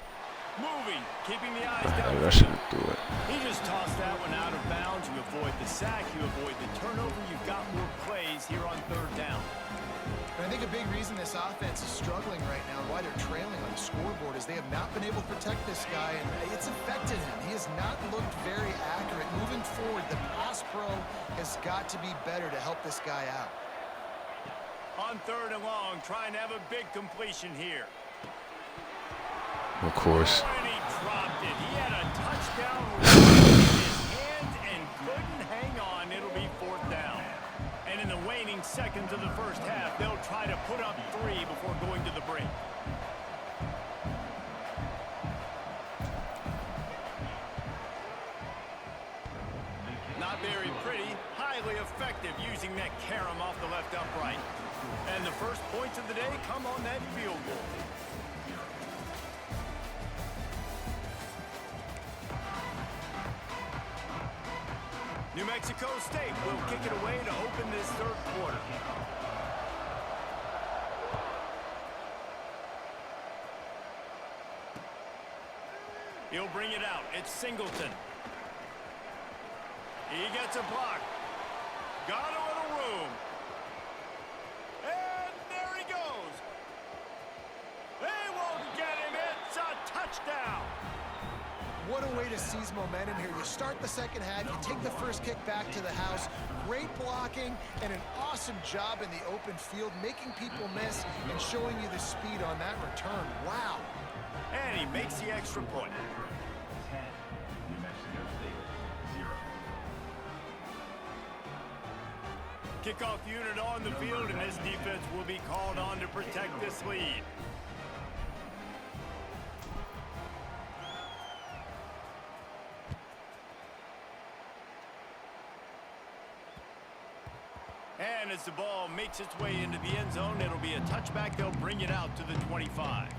Moving, keeping the eyes down. I should have threw it. He just tossed that one out of bounds. You avoid the sack, you avoid the turnover. You've got more plays here on third down. And I think a big reason this offense is struggling right now, why they're trailing on the scoreboard, is they have not been able to protect this guy, and it's affected him. He has not looked very accurate. Moving forward, the pass pro has got to be better to help this guy out. On third and long, trying to have a big completion here. Of course. And he dropped it. He had a touchdown run in his hands and couldn't hang on. It'll be fourth down. And in the waning seconds of the first half, they'll try to put up 3 before going to the break. Not very pretty, highly effective using that carom off the left upright. And the first points of the day come on that field goal. New Mexico State will kick it away to open this third quarter. He'll bring it out. It's Singleton. He gets a block. Got a little room. And there he goes. They won't get him. It's a touchdown. What a way to seize momentum here. You start the second half, you take the first kick back to the house. Great blocking and an awesome job in the open field, making people miss and showing you the speed on that return. Wow. And he makes the extra point. 10, New Mexico State, 0. Kickoff unit on the field, and this defense will be called on to protect this lead. And as the ball makes its way into the end zone, it'll be a touchback. They'll bring it out to the 25.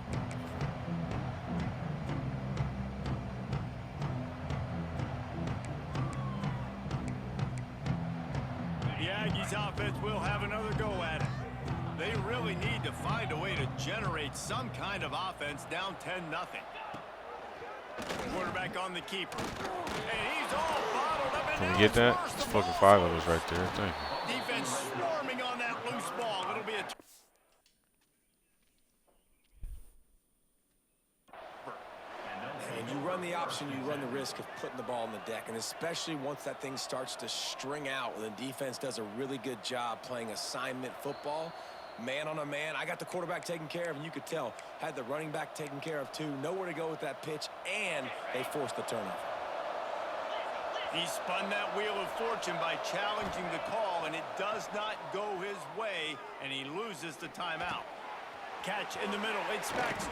The Aggies offense will have another go at it. They really need to find a way to generate some kind of offense down 10-0. Quarterback on the keeper. And he's all bottled up. Can we get that? It's fucking 5 of us right there. Thank you. Defense swarming on that loose ball. It'll be a... And you run the option, you run the risk of putting the ball on the deck, and especially once that thing starts to string out and the defense does a really good job playing assignment football, man on a man. I got the quarterback taken care of, and you could tell, had the running back taken care of too. Nowhere to go with that pitch, and they forced the turnover. He spun that wheel of fortune by challenging the call, and it does not go his way, and he loses the timeout. Catch in the middle, it's Baxter.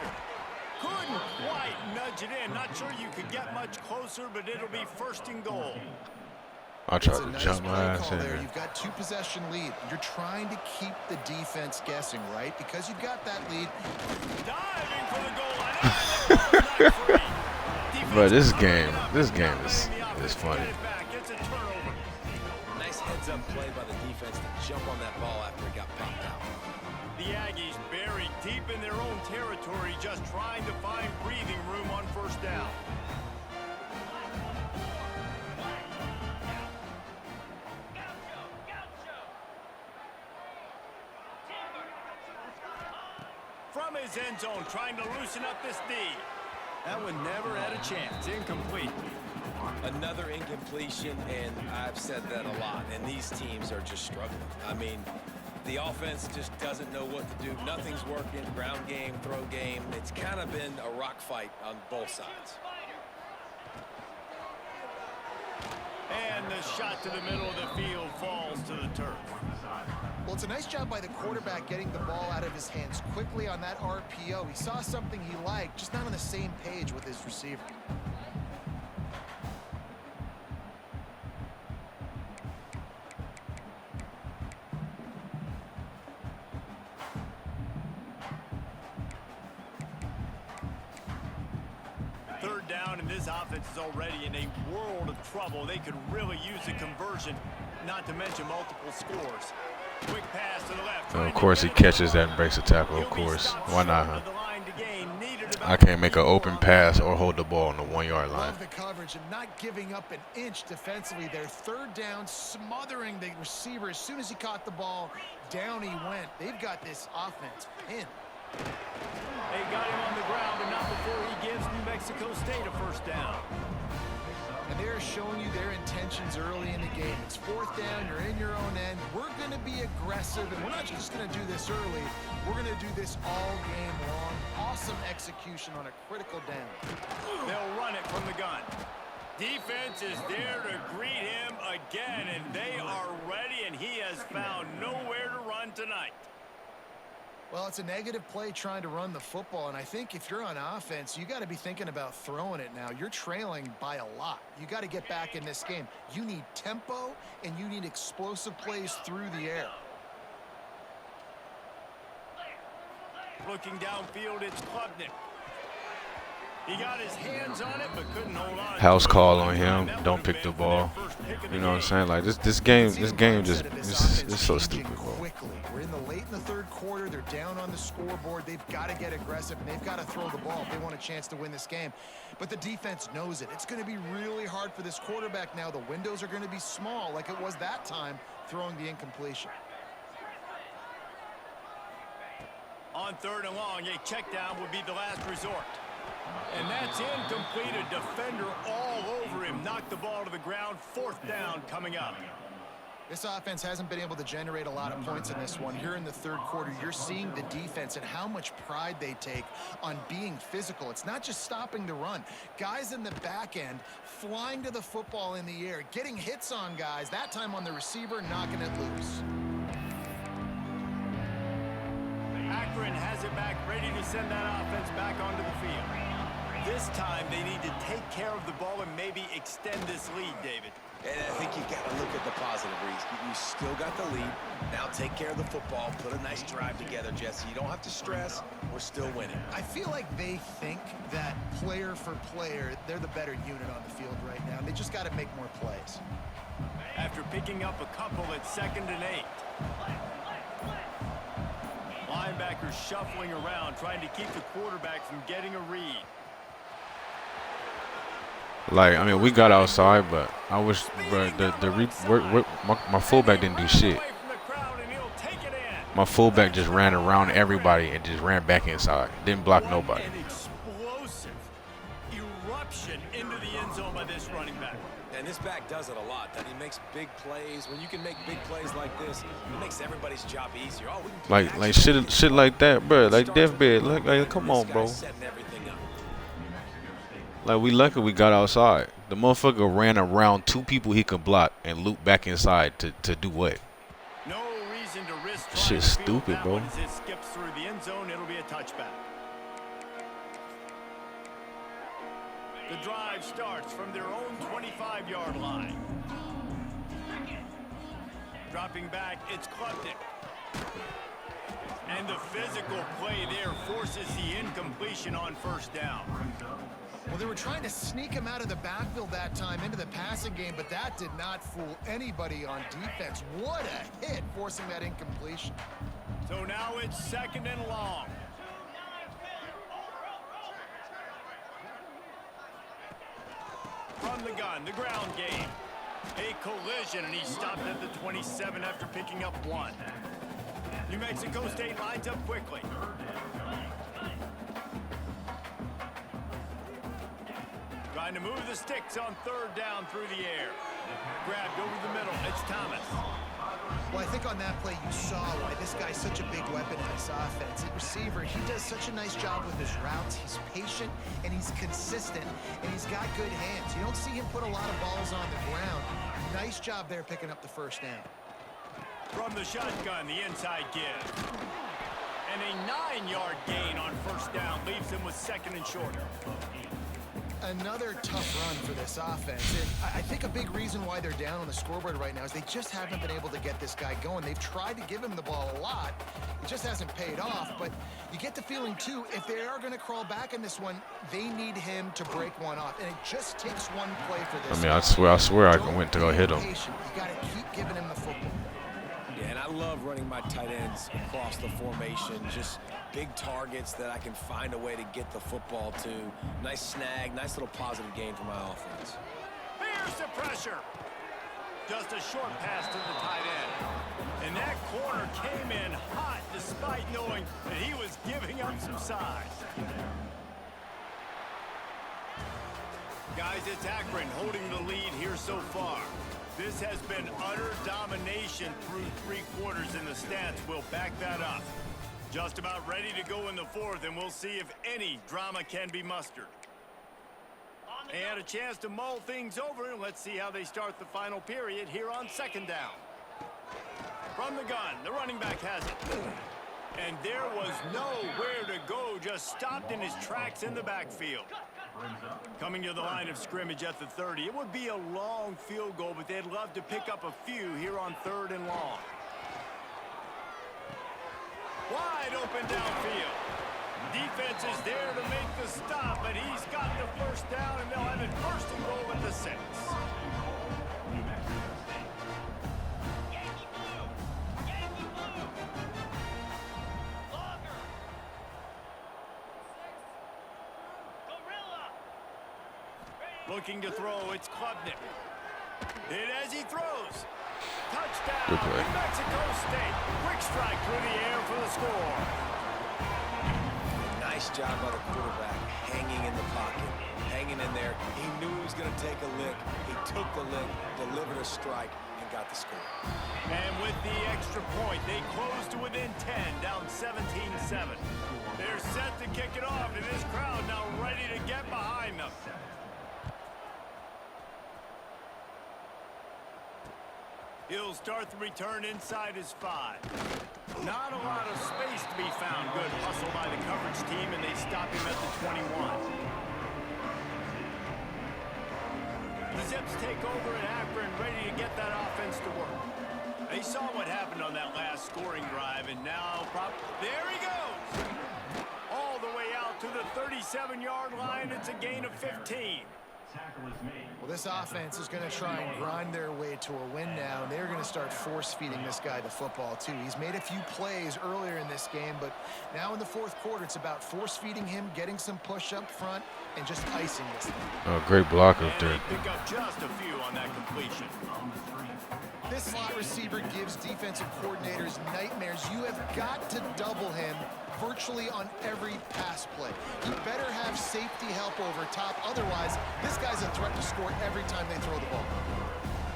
Couldn't quite nudge it in. Not sure you could get much closer, but it'll be first and goal. I tried to jump my ass in there. there. You've got 2 possession lead. You're trying to keep the defense guessing, right? Because you've got that lead. Diving for the goal line. Not free. But this game is funny. It's a turnover. Nice heads-up play by the defense to jump on that ball after it got popped out. The Aggies buried deep in their own territory, just trying to find breathing room on first down. From his end zone, trying to loosen up this D. That one never had a chance. Incomplete. Another incompletion, and I've said that a lot, and these teams are just struggling. I mean, the offense just doesn't know what to do. Nothing's working. Ground game, throw game. It's kind of been a rock fight on both sides. And the shot to the middle of the field falls to the turf. Well, it's a nice job by the quarterback getting the ball out of his hands quickly on that RPO. He saw something he liked, just not on the same page with his receiver. this offense is already in a world of trouble. They could really use a conversion, not to mention multiple scores. Quick pass to the left. Of course, he catches that and breaks the tackle, of course. Why not, huh? I can't make an open pass or hold the ball on the 1 yard line. Love the coverage and not giving up an inch defensively. Their third down, smothering the receiver. As soon as he caught the ball, down he went. They've got this offense pinned. They got him on the ground, but not before he gives New Mexico State a first down. And they're showing you their intentions early in the game. It's fourth down, you're in your own end. We're going to be aggressive, and we're not just going to do this early. We're going to do this all game long. Awesome execution on a critical down. They'll run it from the gun. Defense is there to greet him again, and they are ready, and he has found nowhere to run tonight. Well, it's a negative play trying to run the football, and I think if you're on offense, you got to be thinking about throwing it now. You're trailing by a lot. You got to get back in this game. You need tempo, and you need explosive plays through the air. Looking downfield, it's Klubnik. He got his hands on it, but couldn't hold on. House call on him. Don't pick the ball. You know what I'm saying? Like this game just it's so stupid, bro. We're in the late in the third quarter. They're down on the scoreboard. They've got to get aggressive, and they've got to throw the ball if they want a chance to win this game. But the defense knows it. It's going to be really hard for this quarterback now. The windows are going to be small, like it was that time throwing the incompletion. On third and long, a check down would be the last resort. And that's incomplete. A defender all over him. Knocked the ball to the ground. Fourth down coming up. This offense hasn't been able to generate a lot of points in this one. Here in the third quarter, you're seeing the defense and how much pride they take on being physical. It's not just stopping the run. Guys in the back end flying to the football in the air, getting hits on guys, that time on the receiver, knocking it loose. Akron has it back, ready to send that offense back onto the field. This time they need to take care of the ball and maybe extend this lead, David. And I think you got to look at the positive, Reese. You still got the lead. Now take care of the football. Put a nice drive together, Jesse. You don't have to stress. We're still winning. I feel like they think that player for player, they're the better unit on the field right now. They just got to make more plays. After picking up a couple at 2nd and 8. Linebackers shuffling around, trying to keep the quarterback from getting a read. Like, I mean, we got outside, but I wish, bro, my fullback didn't do shit. My fullback just ran around everybody and just ran back inside. Didn't block nobody. An explosive eruption into the end zone by this running back. And this back does it a lot. He makes big plays. When you can make big plays like this, it makes everybody's job easier. Oh, we can Like shit like that, bro. Like deathbed. Like, come on, bro. Like, we lucky we got outside. The motherfucker ran around 2 people he could block and loop back inside to do what? No reason to risk. Shit's stupid, bro. As it skips through the end zone, it'll be a touchback. The drive starts from their own 25-yard line. Dropping back, it's Klubnik. And the physical play there forces the incompletion on first down. Well, they were trying to sneak him out of the backfield that time into the passing game, but that did not fool anybody on defense. What a hit, forcing that incompletion. So now it's 2nd and long. From the gun, the ground game. A collision, and he stopped at the 27 after picking up 1. New Mexico State lines up quickly. Trying to move the sticks on 3rd down through the air. Grabbed over the middle. It's Thomas. Well, I think on that play you saw why this guy's such a big weapon in this offense. At receiver, he does such a nice job with his routes. He's patient, and he's consistent, and he's got good hands. You don't see him put a lot of balls on the ground. Nice job there picking up the first down. From the shotgun, the inside give. And a 9-yard gain on first down leaves him with 2nd and short. Another tough run for this offense. And I think a big reason why they're down on the scoreboard right now is they just haven't been able to get this guy going. They've tried to give him the ball a lot. It just hasn't paid off. But you get the feeling, too, if they are going to crawl back in this one, they need him to break one off. And it just takes one play for this. I mean, I swear I went to go hit him. You got to keep giving him the football. Yeah, and I love running my tight ends across the formation. Just big targets that I can find a way to get the football to. Nice snag, nice little positive gain for my offense. Here's the pressure. Just a short pass to the tight end. And that corner came in hot despite knowing that he was giving up some size. Guys, it's Akron holding the lead here so far. This has been utter domination through 3 quarters, and the stats will back that up. Just about ready to go in the 4th, and we'll see if any drama can be mustered. And a chance to mull things over, and let's see how they start the final period here on 2nd down. From the gun, the running back has it. And there was nowhere to go, just stopped in his tracks in the backfield. Coming to the line of scrimmage at the 30. It would be a long field goal, but they'd love to pick up a few here on 3rd and long. Wide open downfield. Defense is there to make the stop, but he's got the 1st down, and they'll have it 1st and goal at the 6. Looking to throw, it's Klubnik. Hit as he throws. Touchdown, Good play. New Mexico State. Quick strike through the air for the score. Nice job by the quarterback, hanging in the pocket, hanging in there. He knew he was going to take a lick. He took the lick, delivered a strike, and got the score. And with the extra point, they close to within 10, down 17-7. They're set to kick it off, and this crowd now ready to get behind them. He'll start the return inside his 5. Not a lot of space to be found. Good hustle by the coverage team, and they stop him at the 21. The Zips take over at Akron, ready to get that offense to work. They saw what happened on that last scoring drive, and now there he goes. All the way out to the 37-yard line. It's a gain of 15. Well, this offense is going to try and grind their way to a win now. They're going to start force-feeding this guy the football, too. He's made a few plays earlier in this game, but now in the 4th quarter, it's about force-feeding him, getting some push up front, and just icing this thing. Oh, great block up And there. they pick up just a few on that completion. This slot receiver gives defensive coordinators nightmares. You have got to double him virtually on every pass play. You better have safety help over top. Otherwise, this guy's a threat to score every time they throw the ball.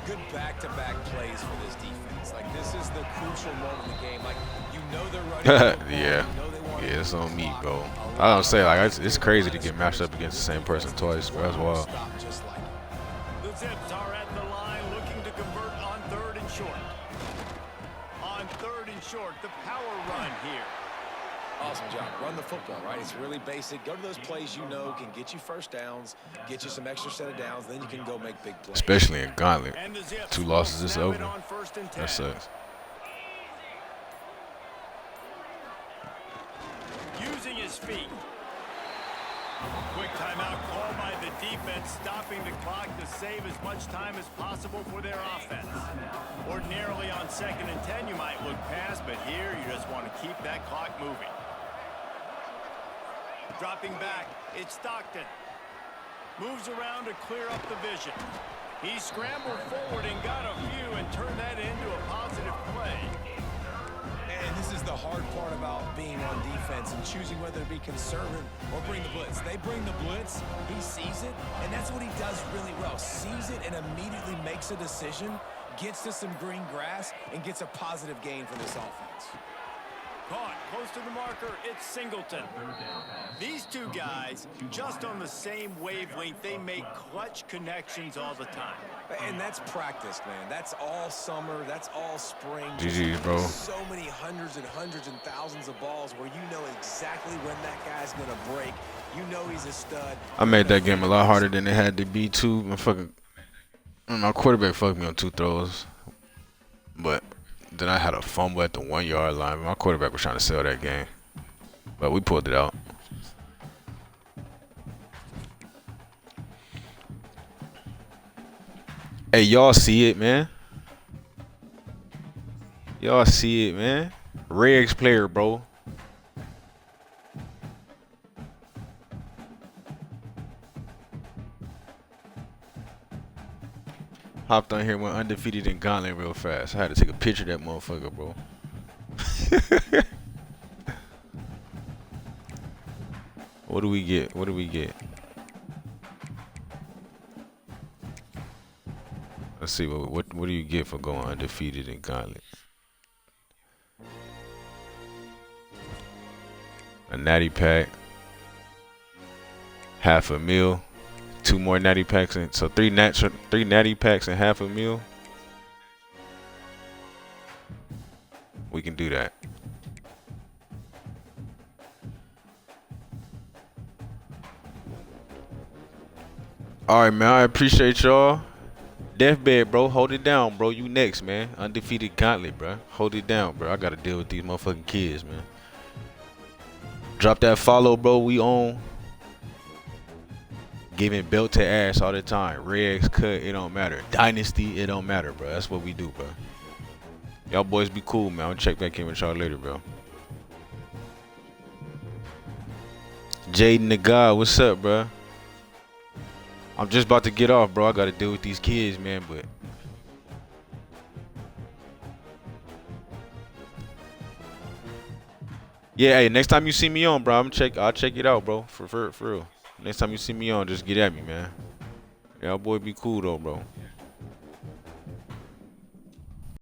Good back-to-back plays for this defense. Like, this is the crucial moment in the game. Like, you know they're running the football. Yeah. You know they want Yeah, it's on me, block bro. a I lot. don't say, like, it's crazy to get matched up against the same person twice, bro. That's wild. Stop just like it. The Zips are at the line looking to convert on 3rd and short. On 3rd and short, the power run here. Awesome job. Run the football, right? It's really basic. Go to those plays you know can get you 1st downs, get you some extra set of downs, then you can go make big plays. Especially in Gauntlet. And the Zips 2 losses will is snap it over. on 1st and 10. That sucks. Using his feet. Quick timeout called by the defense, stopping the clock to save as much time as possible for their offense. Ordinarily on 2nd and 10, you might look past, but here you just want to keep that clock moving. Dropping back, it's Stockton. Moves around to clear up the vision. He scrambled forward and got a few and turned that into a positive play. And this is the hard part about being on defense and choosing whether to be conservative or bring the blitz. They bring the blitz, he sees it, and that's what he does really well. Sees it and immediately makes a decision, gets to some green grass, and gets a positive gain for this offense. Caught close to the marker. It's Singleton. These two guys, just on the same wavelength, they make clutch connections all the time. And that's practice, man. That's all summer. That's all spring. GG's, bro. So many hundreds and thousands of balls where you know exactly when that guy's going to break. You know he's a stud. I made that game a lot harder than it had to be, too. My quarterback fucked me on 2 throws. But then I had a fumble at the 1 yard line. My quarterback was trying to sell that game. But we pulled it out. Hey, y'all see it, man. Y'all see it, man. Regs player, bro. Hopped on here, went undefeated in Gauntlet real fast. I had to take a picture of that motherfucker, bro. What do we get? What do we get? Let's see, what do you get for going undefeated in Gauntlet? A natty pack, half a meal, 2 more natty packs, and so 3 natty packs and half a meal. We can do that. All right, man. I appreciate y'all. Deathbed, bro. Hold it down, bro. You next, man. Undefeated Gauntlet, bro. Hold it down, bro. I gotta deal with these motherfucking kids, man. Drop that follow, bro. We on. Giving belt to ass all the time. Regs cut, it don't matter. Dynasty, it don't matter, bro. That's what we do, bro. Y'all boys be cool, man. I'll check back in with y'all later, bro. Jaden the God, what's up, bro? I'm just about to get off, bro. I gotta deal with these kids, man, but yeah, hey, next time you see me on, bro, I'll check it out, bro. For real. Next time you see me on, just get at me, man. Y'all boy be cool though, bro.